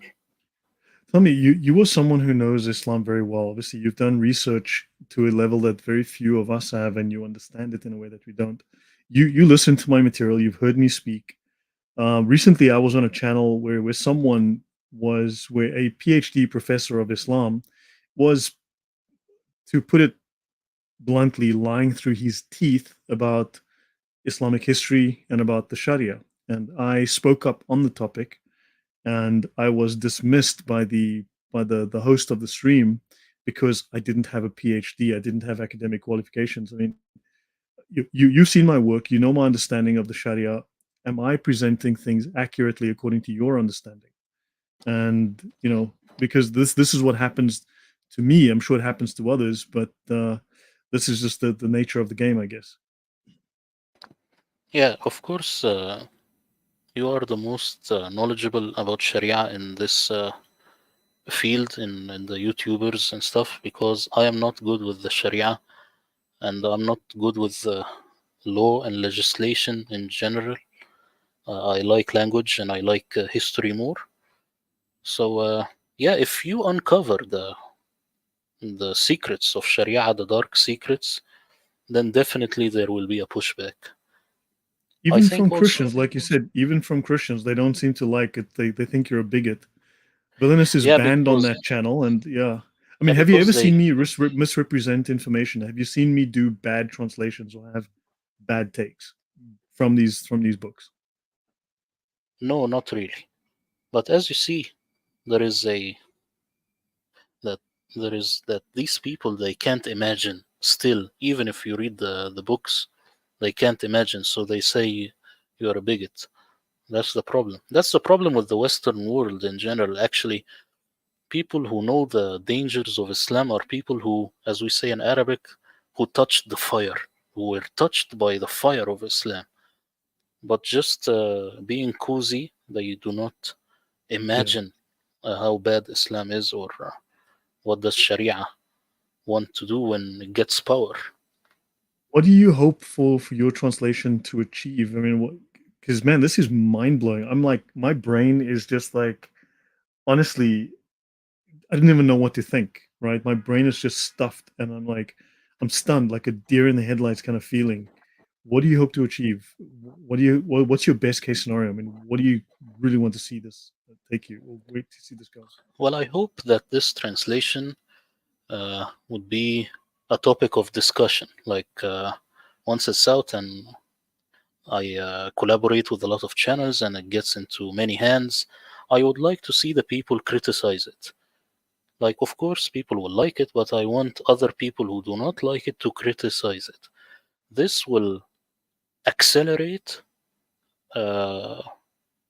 [SPEAKER 1] Tell me, you are someone who knows Islam very well. Obviously, you've done research to a level that very few of us have, and you understand it in a way that we don't. You listen to my material. You've heard me speak. Recently, I was on a channel where someone was where a PhD professor of Islam was, to put it bluntly, lying through his teeth about Islamic history and about the Sharia. And I spoke up on the topic, and I was dismissed by the host of the stream because I didn't have a PhD. I didn't have academic qualifications. I mean, you've seen my work. You know my understanding of the Sharia. Am I presenting things accurately according to your understanding? And because this is what happens to me. I'm sure it happens to others, but this is just the nature of the game, I guess.
[SPEAKER 2] Yeah, of course, you are the most knowledgeable about Sharia in this field in the YouTubers and stuff because I am not good with the Sharia and I'm not good with law and legislation in general. I like language and I like history more. So yeah, if you uncover the secrets of Sharia, the dark secrets, then definitely there will be a pushback. I
[SPEAKER 1] Even from
[SPEAKER 2] think also,
[SPEAKER 1] Christians, like you said, even from Christians, they don't seem to like it. They think you're a biget. Villainous is
[SPEAKER 2] yeah,
[SPEAKER 1] banned on that channel, and yeah. I mean, have you
[SPEAKER 2] because
[SPEAKER 1] ever
[SPEAKER 2] they
[SPEAKER 1] seen me misrepresent information? Have you seen me do bad translations or have bad takes from these books?
[SPEAKER 2] no, not really. But as you see, there is a that that these people they can't imagine still, even if you read the books, they can't imagine. So they say you are a bigot. That's the problem. That's the problem with the Western world in general. Actually, people who know the dangers of Islam are people who, as we say in Arabic, who touched the fire, who were touched by the fire of Islam. But just being cozy, they do not
[SPEAKER 1] Yeah.
[SPEAKER 2] imagine how bad Islam is or what does Sharia want to do when it gets power.
[SPEAKER 1] What do you hope for your translation to achieve? I mean, what? Because man, this is mind blowing. I'm like, my brain is just like, honestly, I didn't even know what to think. Right, my brain is just stuffed, and I'm like, I'm stunned, like a deer in the headlights kind of feeling. What do you hope to achieve? What's your best case scenario? I mean, what do you really want to see this take you, or wait to see this go?
[SPEAKER 2] Well, I hope that this translation would be a topic of discussion. Like once it's out and I collaborate with a lot of channels and it gets into many hands, I would like to see the people criticize it. Like, of course, people will like it, but I want other people who do not like it to criticize it. This will accelerate uh,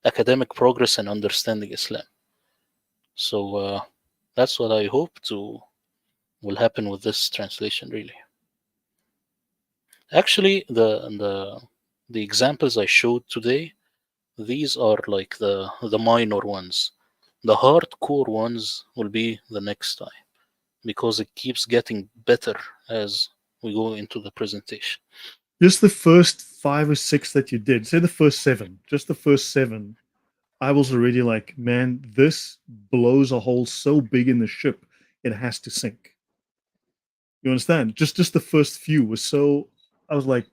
[SPEAKER 2] academic progress and understanding Islam. So that's what I hope to will happen with this translation. Really, actually, the examples I showed today, these are like the minor ones. The hardcore ones will be the next time because it keeps getting better as we go into the presentation.
[SPEAKER 1] just the first 5 or 6 that you did, say the first seven, just the first seven, I was already like, man, this blows a hole so big in the ship, it has to sink. You understand? Just the first few was so. I was like,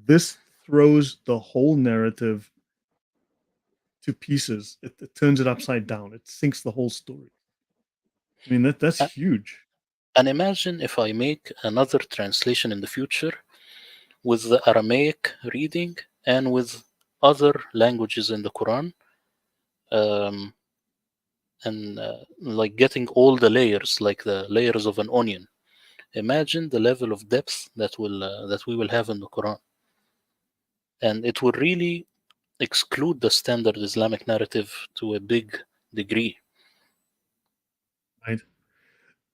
[SPEAKER 1] this throws the whole narrative to pieces. It turns it upside down. It sinks the whole story. I mean that's
[SPEAKER 2] A-
[SPEAKER 1] huge.
[SPEAKER 2] And imagine if I make another translation in the future with the Aramaic reading and with other languages in the Quran, um, and like getting all the layers, like the layers of an onion. Imagine the level of depth that we will have in the Quran, and it will really exclude the standard Islamic narrative to a big degree.
[SPEAKER 1] Right.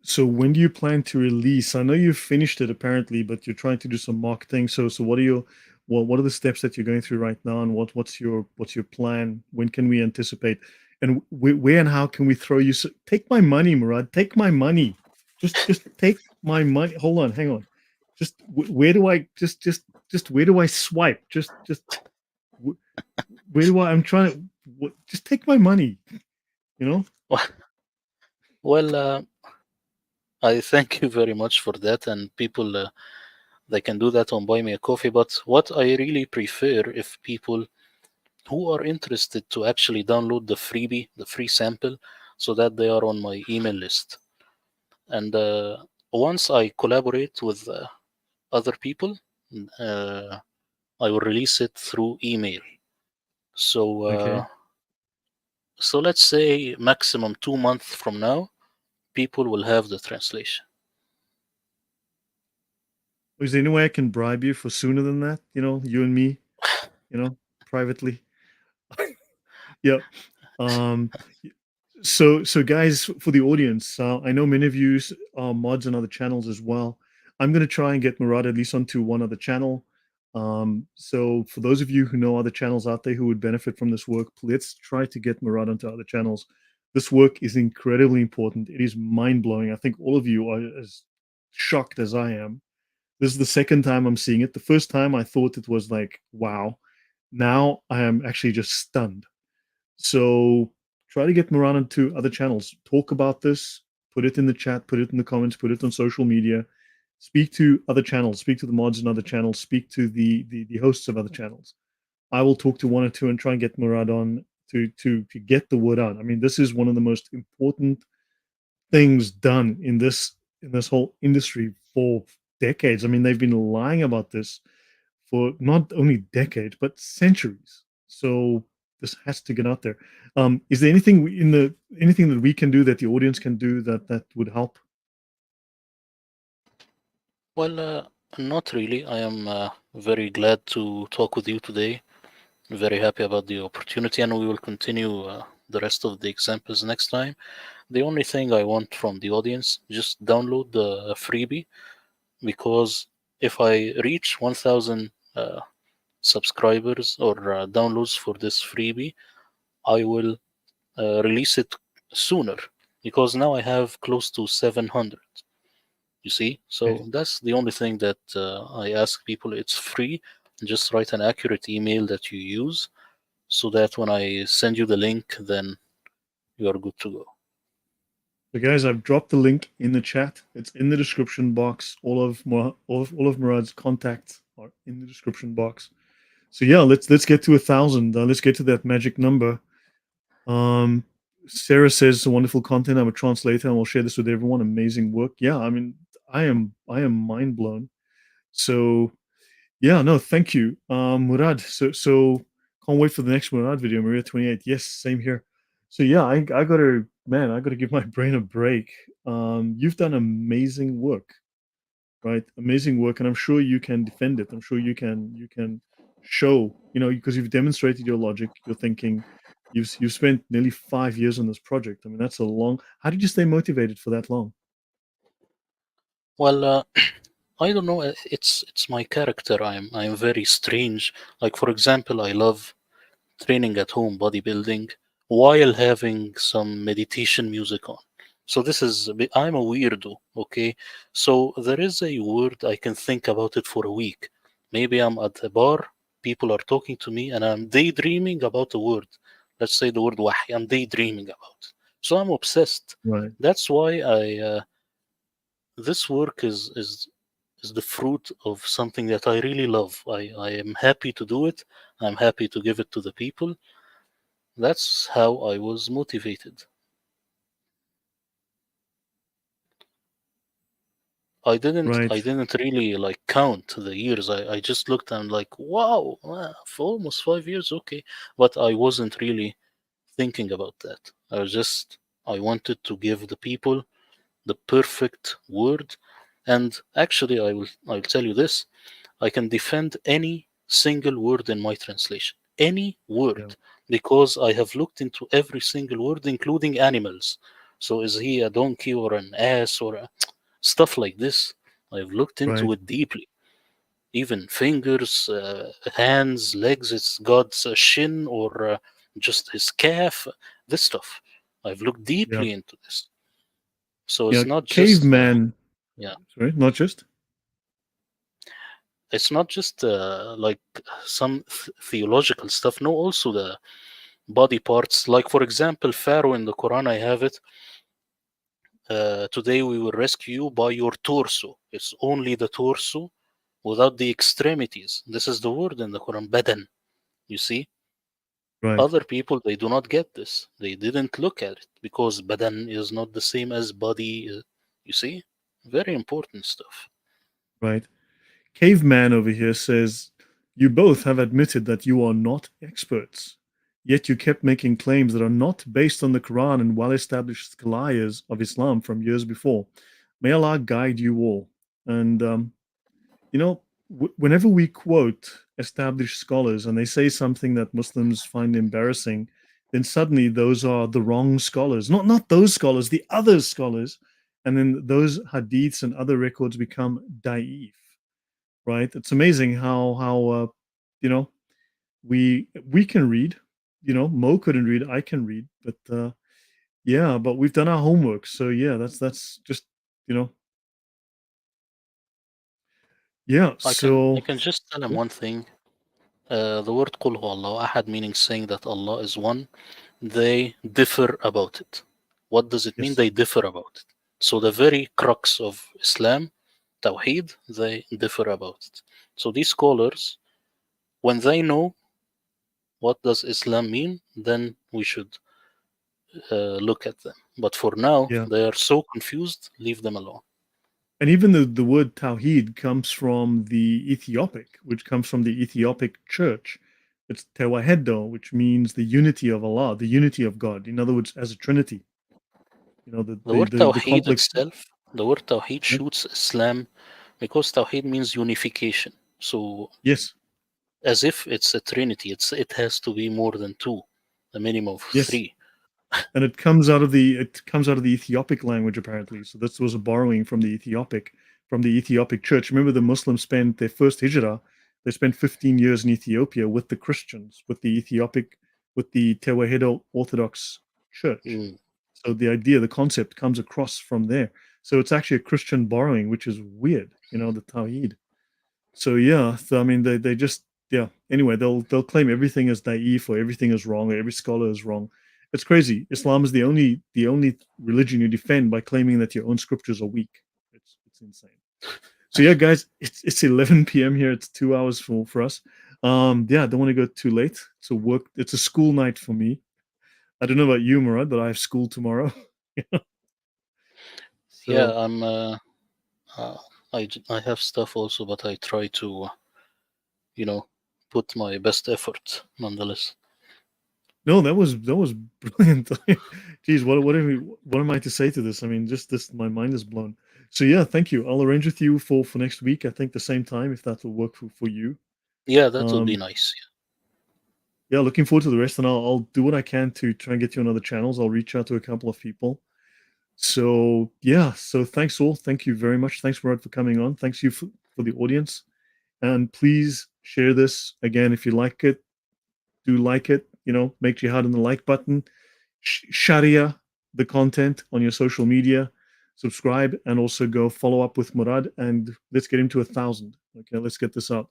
[SPEAKER 1] So when do you plan to release? I know you've finished it apparently, but you're trying to do some marketing. So what are your what are the steps that you're going through right now, and what's your plan? When can we anticipate? And where and how can we throw you? Take my money, Murad. Take my money. Just take my money. Hold on, hang on. Just where do I just where do I swipe? Just where do I? I'm trying to just take my money. You know.
[SPEAKER 2] Well, I thank you very much for that, and people they can do that on Buy Me a Coffee. But what I really prefer, if people who are interested to actually download the freebie, the free sample, so that they are on my email list. And once I collaborate with other people, uh, I will release it through email. So,
[SPEAKER 1] Okay.
[SPEAKER 2] so let's say maximum 2 months from now, people will have the translation.
[SPEAKER 1] Is there any way I can bribe you for sooner than that? You and me. Privately. Yeah. Um, so guys, for the audience, I know many of you are mods on other channels as well. I'm going to try and get Murad at least onto one other channel. So for those of you who know other channels out there who would benefit from this work, let's try to get Murad onto other channels. This work is incredibly important. It is mind blowing. I think all of you are as shocked as I am. This is the second time I'm seeing it. The first time I thought it was like, wow. Now I am actually just stunned. So try to get Moran onto other channels. Talk about this. Put it in the chat. Put it in the comments. Put it on social media. Speak to other channels. Speak to the mods in other channels. Speak to the hosts of other channels. I will talk to one or two and try and get Murad on to get the word out. I mean, this is one of the most important things done in this whole industry for decades. I mean, they've been lying about this for not only decades but centuries. So this has to get out there. Is there anything that we can do that the audience can do that would help?
[SPEAKER 2] Well, not really. I am very glad to talk with you today. Very happy about the opportunity, and we will continue the rest of the examples next time. The only thing I want from the audience, just download the freebie, because if I reach 1,000 subscribers or downloads for this freebie, I will release it sooner, because now I have close to 700. You see,
[SPEAKER 1] Okay.
[SPEAKER 2] so that's the only thing that I ask people. It's free. Just write an accurate email that you use, so that when I send you the link, then you are good to go.
[SPEAKER 1] So guys, I've dropped the link in the chat. It's in the description box. All of Murad's contacts are in the description box. So yeah, let's get to 1,000. Let's get to that magic number. Um, Sarah says wonderful content. I'm a translator and will share this with everyone. Amazing work. Yeah, I mean, I am mind blown. So yeah, no, thank you, Murad. So can't wait for the next Murad video, Maria 28. Yes, same here. So yeah, I gotta give my brain a break. You've done amazing work, right? Amazing work, and I'm sure you can defend it. I'm sure you can show, because you've demonstrated your logic, your thinking. You've spent nearly 5 years on this project. I mean, that's a long. How did you stay motivated for that long?
[SPEAKER 2] Well, I don't know. It's my character. I'm very strange. Like, for example, I love training at home, bodybuilding, while having some meditation music on. So this is I'm a weirdo. Okay, so there is a word I can think about it for a week. Maybe I'm at a bar, people are talking to me, and I'm daydreaming about a word. Let's say the word wahi. I'm daydreaming about it. So I'm obsessed.
[SPEAKER 1] Right.
[SPEAKER 2] That's why this work is the fruit of something that I really love. I am happy to do it. I'm happy to give it to the people. That's how I was motivated. I
[SPEAKER 1] Right.
[SPEAKER 2] didn't really like count the years. I just looked and like, wow, for almost 5 years, okay. But I wasn't really thinking about that. I wanted to give the people the perfect word. And actually I'll tell you this. I can defend any single word in my translation. Any
[SPEAKER 1] Yeah.
[SPEAKER 2] word. Because I have looked into every single word, including animals. So is he a donkey or an ass or stuff like this? I've looked
[SPEAKER 1] Right.
[SPEAKER 2] into it deeply. Even fingers, hands, legs, it's God's shin or just his calf, this stuff. I've looked
[SPEAKER 1] Yeah.
[SPEAKER 2] deeply into this. So
[SPEAKER 1] Yeah.
[SPEAKER 2] it's not just,
[SPEAKER 1] Caveman.
[SPEAKER 2] yeah,
[SPEAKER 1] Sorry, not just.
[SPEAKER 2] it's not just like some theological stuff. No, also the body parts. Like, for example, Pharaoh in the Quran, I have it. Today we will rescue you by your torso. It's only the torso without the extremities. This is the word in the Quran, Badan. You see,
[SPEAKER 1] Right.
[SPEAKER 2] other people they do not get this. They didn't look at it because Badan is not the same as body. You see, very important stuff.
[SPEAKER 1] Right. Caveman over here says, "You both have admitted that you are not experts, yet you kept making claims that are not based on the Quran and well-established scholars of Islam from years before. May Allah guide you all." And you know, whenever we quote established scholars and they say something that Muslims find embarrassing, then suddenly those are the wrong scholars. Not those scholars, the other scholars, and then those hadiths and other records become da'if, right? It's amazing how you know we can read. Mo couldn't read, I can read, but yeah, but we've done our homework. So yeah, that's just you know yeah.
[SPEAKER 2] I
[SPEAKER 1] So
[SPEAKER 2] can just tell him
[SPEAKER 1] yeah,
[SPEAKER 2] one thing. The word "Qul huwa Allahu ahad," meaning saying that Allah is one, they differ about it. What does it mean?
[SPEAKER 1] yes,
[SPEAKER 2] They differ about it. So the very crux of Islam, Tawheed, they differ about it. So these scholars, when they know what does Islam mean, then we should look at them. But for now,
[SPEAKER 1] yeah.
[SPEAKER 2] they are so confused. Leave them alone.
[SPEAKER 1] And even the word Tawheed comes from the Ethiopic, which comes from the Ethiopic church. It's Tewahedo, which means the unity of Allah, the unity of God. In other words, as a trinity.
[SPEAKER 2] The word
[SPEAKER 1] The
[SPEAKER 2] Tawheed
[SPEAKER 1] complex.
[SPEAKER 2] itself, the word Tawheed
[SPEAKER 1] Yeah.
[SPEAKER 2] shoots Islam because Tawheed means unification. So
[SPEAKER 1] Yes,
[SPEAKER 2] as if it's a trinity, it has to be more than two, a minimum of
[SPEAKER 1] yes.
[SPEAKER 2] three.
[SPEAKER 1] And it comes out of the Ethiopic language apparently. So this was a borrowing from the Ethiopic church. Remember, the Muslims spent their first hijrah. They spent 15 years in Ethiopia with the Christians, with the Tewahedo Orthodox Church.
[SPEAKER 2] Mm.
[SPEAKER 1] So the concept comes across from there. So it's actually a Christian borrowing, which is weird. The Tawhid. So yeah, so I mean they just yeah. Anyway, they'll claim everything is naive or everything is wrong or every scholar is wrong. It's crazy. Islam is the only religion you defend by claiming that your own scriptures are weak. It's insane. So yeah, guys, it's 11 p.m. here. It's 2 hours for us. Yeah, I don't want to go too late. It's a school night for me. I don't know about you, Murad, but I have school tomorrow.
[SPEAKER 2] Yeah,
[SPEAKER 1] So
[SPEAKER 2] uh, I have stuff also, but I try to, you know, put my best effort nonetheless.
[SPEAKER 1] no, that was brilliant. Geez, what am I to say to this? I mean, just this, my mind is blown. So yeah, thank you. I'll arrange with you for next week. I think the same time if that will work for you.
[SPEAKER 2] Yeah, that would be
[SPEAKER 1] Um,
[SPEAKER 2] nice.
[SPEAKER 1] yeah, looking forward to the rest, and I'll do what I can to try and get you on other channels. I'll reach out to a couple of people. So yeah, so thanks all. Thank you very much. Thanks, Rod, for coming on. Thanks you for the audience, and please share this again if you like it. Do like it. Make jihad on the like button. Sharia the content on your social media, subscribe, and also go follow up with Murad, and let's get him to 1,000. Okay, let's get this out.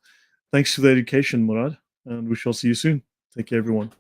[SPEAKER 1] Thanks for the education, Murad, and we shall see you soon. Take care, everyone.